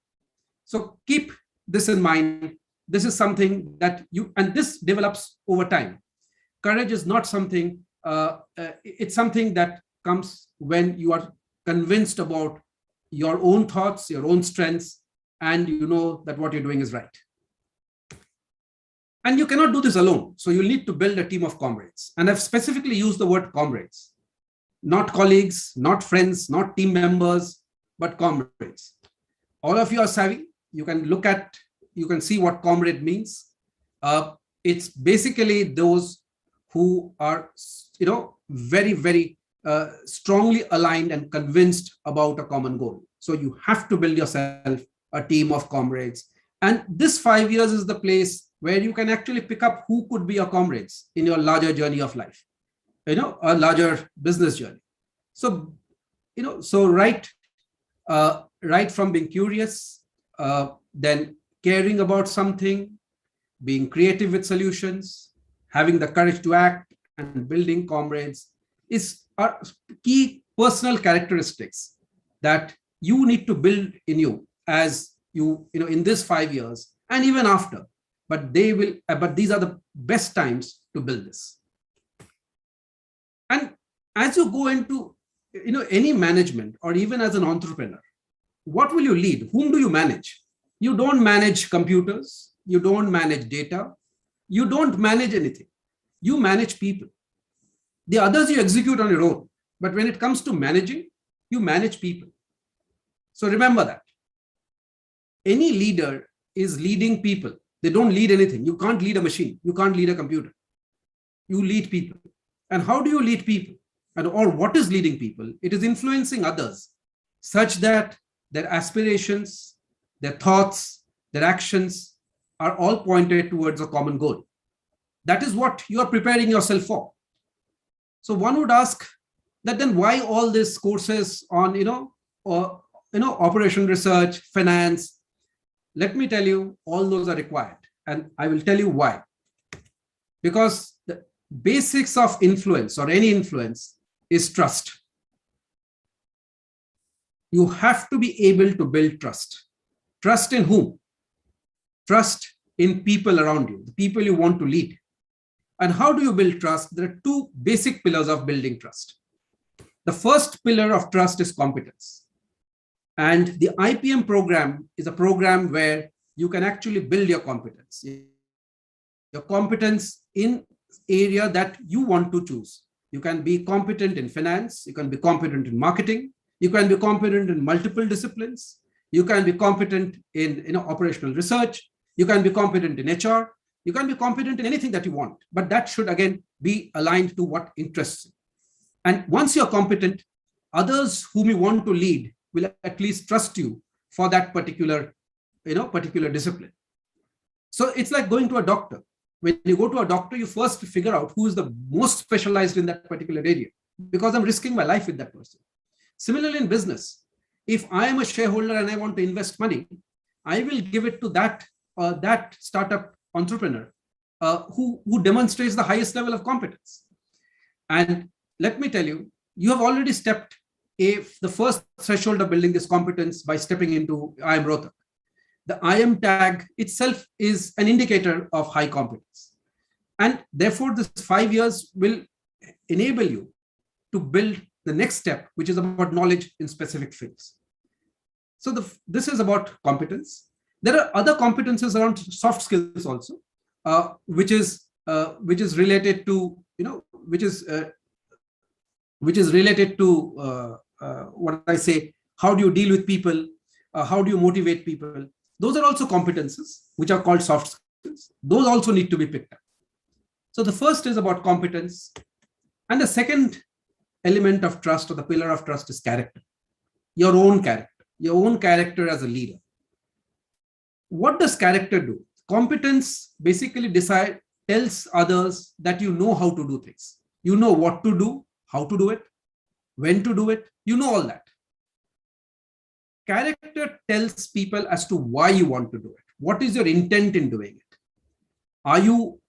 So keep this in mind. This is something that and this develops over time. Courage is not something, it's something that comes when you are convinced about your own thoughts, your own strengths, and you know that what you're doing is right. And you cannot do this alone. So you'll need to build a team of comrades. And I've specifically used the word comrades, not colleagues, not friends, not team members, but comrades. All of you are savvy. You can see what comrade means. It's basically those who are, very, very strongly aligned and convinced about a common goal. So you have to build yourself a team of comrades. And this 5 years is the place where you can actually pick up who could be your comrades in your larger journey of life, a larger business journey. So, so right from being curious, then caring about something, being creative with solutions, having the courage to act, and building comrades are key personal characteristics that you need to build in you as you, in this 5 years and even after. But these are the best times to build this. And as you go into, any management, or even as an entrepreneur, what will you lead? Whom do you manage? You don't manage computers. You don't manage data. You don't manage anything. You manage people. The others you execute on your own. But when it comes to managing, you manage people. So remember that. Any leader is leading people. They don't lead anything. You can't lead a machine. You can't lead a computer. You lead people. And how do you lead people? Or what is leading people? It is influencing others such that their aspirations, their thoughts, their actions are all pointed towards a common goal. That is what you are preparing yourself for. So one would ask that then why all these courses on, operation research, finance? Let me tell you, all those are required. And I will tell you why. Because the basics of influence, or any influence, is trust. You have to be able to build trust. Trust in whom? Trust in people around you, the people you want to lead. And how do you build trust? There are two basic pillars of building trust. The first pillar of trust is competence. And the IPM program is a program where you can actually build your competence. Your competence in area that you want to choose. You can be competent in finance. You can be competent in marketing. You can be competent in multiple disciplines. You can be competent in operational research. You can be competent in HR. You can be competent in anything that you want. But that should, again, be aligned to what interests you. And once you're competent, others whom you want to lead will at least trust you for that particular discipline. So it's like going to a doctor. When you go to a doctor, you first figure out who is the most specialized in that particular area, because I'm risking my life with that person. Similarly, in business, if I am a shareholder and I want to invest money, I will give it to that startup entrepreneur who demonstrates the highest level of competence. And let me tell you, you have already stepped the first threshold of building this competence by stepping into IIM Rohtak. The IIM tag itself is an indicator of high competence. And therefore, this 5 years will enable you to build the next step, which is about knowledge in specific fields. So this is about competence. There are other competences around soft skills also, which is related to what I say. How do you deal with people? How do you motivate people? Those are also competences which are called soft skills. Those also need to be picked up. So the first is about competence, and the second element of trust, or the pillar of trust, is character. Your own character as a leader. What does character do? Competence basically tells others that you know how to do things. You know what to do, how to do it, when to do it. You know all that. Character tells people as to why you want to do it. What is your intent in doing it? Are you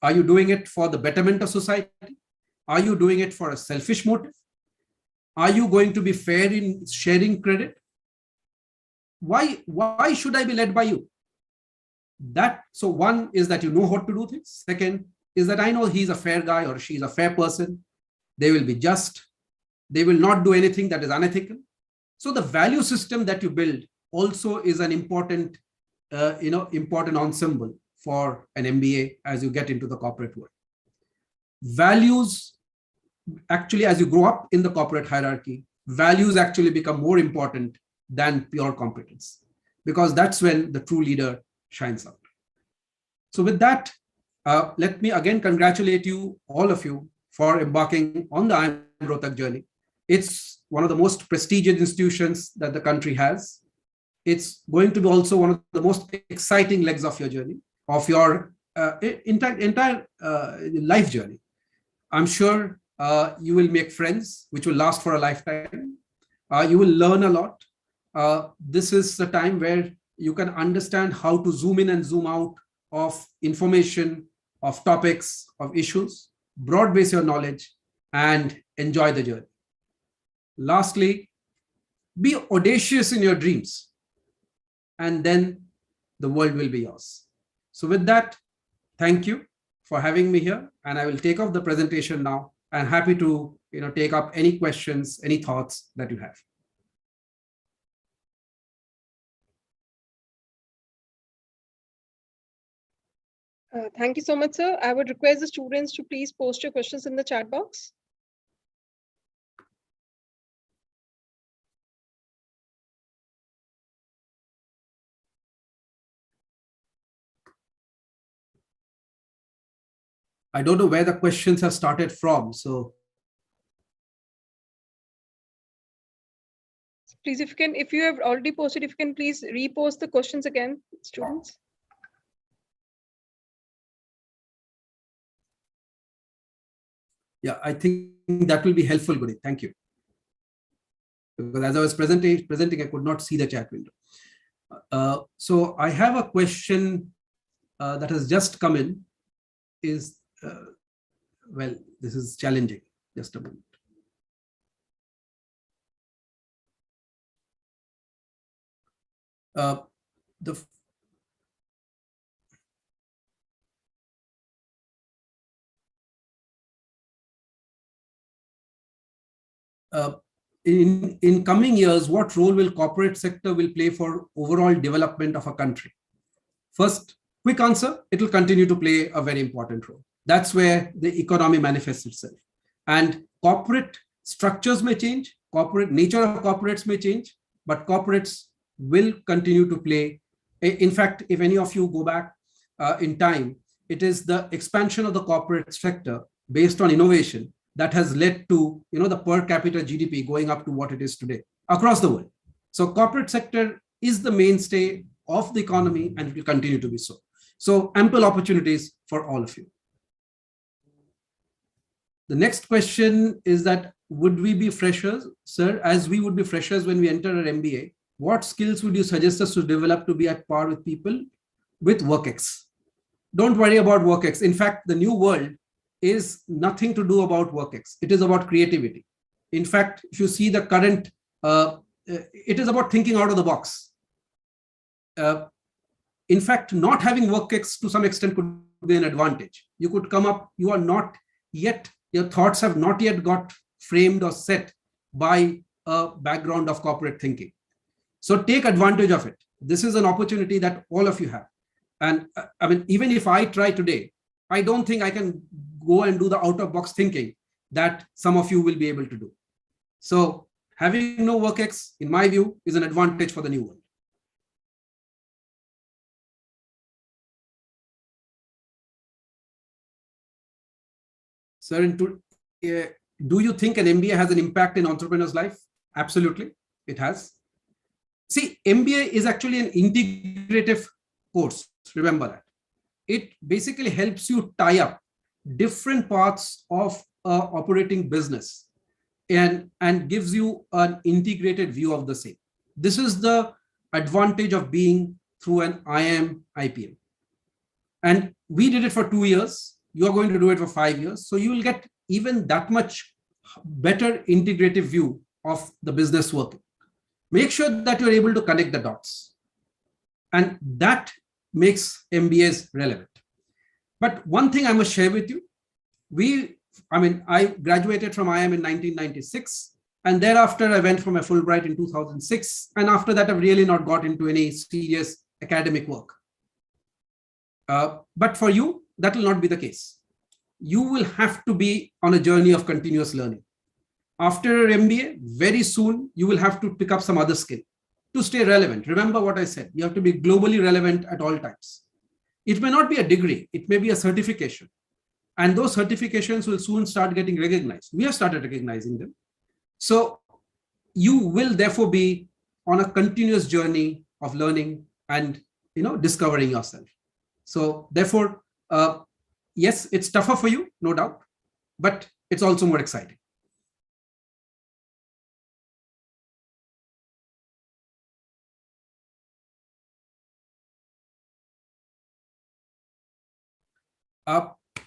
doing it for the betterment of society? Are you doing it for a selfish motive? Are you going to be fair in sharing credit? Why should I be led by you? So one is that you know how to do things. Second is that I know he's a fair guy or she's a fair person. They will be just. They will not do anything that is unethical. So the value system that you build also is an important ensemble for an MBA as you get into the corporate world. Values, actually, as you grow up in the corporate hierarchy, values actually become more important than pure competence, because that's when the true leader shines out. So with that, let me again congratulate you, all of you, for embarking on the IIM Rohtak journey. It's one of the most prestigious institutions that the country has. It's going to be also one of the most exciting legs of your journey, of your entire life journey. I'm sure you will make friends which will last for a lifetime. You will learn a lot. This is the time where you can understand how to zoom in and zoom out of information, of topics, of issues, broad base your knowledge, and enjoy the journey. Lastly, be audacious in your dreams, and then the world will be yours. So with that, thank you for having me here, and I will take off the presentation now, and happy to take up any questions, any thoughts that you have. Thank you so much, sir. I would request the students to please post your questions in the chat box. I don't know where the questions have started from, so. Please, if you have already posted, if you can please repost the questions again, students. Yeah, I think that will be helpful, Guri. Thank you. Because as I was presenting, I could not see the chat window. So I have a question that has just come in. Well, this is challenging. Just a moment. In coming years, what role will corporate sector will play for overall development of a country? First, quick answer, it will continue to play a very important role. That's where the economy manifests itself. And corporate structures may change, corporate nature of corporates may change, but corporates will continue to play. In fact, if any of you go back in time, it is the expansion of the corporate sector based on innovation that has led to, the per capita GDP going up to what it is today across the world. So corporate sector is the mainstay of the economy, and it will continue to be so. So ample opportunities for all of you. The next question is that, would we be freshers, sir? As we would be freshers when we enter our MBA, what skills would you suggest us to develop to be at par with people with WorkX? Don't worry about WorkX. In fact, the new world is nothing to do about WorkX. It is about creativity. In fact, if you see the current, it is about thinking out of the box. In fact, not having WorkX to some extent could be an advantage. You could come up, you are not yet, your thoughts have not yet got framed or set by a background of corporate thinking. So take advantage of it. This is an opportunity that all of you have. And I mean, even if I try today, I don't think I can go and do the out-of-box thinking that some of you will be able to do. So having no WorkX, in my view, is an advantage for the new world. Sir, do you think an MBA has an impact in entrepreneur's life? Absolutely, it has. See, MBA is actually an integrative course. Remember that. It basically helps you tie up different parts of operating business and gives you an integrated view of the same. This is the advantage of being through an IPM. And we did it for 2 years. You are going to do it for 5 years. So you will get even that much better integrative view of the business working. Make sure that you're able to connect the dots. And that makes MBAs relevant. But one thing I must share with you, I graduated from IIM in 1996, and thereafter I went from a Fulbright in 2006. And after that, I've really not got into any serious academic work. But for you, that will not be the case. You will have to be on a journey of continuous learning. After an MBA, very soon, you will have to pick up some other skill to stay relevant. Remember what I said, you have to be globally relevant at all times. It may not be a degree, it may be a certification. And those certifications will soon start getting recognized. We have started recognizing them. So you will therefore be on a continuous journey of learning and discovering yourself. So therefore, yes, it's tougher for you, no doubt, but it's also more exciting.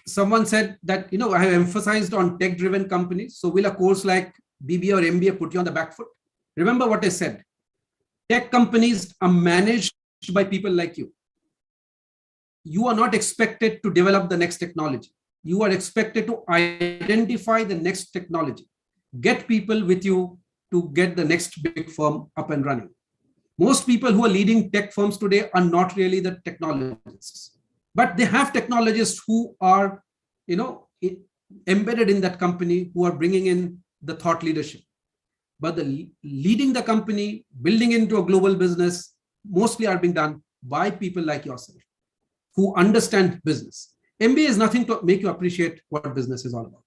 Someone said that, I have emphasized on tech-driven companies. So will a course like BBA or MBA put you on the back foot? Remember what I said. Tech companies are managed by people like you. You are not expected to develop the next technology. You are expected to identify the next technology, get people with you to get the next big firm up and running. Most people who are leading tech firms today are not really the technologists, but they have technologists who are, embedded in that company, who are bringing in the thought leadership. But the leading the company, building into a global business, mostly are being done by people like yourself, who understand business. MBA is nothing to make you appreciate what business is all about.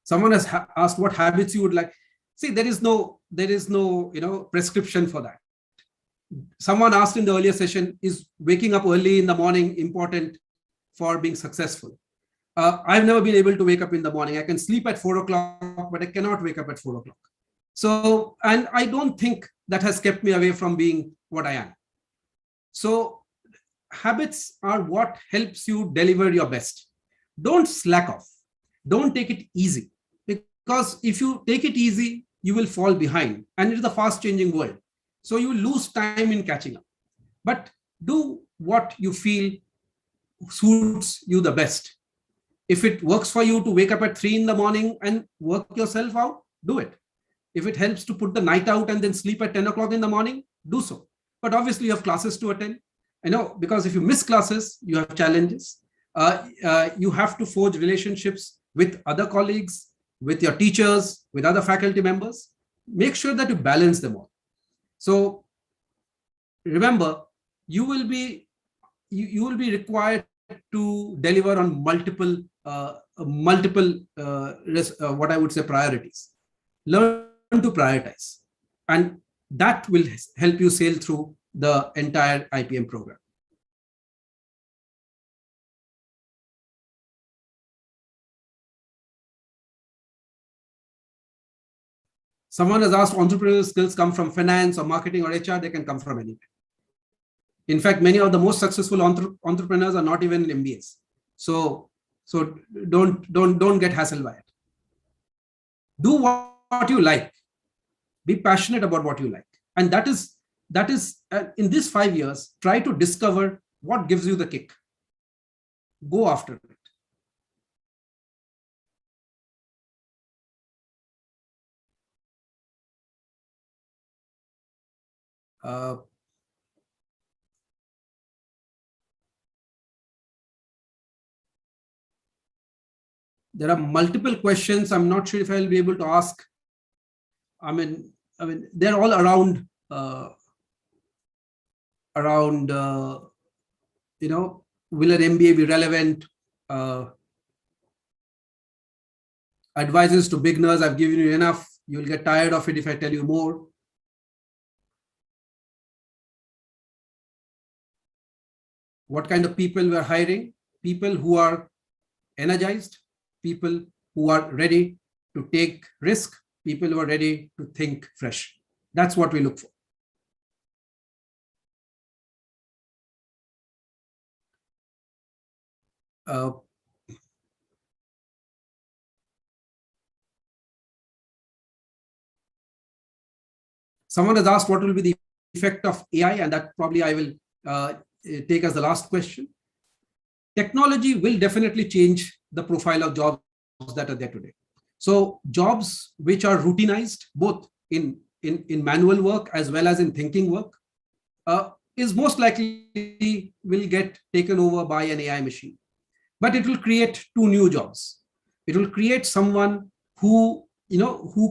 Someone has asked what habits you would like. See, there is no prescription for that. Someone asked in the earlier session, is waking up early in the morning important for being successful? I've never been able to wake up in the morning. I can sleep at 4 o'clock, but I cannot wake up at 4 o'clock. So, and I don't think that has kept me away from being what I am. So habits are what helps you deliver your best. Don't slack off. Don't take it easy, because if you take it easy, you will fall behind, and it is a fast changing world. So you lose time in catching up. But do what you feel suits you the best. If it works for you to wake up at 3 in the morning and work yourself out, do it. If it helps to put the night out and then sleep at 10 o'clock in the morning, do so. But obviously you have classes to attend. Because if you miss classes, you have challenges. You have to forge relationships with other colleagues, with your teachers, with other faculty members. Make sure that you balance them all. So remember, you will be you will be required to deliver on multiple what I would say priorities. Learn to prioritize, and that will help you sail through the entire IPM program. Someone has asked, entrepreneurial skills come from finance or marketing or HR? They can come from anywhere. In fact, many of the most successful entrepreneurs are not even in MBAs. So don't get hassled by it. Do what you like. Be passionate about what you like. And that is in these 5 years, try to discover what gives you the kick. Go after it. There are multiple questions. I'm not sure if I'll be able to ask. I mean, they're all around, will an MBA be relevant? Advices to beginners, I've given you enough. You'll get tired of it if I tell you more. What kind of people we're hiring? People who are energized, people who are ready to take risk, people who are ready to think fresh. That's what we look for. Someone has asked what will be the effect of AI, and that probably I will take as the last question. Technology will definitely change the profile of jobs that are there today. So jobs which are routinized, both in manual work as well as in thinking work, is most likely will get taken over by an AI machine. But it will create two new jobs. It will create someone who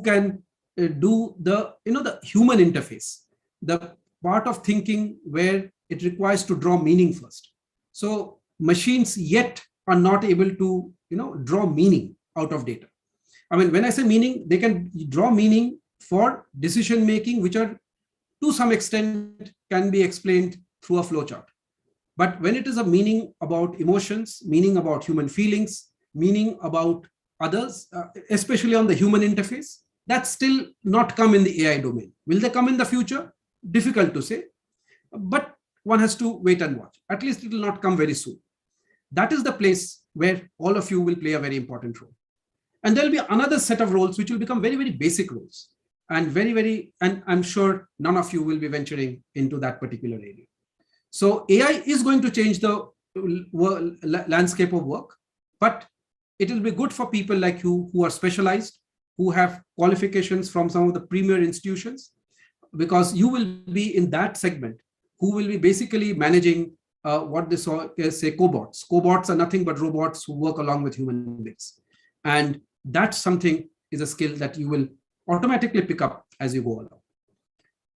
can do the human interface, the part of thinking where it requires to draw meaning first. So machines yet are not able to draw meaning out of data. I mean, when I say meaning, they can draw meaning for decision making, which are to some extent can be explained through a flowchart. But when it is a meaning about emotions, meaning about human feelings, meaning about others, especially on the human interface, that's still not come in the AI domain. Will they come in the future? Difficult to say, but one has to wait and watch. At least it will not come very soon. That is the place where all of you will play a very important role. And there will be another set of roles which will become very, very basic roles, and and I'm sure none of you will be venturing into that particular area. So AI is going to change the landscape of work, but it will be good for people like you who are specialized, who have qualifications from some of the premier institutions, because you will be in that segment who will be basically managing what they say cobots. Cobots are nothing but robots who work along with human beings. And that's something is a skill that you will automatically pick up as you go along.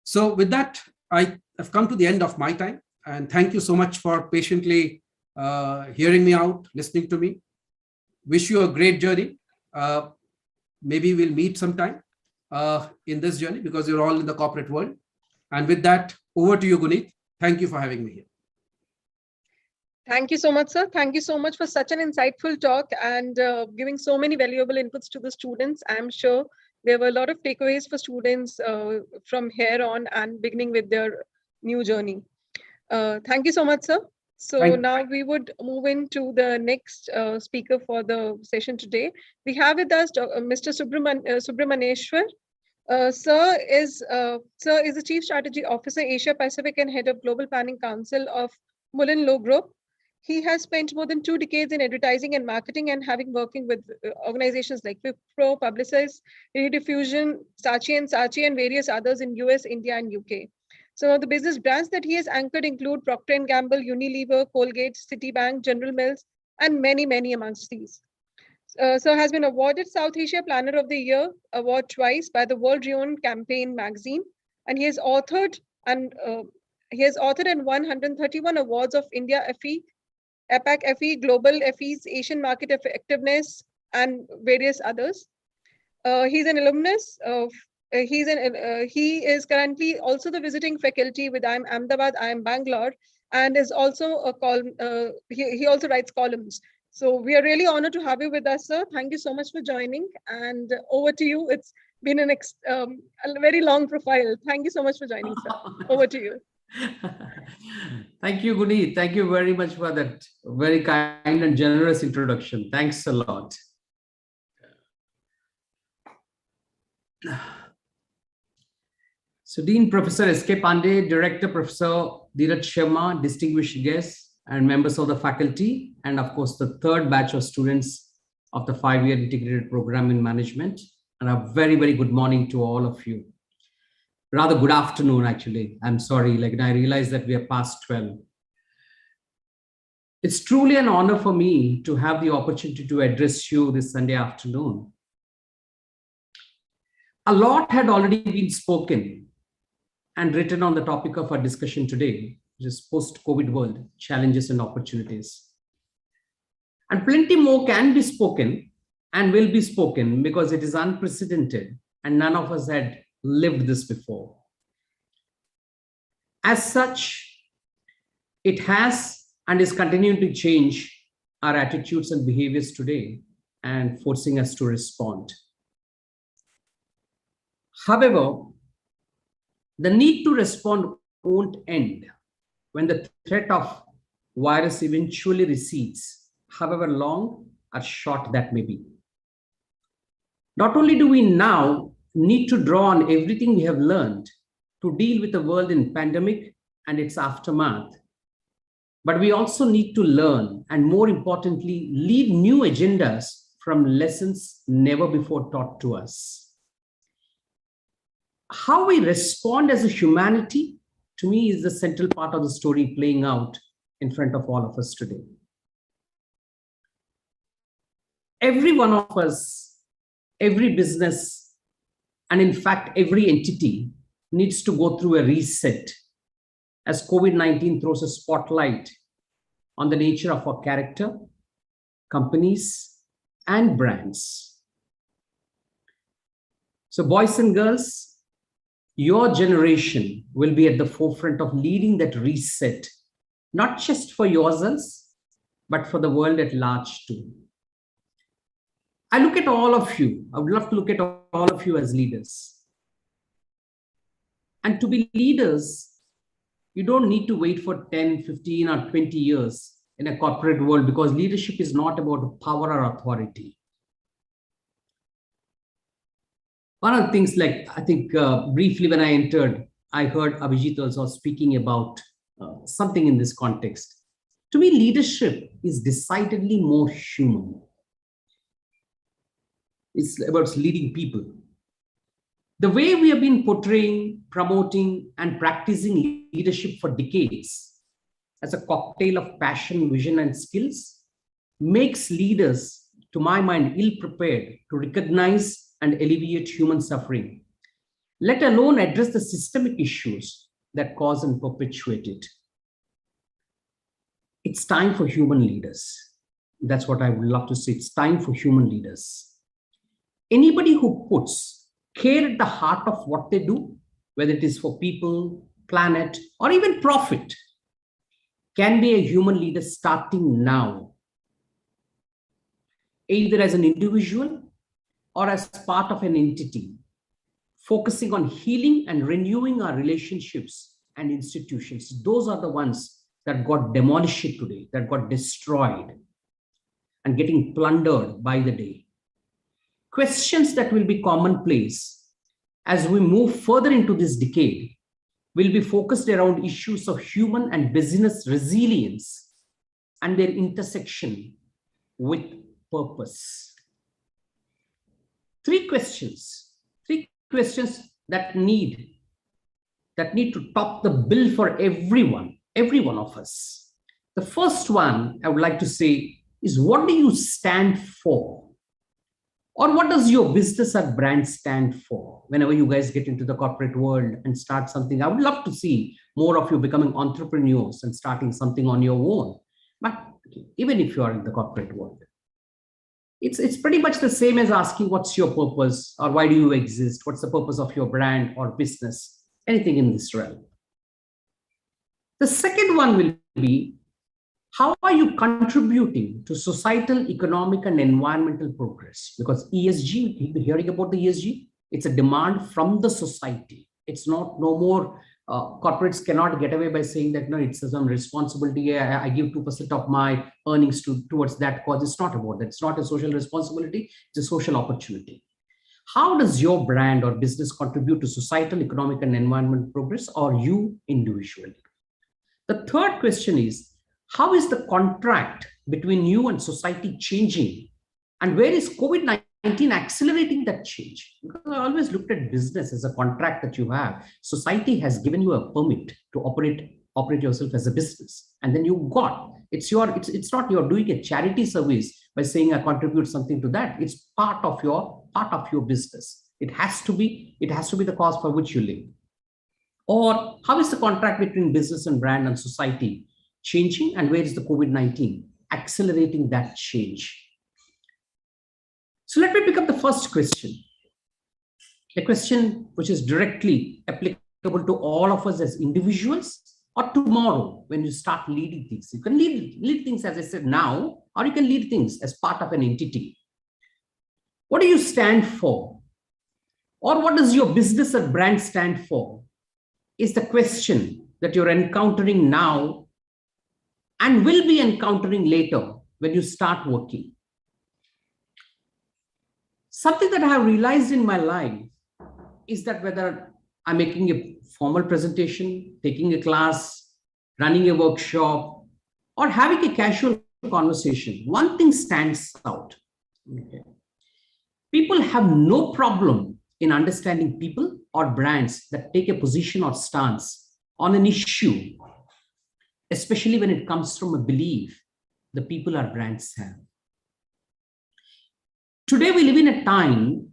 So with that, I have come to the end of my time. And thank you so much for patiently hearing me out, listening to me. Wish you a great journey. Maybe we'll meet sometime in this journey, because you're all in the corporate world. And with that, over to you, Guneet. Thank you for having me here. Thank you so much, sir. Thank you so much for such an insightful talk and giving so many valuable inputs to the students. I'm sure there were a lot of takeaways for students from here on and beginning with their new journey. Thank you so much, sir. So now we would move into the next speaker for the session today. We have with us Mr. Subramanyeshwar. Sir is the Chief Strategy Officer, Asia Pacific, and Head of Global Planning Council of Mullen Lowe Group. He has spent more than 2 decades in advertising and marketing, and having working with organizations like Wipro, Publicis, Rediffusion, Saatchi and various others in US, India, and UK. Some of the business brands that he has anchored include Procter & Gamble, Unilever, Colgate, Citibank, General Mills, and many, many amongst these. So has been awarded South Asia Planner of the Year award twice by the world-renowned Campaign magazine, and he has authored and He has authored and won 131 awards of India FE, APAC FE, Global FEs, Asian Market Effectiveness, and various others. He's an alumnus of. He is currently also the visiting faculty with IIM Ahmedabad, IIM Bangalore, and is also a column. He also writes columns. So we are really honored to have you with us, sir. Thank you so much for joining. And over to you. It's been a very long profile. Thank you so much for joining, sir. Over to you. Thank you, Guni. Thank you very much for that very kind and generous introduction. Thanks a lot. So Dean Professor S.K. Pandey, Director Professor Dheeraj Sharma, distinguished guests and members of the faculty, and of course the third batch of students of the 5-year integrated program in management. And a very, very good morning to all of you. Rather good afternoon, actually. I'm sorry, I realize that we are past 12. It's truly an honor for me to have the opportunity to address you this Sunday afternoon. A lot had already been spoken and written on the topic of our discussion today, which is post-COVID world, challenges and opportunities. And plenty more can be spoken and will be spoken because it is unprecedented and none of us had lived this before. As such, it has and is continuing to change our attitudes and behaviors today and forcing us to respond. However, the need to respond won't end when the threat of virus eventually recedes, however long or short that may be. Not only do we now need to draw on everything we have learned to deal with the world in pandemic and its aftermath, but we also need to learn and, more importantly, lead new agendas from lessons never before taught to us. How we respond as a humanity, to me, is the central part of the story playing out in front of all of us today. Every one of us, every business, and in fact, every entity needs to go through a reset as COVID-19 throws a spotlight on the nature of our character, companies, and brands. So boys and girls, your generation will be at the forefront of leading that reset, not just for yourselves, but for the world at large too. I look at all of you. I would love to look at all of you as leaders. And to be leaders, you don't need to wait for 10, 15, or 20 years in a corporate world, because leadership is not about power or authority. One of the things, I think briefly when I entered, I heard Abhijit also speaking about something in this context. To me, leadership is decidedly more human. It's about leading people. The way we have been portraying, promoting, and practicing leadership for decades as a cocktail of passion, vision, and skills makes leaders, to my mind, ill-prepared to recognize and alleviate human suffering, let alone address the systemic issues that cause and perpetuate it. It's time for human leaders. That's what I would love to say. It's time for human leaders. Anybody who puts care at the heart of what they do, whether it is for people, planet, or even profit, can be a human leader starting now, either as an individual or as part of an entity, focusing on healing and renewing our relationships and institutions. Those are the ones that got demolished today, that got destroyed and getting plundered by the day. Questions that will be commonplace as we move further into this decade will be focused around issues of human and business resilience and their intersection with purpose. Three questions that need to top the bill for every one of us. The first one I would like to say is, what do you stand for? Or what does your business or brand stand for? Whenever you guys get into the corporate world and start something, I would love to see more of you becoming entrepreneurs and starting something on your own. But even if you are in the corporate world, it's pretty much the same as asking what's your purpose or why do you exist? What's the purpose of your brand or business? Anything in this realm. The second one will be, how are you contributing to societal, economic, and environmental progress? Because ESG, you'll be hearing about the ESG, it's a demand from the society. It's not, no more, corporates cannot get away by saying that, no, it's some responsibility. I give 2% of my earnings towards that cause. It's not about that. It's not a social responsibility. It's a social opportunity. How does your brand or business contribute to societal, economic, and environmental progress, or you individually? The third question is, how is the contract between you and society changing? And where is COVID-19 accelerating that change? Because I always looked at business as a contract that you have. Society has given you a permit to operate yourself as a business. And then you got, it's not you're doing a charity service by saying I contribute something to that. It's part of your business. It has to be the cause for which you live. Or how is the contract between business and brand and society changing, and where is the COVID-19 accelerating that change? So let me pick up the first question, a question which is directly applicable to all of us as individuals, or tomorrow when you start leading things. You can lead things, as I said, now, or you can lead things as part of an entity. What do you stand for? Or what does your business or brand stand for? Is the question that you're encountering now and will be encountering later when you start working. Something that I have realized in my life is that whether I'm making a formal presentation, taking a class, running a workshop, or having a casual conversation, one thing stands out. Okay. People have no problem in understanding people or brands that take a position or stance on an issue, especially when it comes from a belief the people or brands have. Today, we live in a time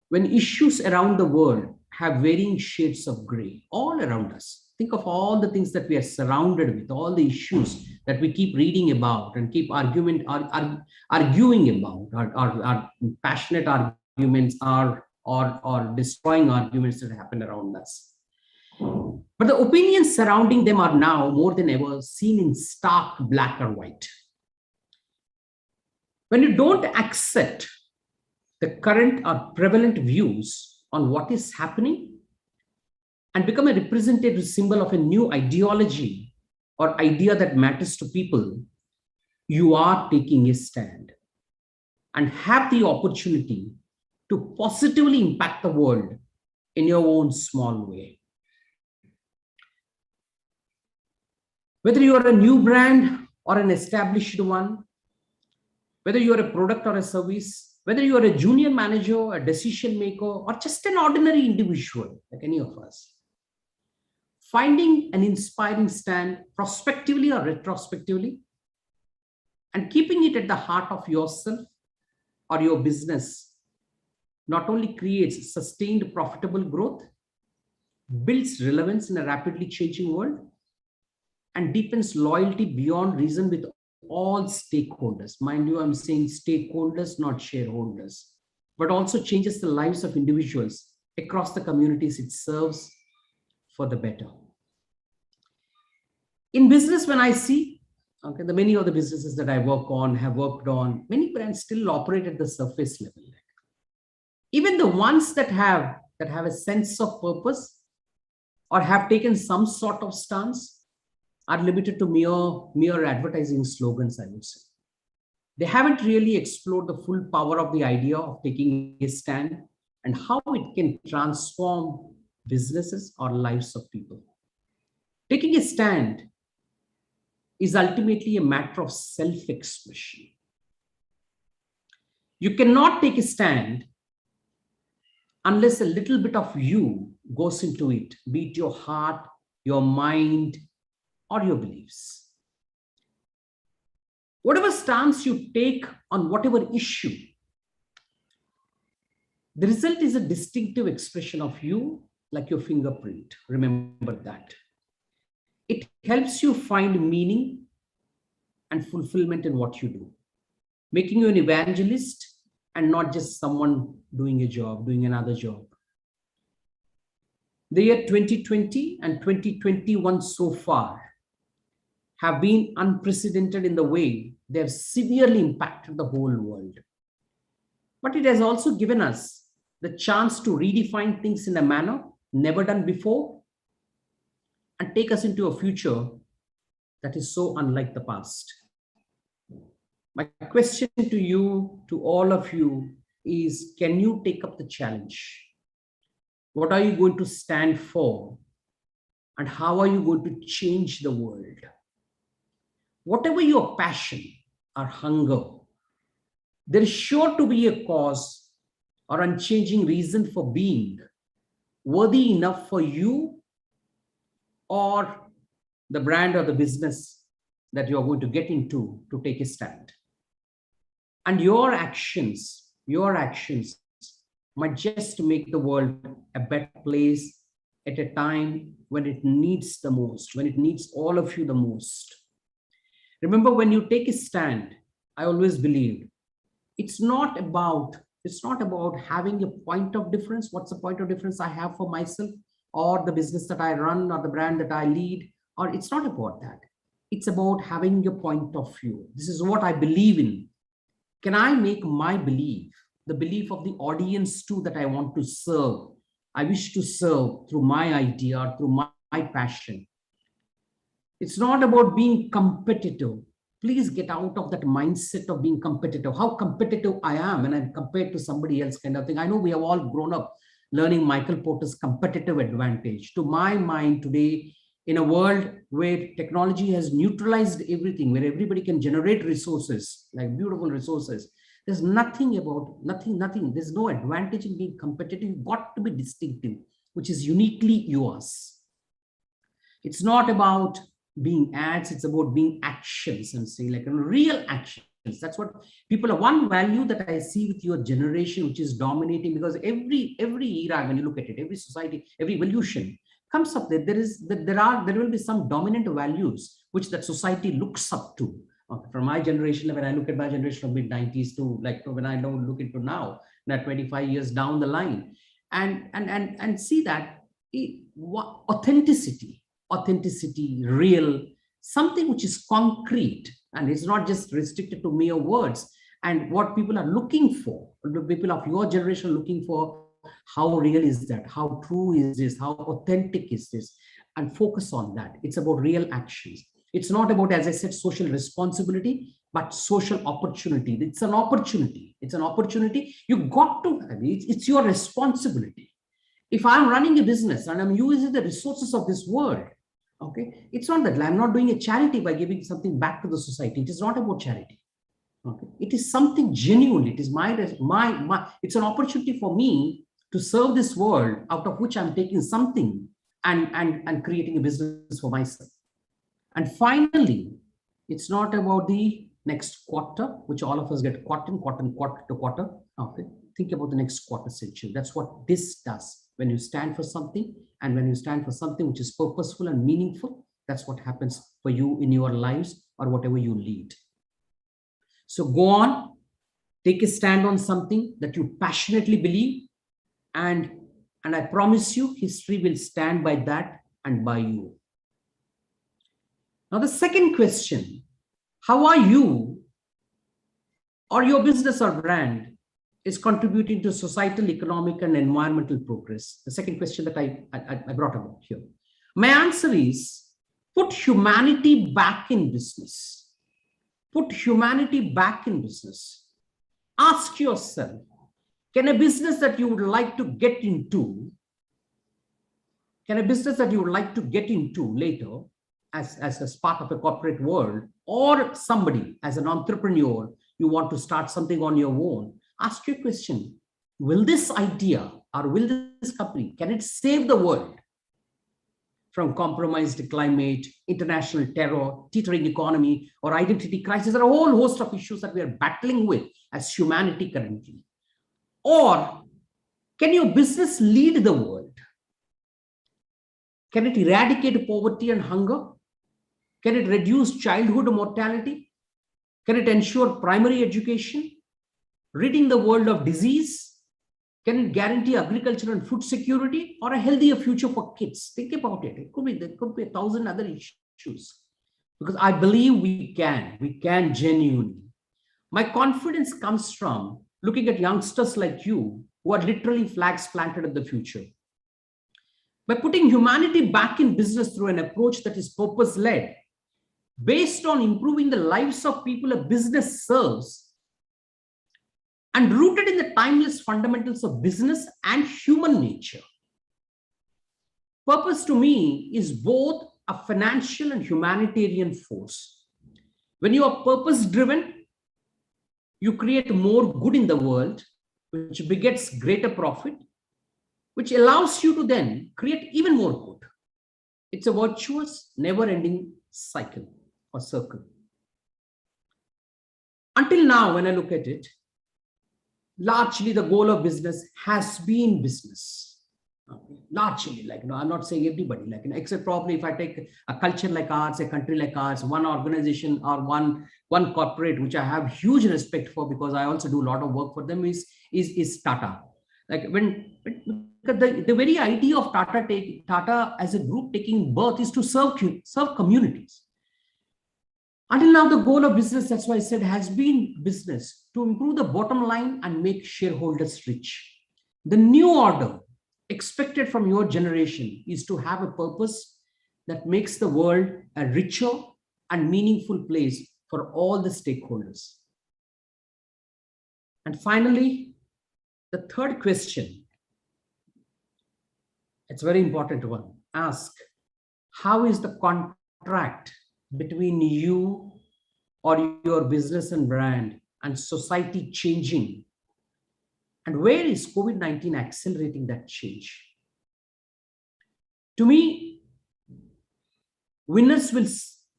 when issues around the world have varying shades of gray all around us. Think of all the things that we are surrounded with, all the issues that we keep reading about and keep arguing about, our passionate arguments, or destroying arguments that happen around us. But the opinions surrounding them are now more than ever seen in stark black or white. When you don't accept the current or prevalent views on what is happening and become a representative symbol of a new ideology or idea that matters to people, you are taking a stand and have the opportunity to positively impact the world in your own small way. Whether you are a new brand or an established one, whether you are a product or a service, whether you are a junior manager, a decision maker, or just an ordinary individual like any of us, finding an inspiring stand prospectively or retrospectively and keeping it at the heart of yourself or your business not only creates sustained profitable growth, builds relevance in a rapidly changing world, and deepens loyalty beyond reason with all stakeholders. Mind you, I'm saying stakeholders, not shareholders, but also changes the lives of individuals across the communities it serves for the better. In business, when I see, okay, the many of the businesses that I work on, have worked on, many brands still operate at the surface level. Even the ones that have a sense of purpose or have taken some sort of stance are limited to mere advertising slogans, I would say. They haven't really explored the full power of the idea of taking a stand and how it can transform businesses or lives of people. Taking a stand is ultimately a matter of self-expression. You cannot take a stand unless a little bit of you goes into it, be it your heart, your mind, or your beliefs. Whatever stance you take on whatever issue, the result is a distinctive expression of you, like your fingerprint. Remember that. It helps you find meaning and fulfillment in what you do, making you an evangelist and not just someone doing a job, doing another job. The year 2020 and 2021 so far have been unprecedented in the way they have severely impacted the whole world. But it has also given us the chance to redefine things in a manner never done before and take us into a future that is so unlike the past. My question to you, to all of you, is can you take up the challenge? What are you going to stand for? And how are you going to change the world? Whatever your passion or hunger, there is sure to be a cause or unchanging reason for being worthy enough for you or the brand or the business that you are going to get into to take a stand. And your actions might just make the world a better place at a time when it needs the most, when it needs all of you the most. Remember, when you take a stand, I always believed it's not about having a point of difference. What's the point of difference I have for myself or the business that I run or the brand that I lead? Or it's not about that. It's about having a point of view. This is what I believe in. Can I make my belief, the belief of the audience too that I want to serve, I wish to serve through my idea or through my passion? It's not about being competitive. Please get out of that mindset of being competitive. How competitive I am when I'm compared to somebody else kind of thing. I know we have all grown up learning Michael Porter's competitive advantage. To my mind today, in a world where technology has neutralized everything, where everybody can generate resources, like beautiful resources, there's nothing. There's no advantage in being competitive. You've got to be distinctive, which is uniquely yours. It's not about being ads, it's about being actions and say like real actions. That's what people are. One value that I see with your generation, which is dominating, because every era, when you look at it, every society, every evolution comes up there. There will be some dominant values which that society looks up to. From my generation, when I look at my generation from mid-90s to like when I now look into now 25 years down the line, and see that authenticity, real, something which is concrete, and it's not just restricted to mere words. And what people are looking for, the people of your generation are looking for, how real is that? How true is this? How authentic is this? And focus on that. It's about real actions. It's not about, as I said, social responsibility, but social opportunity. It's an opportunity. It's an opportunity. You've got to, it's your responsibility. If I'm running a business and I'm using the resources of this world, okay, it's not that I'm not doing a charity by giving something back to the society. It is not about charity. Okay, it is something genuine. It is it's an opportunity for me to serve this world, out of which I'm taking something and creating a business for myself. And finally, it's not about the next quarter, which all of us get caught in quarter to quarter. Okay, think about the next quarter century. That's what this does. When you stand for something, and when you stand for something which is purposeful and meaningful, that's what happens for you in your lives or whatever you lead. So go on, take a stand on something that you passionately believe, and I promise you, history will stand by that and by you. Now, the second question, how are you or your business or brand is contributing to societal, economic, and environmental progress? The second question that I brought about here. My answer is, put humanity back in business. Put humanity back in business. Ask yourself, can a business that you would like to get into, later as part of a corporate world, or somebody as an entrepreneur, you want to start something on your own, ask your question, will this idea or will this company, can it save the world from compromised climate, international terror, teetering economy, or identity crisis? There are a whole host of issues that we are battling with as humanity currently. Or can your business lead the world? Can it eradicate poverty and hunger? Can it reduce childhood mortality? Can it ensure primary education? Ridding the world of disease? Can it guarantee agriculture and food security or a healthier future for kids? Think about it. There could be 1,000 other issues. Because I believe we can genuinely. My confidence comes from looking at youngsters like you who are literally flags planted in the future. By putting humanity back in business through an approach that is purpose-led, based on improving the lives of people a business serves, and rooted in the timeless fundamentals of business and human nature. Purpose to me is both a financial and humanitarian force. When you are purpose-driven, you create more good in the world, which begets greater profit, which allows you to then create even more good. It's a virtuous, never-ending cycle or circle. Until now, when I look at it, largely the goal of business has been business. Largely, like, I'm not saying everybody, like, except probably if I take a culture like ours, a country like ours, one organization or one corporate, which I have huge respect for because I also do a lot of work for them, is Tata. Like when the very idea of Tata as a group taking birth is to serve communities. Until now, the goal of business, that's why I said, has been business to improve the bottom line and make shareholders rich. The new order expected from your generation is to have a purpose that makes the world a richer and meaningful place for all the stakeholders. And finally, the third question, it's a very important one. Ask, how is the contract between you or your business and brand and society changing? And where is COVID-19 accelerating that change? To me, winners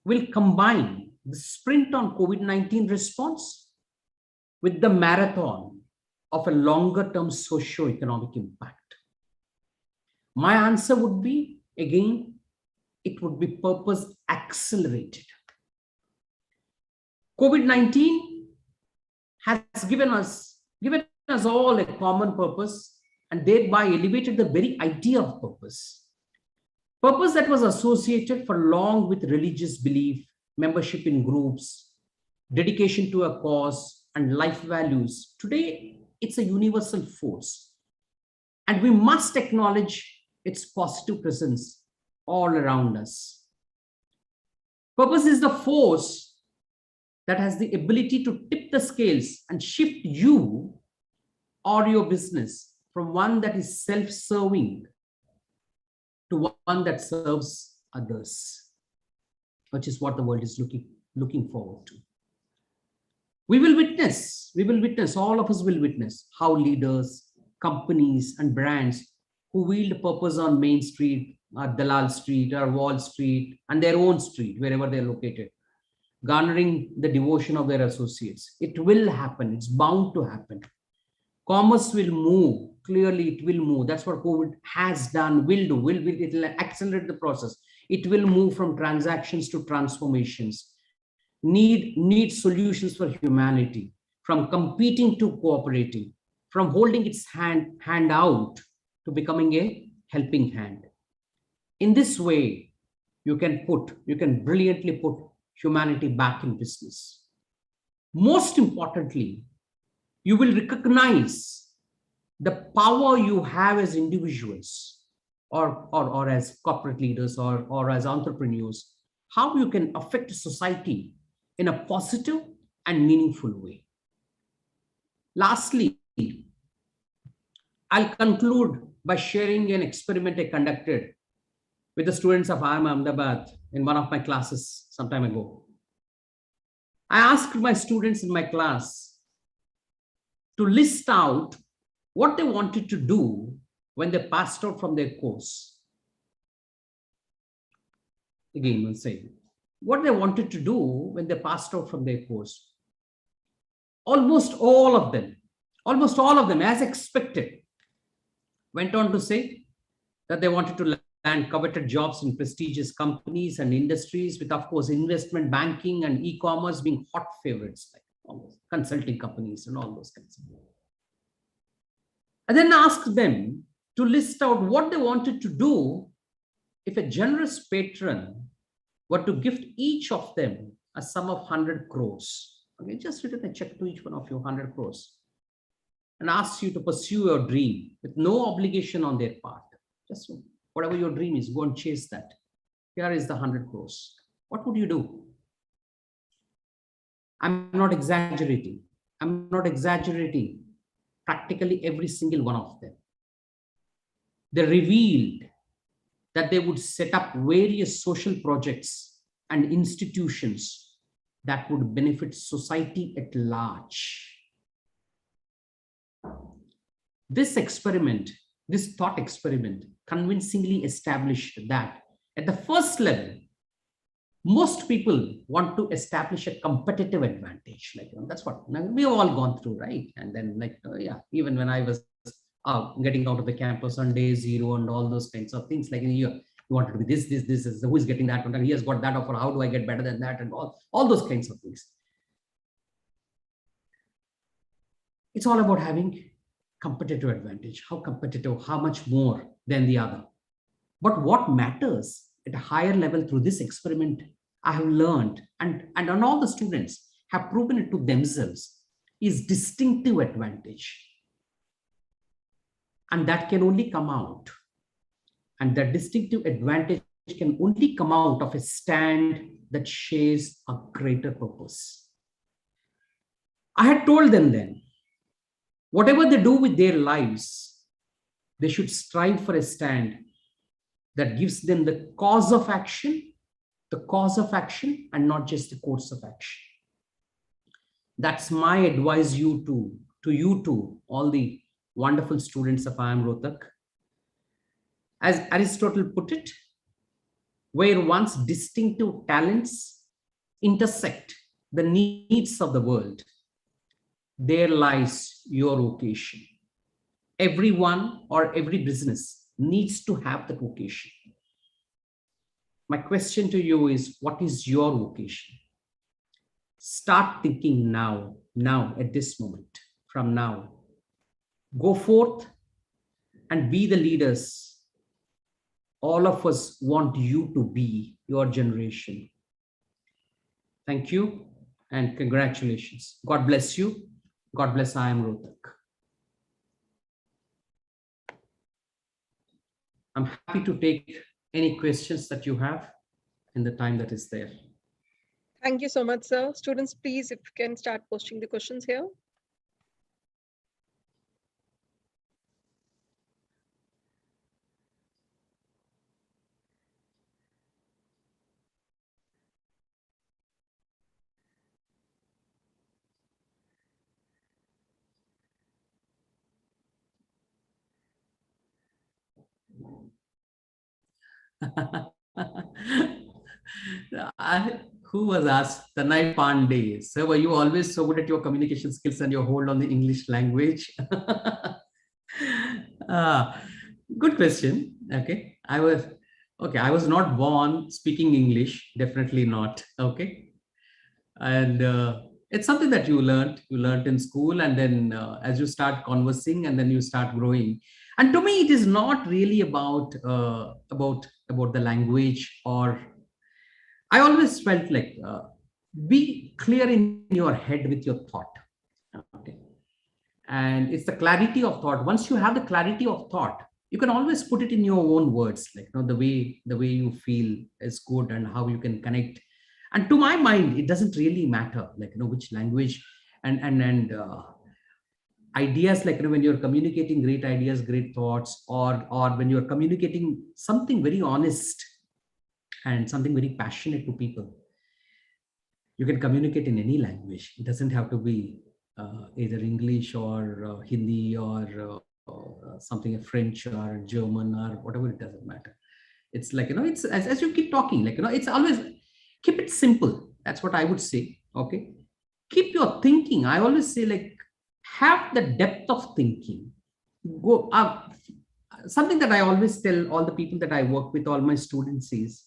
will combine the sprint on COVID-19 response with the marathon of a longer-term socio-economic impact. My answer would be, again, it would be purpose accelerated. COVID-19 has given us all a common purpose and thereby elevated the very idea of purpose. Purpose that was associated for long with religious belief, membership in groups, dedication to a cause, and life values. Today, it's a universal force. And we must acknowledge its positive presence all around us. Purpose is the force that has the ability to tip the scales and shift you or your business from one that is self-serving to one that serves others, which is what the world is looking forward to. We will witness, all of us will witness how leaders, companies, and brands who wield purpose on Main Street, or Dalal Street, or Wall Street, and their own street, wherever they're located, garnering the devotion of their associates. It will happen. It's bound to happen. Commerce will move. Clearly, it will move. That's what COVID has done, will do. It will accelerate the process. It will move from transactions to transformations. Need solutions for humanity, from competing to cooperating, from holding its hand out to becoming a helping hand. In this way, you can brilliantly put humanity back in business. Most importantly, you will recognize the power you have as individuals or as corporate leaders or as entrepreneurs, how you can affect society in a positive and meaningful way. Lastly, I'll conclude by sharing an experiment I conducted with the students of Alma, Ahmedabad in one of my classes some time ago. I asked my students in my class to list out what they wanted to do when they passed out from their course. Again, we'll say what they wanted to do when they passed out from their course. Almost all of them, as expected, went on to say that they wanted to land coveted jobs in prestigious companies and industries, with, of course, investment banking and e-commerce being hot favorites, like all those consulting companies and all those kinds of things. And then ask them to list out what they wanted to do if a generous patron were to gift each of them a sum of 100 crores. Okay, just written a check to each one of you, 100 crores, and asks you to pursue your dream with no obligation on their part. Just whatever your dream is, go and chase that. Here is the 100 crores. What would you do? I'm not exaggerating. I'm not exaggerating. Practically every single one of them. They revealed that they would set up various social projects and institutions that would benefit society at large. This experiment, this thought experiment, convincingly established that at the first level, most people want to establish a competitive advantage. Like, that's what we have all gone through, right? And then, like, yeah, even when I was getting out of the campus on day zero and all those kinds of things, like, you wanted to be this is who is getting that one, and he has got that offer, how do I get better than that, and all those kinds of things. It's all about having competitive advantage. How competitive, how much more than the other. But what matters at a higher level through this experiment, I have learned, and all the students have proven it to themselves, is distinctive advantage. And that can only come out. And that distinctive advantage can only come out of a stand that shares a greater purpose. I had told them then, whatever they do with their lives, they should strive for a stand that gives them the cause of action, and not just the course of action. That's my advice to you two, all the wonderful students of IIM Rohtak. As Aristotle put it, where one's distinctive talents intersect the needs of the world, there lies your vocation. Everyone or every business needs to have that vocation. My question to you is, what is your vocation? Start thinking now, at this moment, from now. Go forth and be the leaders all of us want you to be, your generation. Thank you and congratulations. God bless you. God bless IIM Rohtak. I'm happy to take any questions that you have in the time that is there. Thank you so much, sir. Students, please, if you can start posting the questions here. Who was asked? Tanai Pandey. Sir, were you always so good at your communication skills and your hold on the English language? Good question. Okay. I was not born speaking English. Definitely not. Okay. And it's something that you learned in school, and then as you start conversing, and then you start growing. And to me, it is not really about the language, or I always felt like be clear in your head with your thought. Okay. And it's the clarity of thought. Once you have the clarity of thought, you can always put it in your own words, like, the way you feel is good and how you can connect. And to my mind, it doesn't really matter, like, which language and ideas, like, when you're communicating great ideas, great thoughts, or when you're communicating something very honest and something very passionate to people, you can communicate in any language. It doesn't have to be either English or Hindi or something French or German or whatever. It doesn't matter. It's like, it's as you keep talking, like, it's always keep it simple. That's what I would say. Okay. Keep your thinking. I always say, like, have the depth of thinking. Go up. something that I always tell all the people that I work with, all my students is,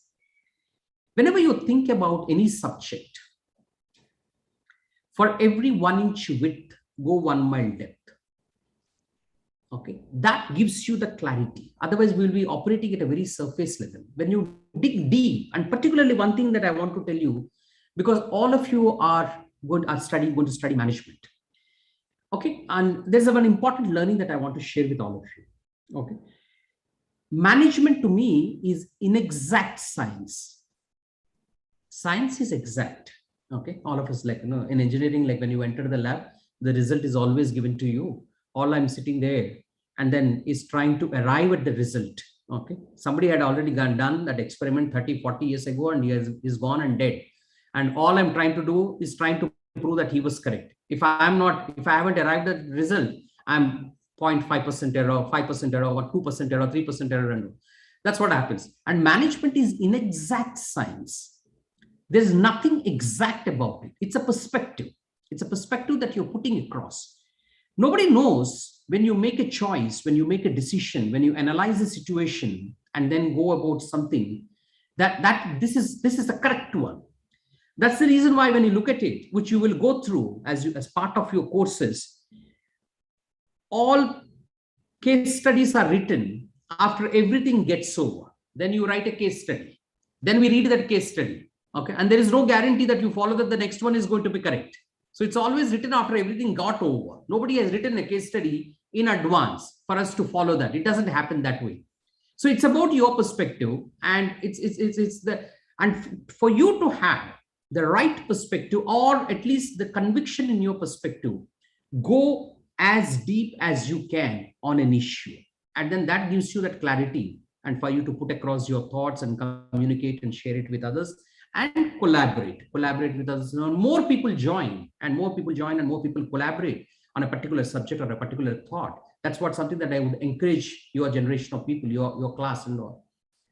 whenever you think about any subject, for every 1 inch width, go 1 mile depth. Okay, that gives you the clarity. Otherwise, we'll be operating at a very surface level. When you dig deep, and particularly one thing that I want to tell you, because all of you are going to study management. Okay, and there's one important learning that I want to share with all of you. Okay, management to me is inexact science. Science is exact. Okay, all of us, like, in engineering, like when you enter the lab, the result is always given to you. All I'm sitting there and then is trying to arrive at the result. Okay, somebody had already done that experiment 30, 40 years ago, and he is gone and dead. And all I'm trying to do is trying to prove that he was correct. If I haven't arrived at the result, I'm 0.5% error, 5% error, or 2% error, 3% error. And that's what happens. And management is inexact science. There's nothing exact about it. It's a perspective. It's a perspective that you're putting across. Nobody knows when you make a choice, when you make a decision, when you analyze a situation and then go about something, that this is the correct one. That's the reason why when you look at it, which you will go through as part of your courses, all case studies are written after everything gets over. Then you write a case study. Then we read that case study. Okay, and there is no guarantee that you follow that the next one is going to be correct. So it's always written after everything got over. Nobody has written a case study in advance for us to follow that. It doesn't happen that way. So it's about your perspective, and and for you to have the right perspective, or at least the conviction in your perspective, go as deep as you can on an issue. And then that gives you that clarity, and for you to put across your thoughts and communicate and share it with others and collaborate with others. More people join, and more people collaborate on a particular subject or a particular thought. That's something that I would encourage your generation of people, your class and all.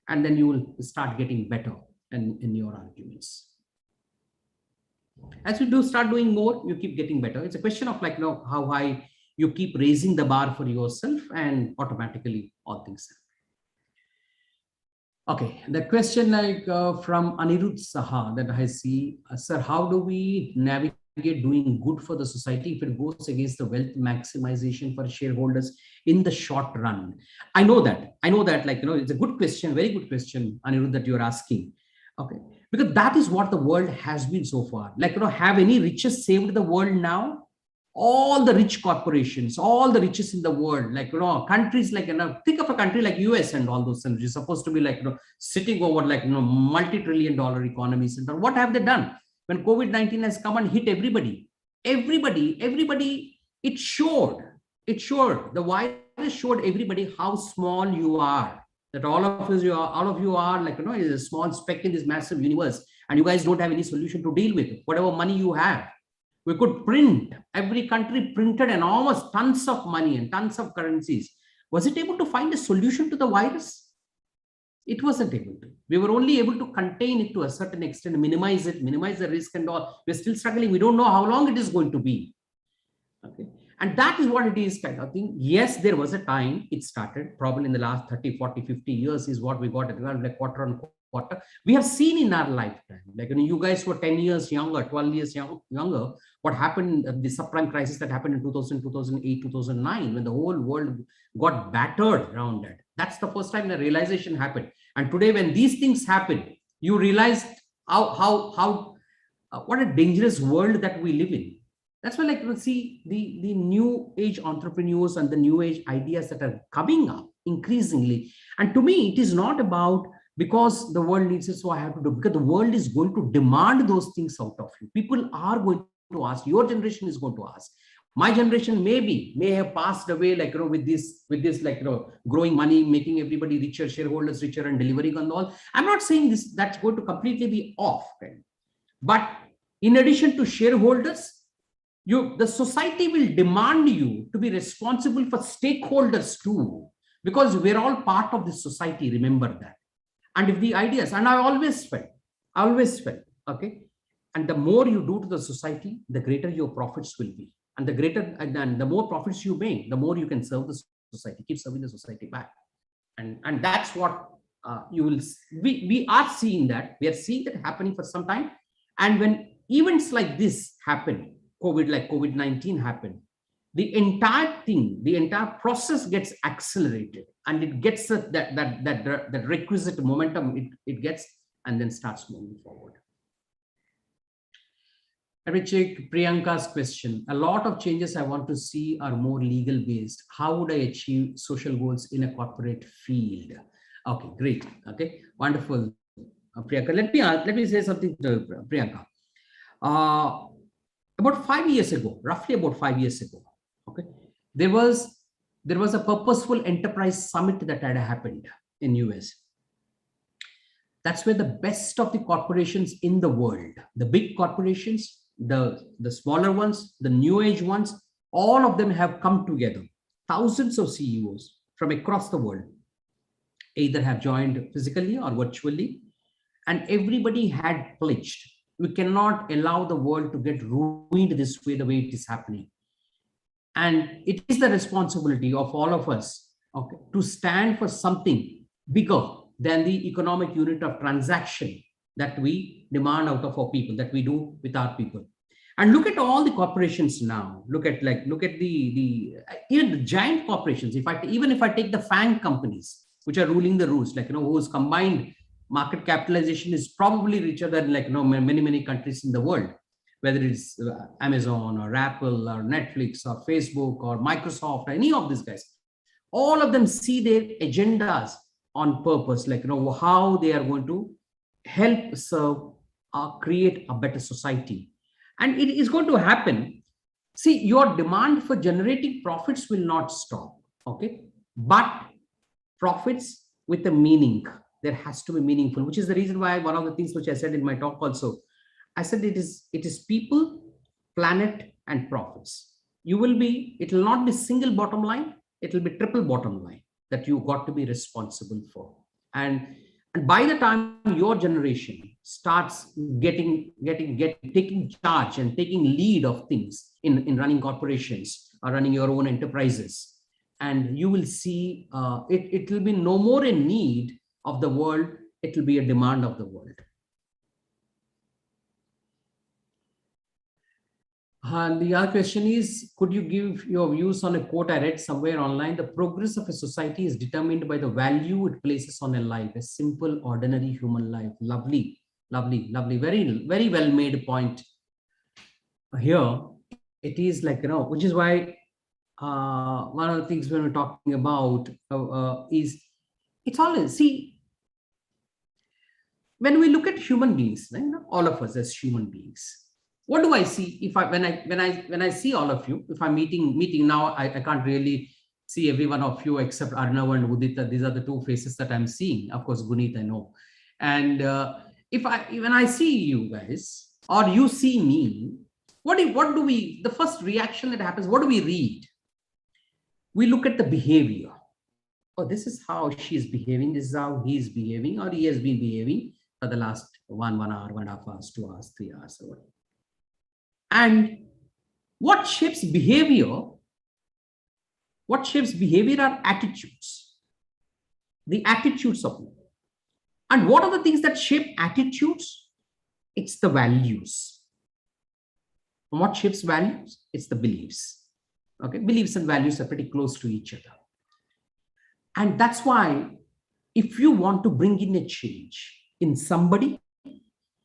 And then you will start getting better in your arguments. As you start doing more, you keep getting better. It's a question of how high you keep raising the bar for yourself, and automatically all things happen. Okay, the question from Anirudh Saha that I see, sir, how do we navigate doing good for the society if it goes against the wealth maximization for shareholders in the short run? I know that, it's a good question, very good question, Anirudh, that you're asking. Okay, because that is what the world has been so far. Have any riches saved the world now? All the rich corporations, all the riches in the world, countries think of a country like US and all those things, which is supposed to be sitting over multi-trillion-dollar economies. And what have they done? When COVID-19 has come and hit everybody, it showed, the virus showed everybody how small you are, that all of you are is a small speck in this massive universe, and you guys don't have any solution to deal with whatever money you have. We could print, every country printed enormous tons of money and tons of currencies. Was it able to find a solution to the virus? It wasn't able to. We were only able to contain it to a certain extent, minimize the risk and all. We're still struggling. We don't know how long it is going to be. Okay. And that is what it is kind of thing. Yes, there was a time it started, probably in the last 30, 40, 50 years is what we got at quarter on quarter. We have seen in our lifetime, you guys were 10 years younger, 12 years younger, what happened, the subprime crisis that happened in 2000, 2008, 2009, when the whole world got battered around that. That's the first time the realization happened. And today, when these things happen, you realize what a dangerous world that we live in. That's why we see the new age entrepreneurs and the new age ideas that are coming up increasingly. And to me, it is not about because the world needs it, so I have to do, because the world is going to demand those things out of you. People are going to ask, your generation is going to ask. My generation may have passed away with this growing money, making everybody richer, shareholders richer, and delivering on all. I'm not saying that's going to completely be off. Right? But in addition to shareholders, the society will demand you to be responsible for stakeholders too, because we're all part of this society. Remember that. And if the ideas, and I always felt, okay, and the more you do to the society, the greater your profits will be, and the more profits you make, the more you can serve the society, keep serving the society back. And that's what we are seeing that. We are seeing that happening for some time. And when events like this happen, COVID-19 happened, the entire thing, the entire process gets accelerated, and it gets that requisite momentum it gets, and then starts moving forward. Let me check Priyanka's question. A lot of changes I want to see are more legal based. How would I achieve social goals in a corporate field? Okay, great. Okay, wonderful. Priyanka, let me say something to Priyanka. About 5 years ago, roughly about 5 years ago, okay, there was a purposeful enterprise summit that had happened in US. That's where the best of the corporations in the world, the big corporations, the smaller ones, the new age ones, all of them have come together. Thousands of CEOs from across the world either have joined physically or virtually, and everybody had pledged, we cannot allow the world to get ruined this way, the way it is happening. And it is the responsibility of all of us, okay, to stand for something bigger than the economic unit of transaction that we demand out of our people, that we do with our people. And look at all the corporations now. Look at the even the giant corporations. Even if I take the FANG companies, which are ruling the roost, whose combined market capitalization is probably richer than many countries in the world, whether it's Amazon or Apple or Netflix or Facebook or Microsoft or any of these guys, all of them see their agendas on purpose, how they are going to help serve or create a better society. And it is going to happen. See, your demand for generating profits will not stop, okay? But profits with a meaning, there has to be meaningful, which is the reason why one of the things which I said in my talk also, I said it is people, planet, and profits. It will not be single bottom line, it will be triple bottom line that you got to be responsible for. And by the time your generation starts taking charge and taking lead of things in running corporations or running your own enterprises, and you will see it will be no more a need of the world, it will be a demand of the world. And the other question is, could you give your views on a quote I read somewhere online? The progress of a society is determined by the value it places on a life, a simple, ordinary human life. Lovely, lovely, lovely. Very, very well made point. Here, it is which is why one of the things when we're talking about is, it's always, see, when we look at human beings, all of us as human beings, what do I see when I see all of you? If I'm meeting now, I can't really see every one of you except Arnav and Udita. These are the two faces that I'm seeing. Of course, Guneet, I know. And when I see you guys or you see me, the first reaction that happens, what do we read? We look at the behavior. Oh, this is how she's behaving. This is how he's behaving, or he has been behaving for the last 1 hour, 1.5 hours, 2 hours, 3 hours, or whatever. And what shapes behavior? What shapes behavior are attitudes, the attitudes of people. And what are the things that shape attitudes? It's the values. And what shapes values? It's the beliefs. Okay, beliefs and values are pretty close to each other. And that's why if you want to bring in a change in somebody,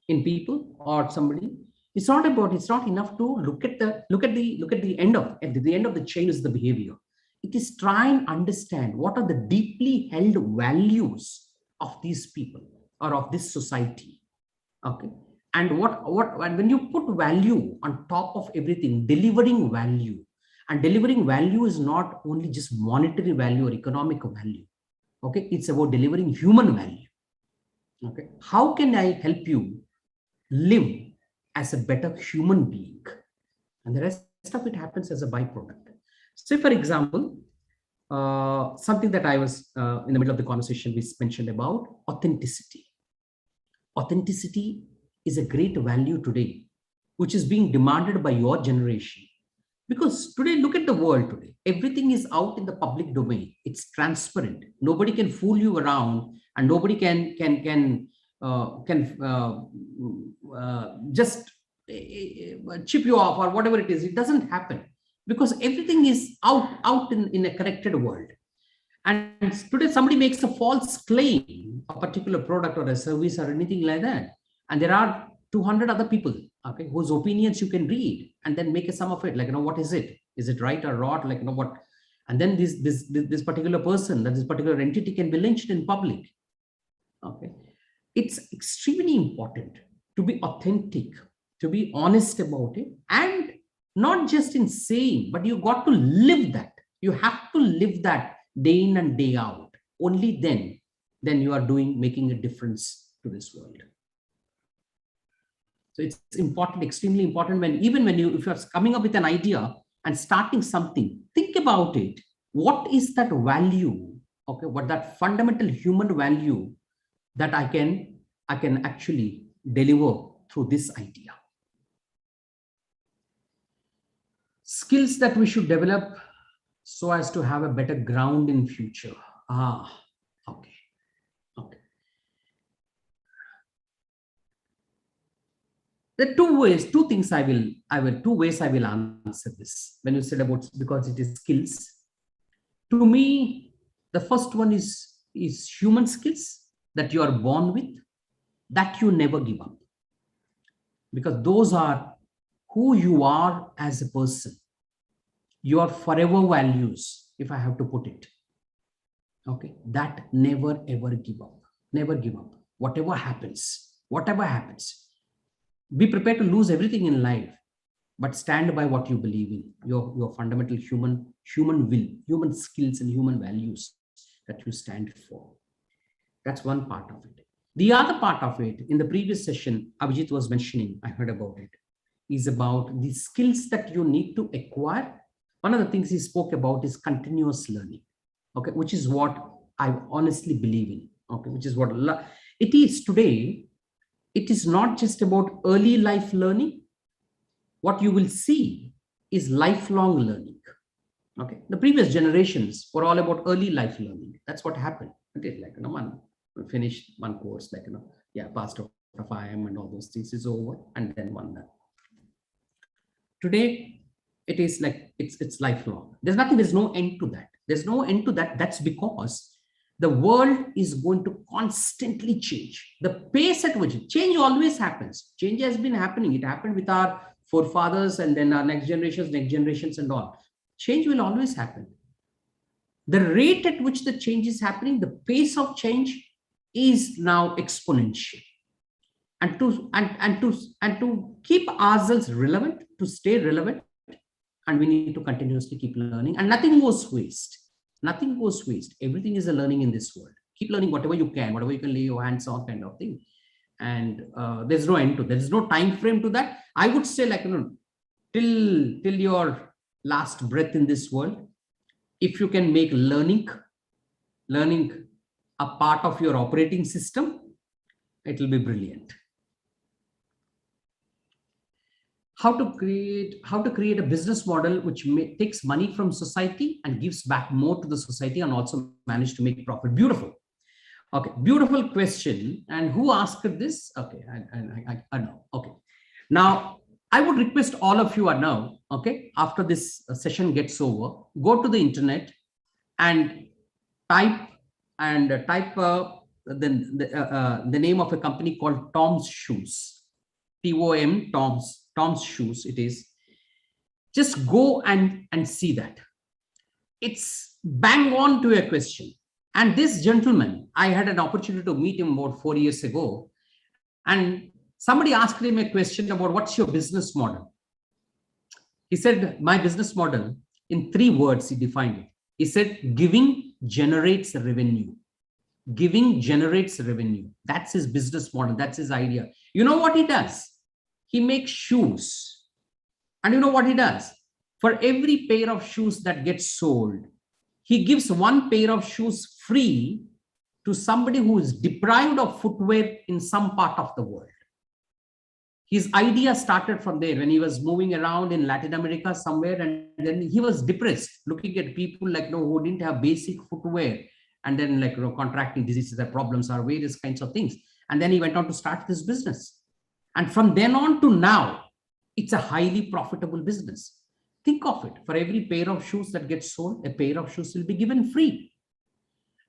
in people or somebody, it's not enough to look at the end of the chain is the behavior. It is try and understand what are the deeply held values of these people or of this society. Okay. And when you put value on top of everything, delivering value, and delivering value is not only just monetary value or economic value. Okay. It's about delivering human value. Okay. How can I help you live as a better human being? And the rest of it happens as a byproduct. So, for example, something that I was in the middle of the conversation, we mentioned about authenticity. Authenticity is a great value today, which is being demanded by your generation. Because today, look at the world today. everything is out in the public domain. It's transparent. Nobody can fool you around, and nobody can just chip you off or whatever it is. It doesn't happen because everything is out in a connected world. And today somebody makes a false claim, a particular product or a service or anything like that, and there are 200 other people, okay, whose opinions you can read and then make a sum of it, like, what is it? Is it right or wrong? Like, what? And then this particular person, that this particular entity can be lynched in public. Okay, it's extremely important to be authentic, to be honest about it, and not just in saying, but you got to live that. You have to live that day in and day out. Only then you are making a difference to this world. So it's important, extremely important, if you're coming up with an idea and starting something, think about it. What is that value? Okay, what that fundamental human value that I can actually deliver through this idea? Skills that we should develop so as to have a better ground in future. Okay. There are two ways I will answer this. When you said about, because it is skills, to me, the first one is human skills that you are born with, that you never give up, because those are who you are as a person. Your forever values, if I have to put it. Okay, that never ever give up. Never give up. Whatever happens. Be prepared to lose everything in life, but stand by what you believe in. Your fundamental human will, human skills, and human values that you stand for. That's one part of it. The other part of it, in the previous session, Abhijit was mentioning, I heard about it, is about the skills that you need to acquire. One of the things he spoke about is continuous learning, okay, which is what I honestly believe in, okay, which is what it is today. It is not just about early life learning. What you will see is lifelong learning, okay. The previous generations were all about early life learning. That's what happened. Okay, like, one finished one course, like, passed out of IPM and all those things is over, and then one that. Today, it is like, it's lifelong. There's no end to that. There's no end to that. That's because the world is going to constantly change. The pace at which change always happens. Change has been happening. It happened with our forefathers and then our next generations and all. Change will always happen. The rate at which the change is happening, the pace of change is now exponential. And to keep ourselves relevant, to stay relevant, and we need to continuously keep learning, and nothing goes waste. Nothing goes waste. Everything is a learning in this world. Keep learning whatever you can lay your hands on, kind of thing. And there's no end to that. There's no time frame to that. I would say, like, till your last breath in this world, if you can make learning a part of your operating system, it will be brilliant. How to create a business model which takes money from society and gives back more to the society, and also manage to make profit. Beautiful. Okay, beautiful question. And who asked this? Okay, I know. Okay, now I would request all of you are now, okay, after this session gets over, go to the internet and type the name of a company called Tom's Shoes. TOM, Tom's Shoes, it is. Just go and see that. It's bang on to a question. And this gentleman, I had an opportunity to meet him about 4 years ago. And somebody asked him a question about, what's your business model? He said, my business model, in 3 words, he defined it. He said, giving generates revenue. Giving generates revenue. That's his business model. That's his idea. You know what he does? He makes shoes. And you know what he does? For every pair of shoes that gets sold, he gives 1 pair of shoes free to somebody who is deprived of footwear in some part of the world. His idea started from there when he was moving around in Latin America somewhere, and then he was depressed looking at people like, who didn't have basic footwear, and then like, contracting diseases or problems or various kinds of things. And then he went on to start this business. And from then on to now, it's a highly profitable business. Think of it. For every pair of shoes that gets sold, a pair of shoes will be given free.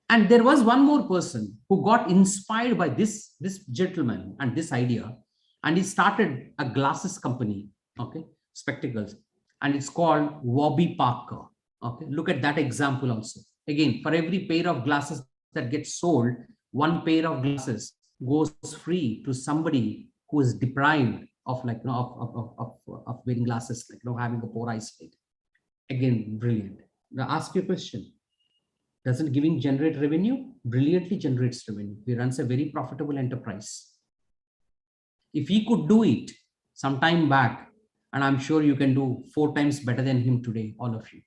And there was one more person who got inspired by this gentleman and this idea. And he started a glasses company, okay, spectacles. And it's called Warby Parker. Okay, look at that example also. Again, for every pair of glasses that gets sold, one pair of glasses goes free to somebody who is deprived of like, of wearing glasses, like, having a poor eyesight. Again, brilliant. Now ask you a question. Doesn't giving generate revenue? Brilliantly generates revenue. He runs a very profitable enterprise. If he could do it some time back, and I'm sure you can do 4 times better than him today, all of you.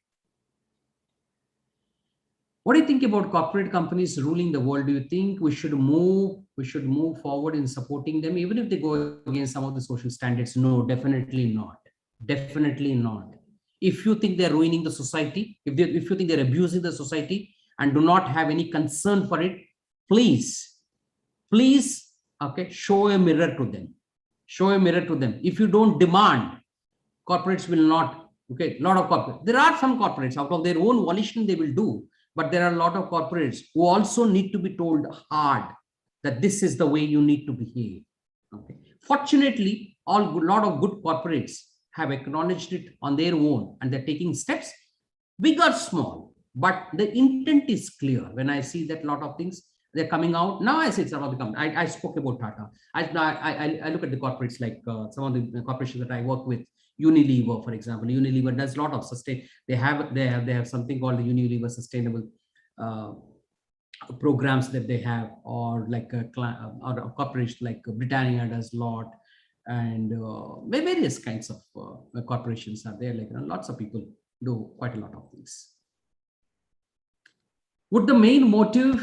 What do you think about corporate companies ruling the world? Do you think we should move forward in supporting them, even if they go against some of the social standards? No, definitely not. Definitely not. If you think they're ruining the society, if you think they're abusing the society and do not have any concern for it, please, okay, show a mirror to them. Show a mirror to them. If you don't demand, corporates will not, okay, a lot of corporates. There are some corporates out of their own volition they will do, but there are a lot of corporates who also need to be told hard that this is the way you need to behave. Okay. Fortunately, a lot of good corporates have acknowledged it on their own and they're taking steps, big or small, but the intent is clear. When I see that a lot of things, they're coming out. Now I say it's about becoming. I spoke about Tata. I look at the corporates like some of the corporations that I work with. Unilever, for example. Unilever does a lot of sustain. They have something called the Unilever Sustainable programs that they have, or like a corporation like Britannia does a lot, and various kinds of corporations are there. Like lots of people do quite a lot of things. Would the main motive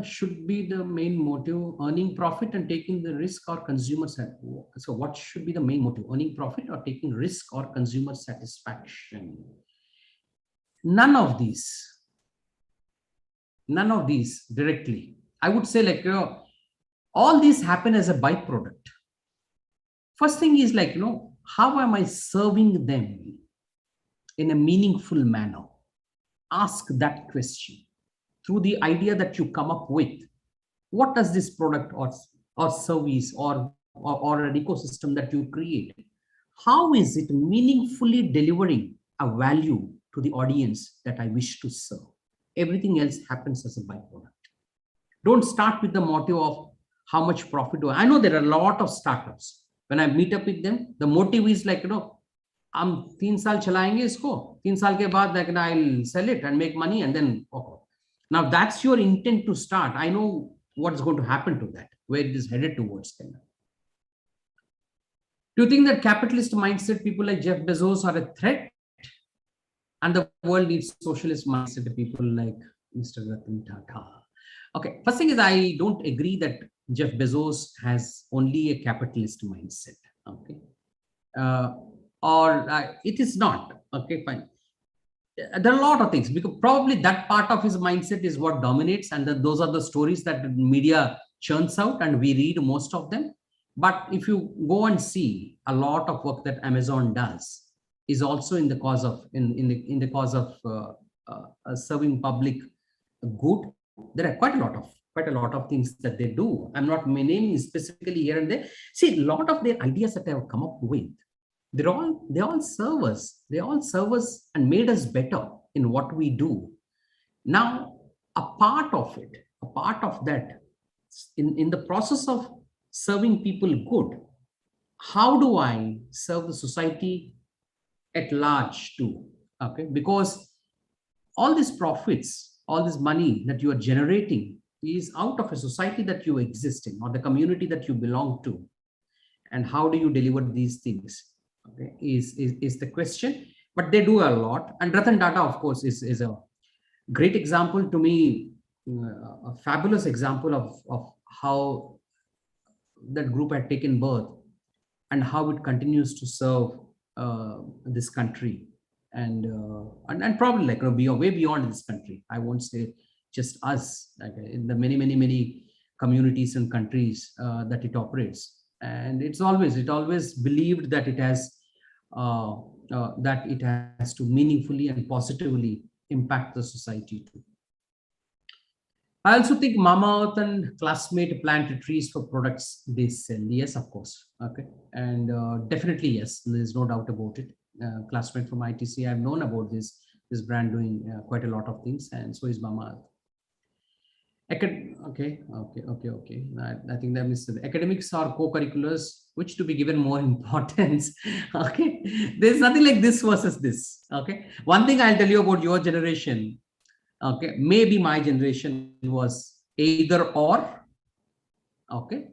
should be the main motive earning profit and taking the risk or consumer satisfaction? So what should be the main motive, earning profit or taking risk or consumer satisfaction? None of these directly. I would say like, all these happen as a byproduct. First thing is like, how am I serving them in a meaningful manner? Ask that question. Through the idea that you come up with, what does this product or service or an ecosystem that you create, how is it meaningfully delivering a value to the audience that I wish to serve? Everything else happens as a byproduct. Don't start with the motive of how much profit do I know there are a lot of startups. When I meet up with them, the motive is like, हम 3 साल चलाएंगे इसको, 3 साल के बाद like I'll sell it and make money and then okay. Now that's your intent to start. I know what's going to happen to that, where it is headed towards. Do you think that capitalist mindset people like Jeff Bezos are a threat? And the world needs socialist mindset people like Mr. Ratan Tata. Okay, first thing is I don't agree that Jeff Bezos has only a capitalist mindset. Okay, it is not. Okay, fine. There are a lot of things, because probably that part of his mindset is what dominates, and those are the stories that the media churns out and we read most of them. But if you go and see, a lot of work that Amazon does is also in the cause of serving public good. There are quite a lot of things that they do. I'm not naming specifically here and there. See, a lot of their ideas that they have come up with, they all serve us. They all serve us and made us better in what we do. Now, a part of that, in the process of serving people good, how do I serve the society at large too? Okay, because all these profits, all this money that you are generating is out of a society that you exist in or the community that you belong to. And how do you deliver these things? Okay, is the question. But they do a lot. And Ratan Tata, of course, is a great example to me, a fabulous example of how that group had taken birth and how it continues to serve this country and probably like way beyond this country. I won't say just us, like in the many communities and countries that it operates. And it always believed that it has to meaningfully and positively impact the society too. I also think Mama Earth and classmate plant trees for products they sell. Yes, of course. Okay. And definitely, yes, there's no doubt about it. Classmate from ITC, I've known about this brand doing quite a lot of things, and so is Mama Earth. Okay. I think that means academics are co-curriculars, which to be given more importance. Okay. There's nothing like this versus this. Okay. One thing I'll tell you about your generation. Okay, maybe my generation was either or. Okay,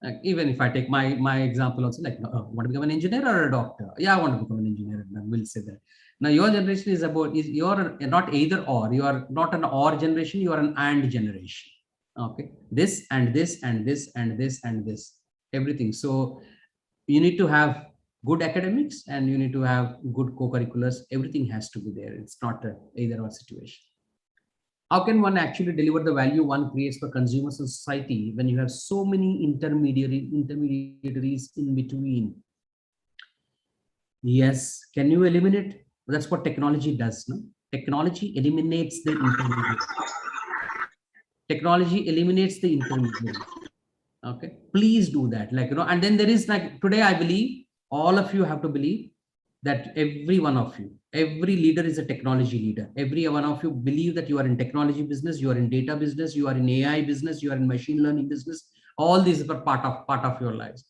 like even if I take my example also, like, want to become an engineer or a doctor? Yeah, I want to become an engineer. We'll say that. Now your generation you're not either or. You are not an or generation. You are an and generation. Okay, this and this and this and this and this, everything. So you need to have good academics and you need to have good co-curriculars. Everything has to be there. It's not a either or situation. How can one actually deliver the value one creates for consumers and society when you have so many intermediaries in between? Yes. Can you eliminate? That's what technology does. No? Technology eliminates the intermediaries. Technology eliminates the intermediaries. Okay. Please do that. Like, and then there is like today, I believe all of you have to believe that every one of you, every leader is a technology leader. Every one of you believe that you are in technology business, you are in data business, you are in AI business, you are in machine learning business. All these are part of your lives.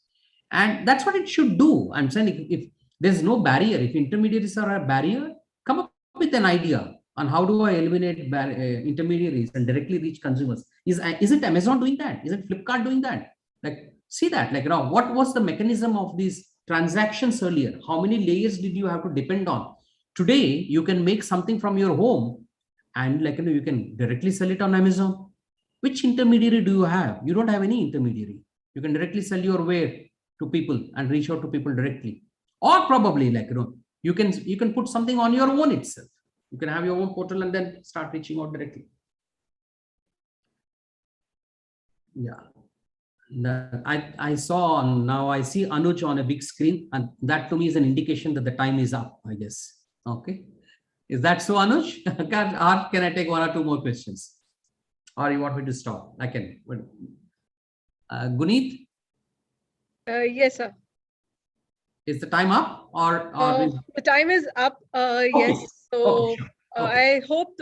And that's what it should do. I'm saying if there's no barrier, if intermediaries are a barrier, come up with an idea on how do I eliminate intermediaries and directly reach consumers. Is it Amazon doing that? Is it Flipkart doing that? Like, see that, like, what was the mechanism of these transactions earlier? How many layers did you have to depend on? Today, you can make something from your home and like, you can directly sell it on Amazon. Which intermediary do you have? You don't have any intermediary. You can directly sell your ware to people and reach out to people directly. Or probably like, you can put something on your own itself. You can have your own portal and then start reaching out directly. Yeah. I saw now I see Anuj on a big screen, and that to me is an indication that the time is up, I guess. Okay. Is that so, Anuj? Or can I take one or two more questions? Or you want me to stop? I can. Guneet? Yes, sir. Is the time up or the time is up? Okay. Yes. So okay, sure. Okay. I hope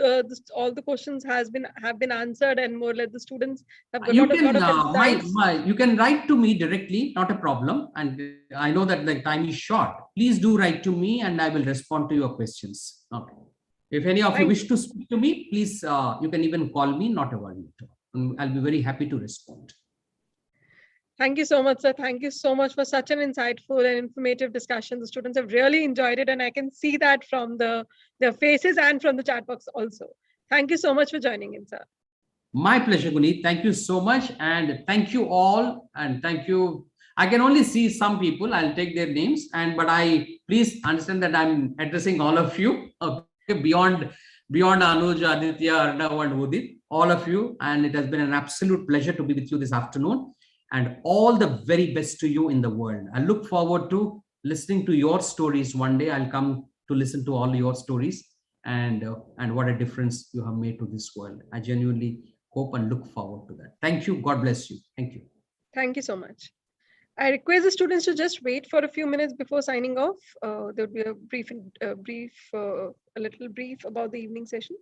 all the questions have been answered, and more like the students have got You a lot of insights. you can write to me directly, not a problem. And I know that the time is short. Please do write to me, and I will respond to your questions. Okay. If any of you wish to speak to me, please you can even call me. Not a worry. I'll be very happy to respond. Thank you so much, sir. Thank you so much for such an insightful and informative discussion. The students have really enjoyed it, and I can see that from their faces and from the chat box also. Thank you so much for joining in, sir. My pleasure, Guneet. Thank you so much. And thank you all. And thank you. I can only see some people. I'll take their names. But please understand that I'm addressing all of you. Okay, beyond Anuj, Aditya, Arnav, and Udit, all of you. And it has been an absolute pleasure to be with you this afternoon. And all the very best to you in the world. I look forward to listening to your stories one day. I'll come to listen to all your stories and what a difference you have made to this world. I genuinely hope and look forward to that. Thank you. God bless you. Thank you. Thank you so much. I request the students to just wait for a few minutes before signing off. There will be a little brief about the evening session.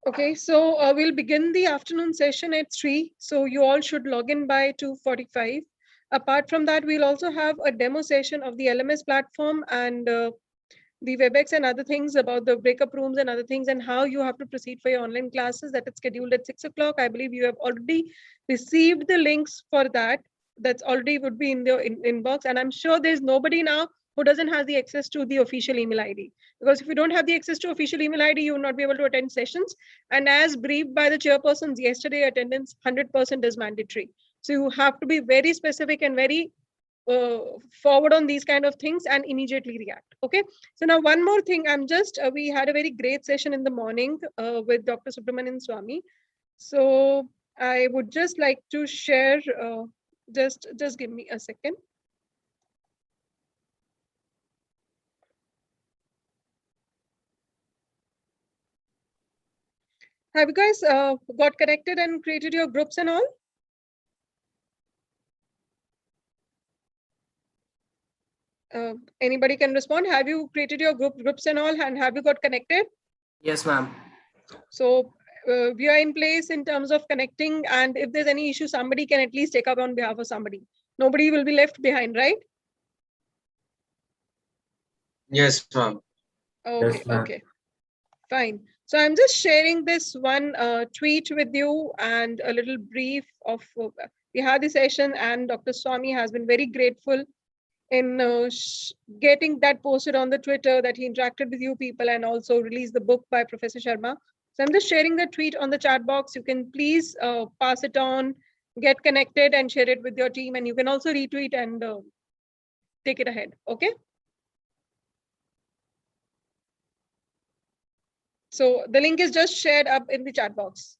Okay, so we'll begin the afternoon session at 3. So you all should log in by 2:45. Apart from that, we'll also have a demo session of the LMS platform and the WebEx and other things about the breakup rooms and other things and how you have to proceed for your online classes that is scheduled at 6 o'clock. I believe you have already received the links for that. that's already would be in the inbox. And I'm sure there's nobody now who doesn't have the access to the official email ID. Because if you don't have the access to official email ID, you will not be able to attend sessions. And as briefed by the chairpersons yesterday, attendance 100% is mandatory. So you have to be very specific and very forward on these kind of things and immediately react. Okay. So now one more thing, we had a very great session in the morning with Dr. Subramanian Swamy. So I would just like to share, just give me a second. Have you guys got connected and created your groups and all? Anybody can respond. Have you created your groups and all, and have you got connected? Yes, ma'am. So we are in place in terms of connecting, and if there's any issue, somebody can at least take up on behalf of somebody. Nobody will be left behind, right? Yes, ma'am. Okay, Yes, ma'am. okay, fine. So I'm just sharing this one tweet with you and a little brief of, we had the session, and Dr. Swamy has been very grateful in getting that posted on the Twitter, that he interacted with you people and also released the book by Professor Sharma. So I'm just sharing the tweet on the chat box. You can please pass it on, get connected and share it with your team. And you can also retweet and take it ahead. Okay. So the link is just shared up in the chat box.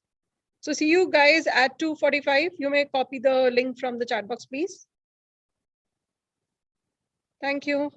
So see you guys at 2:45. You may copy the link from the chat box, please. Thank you.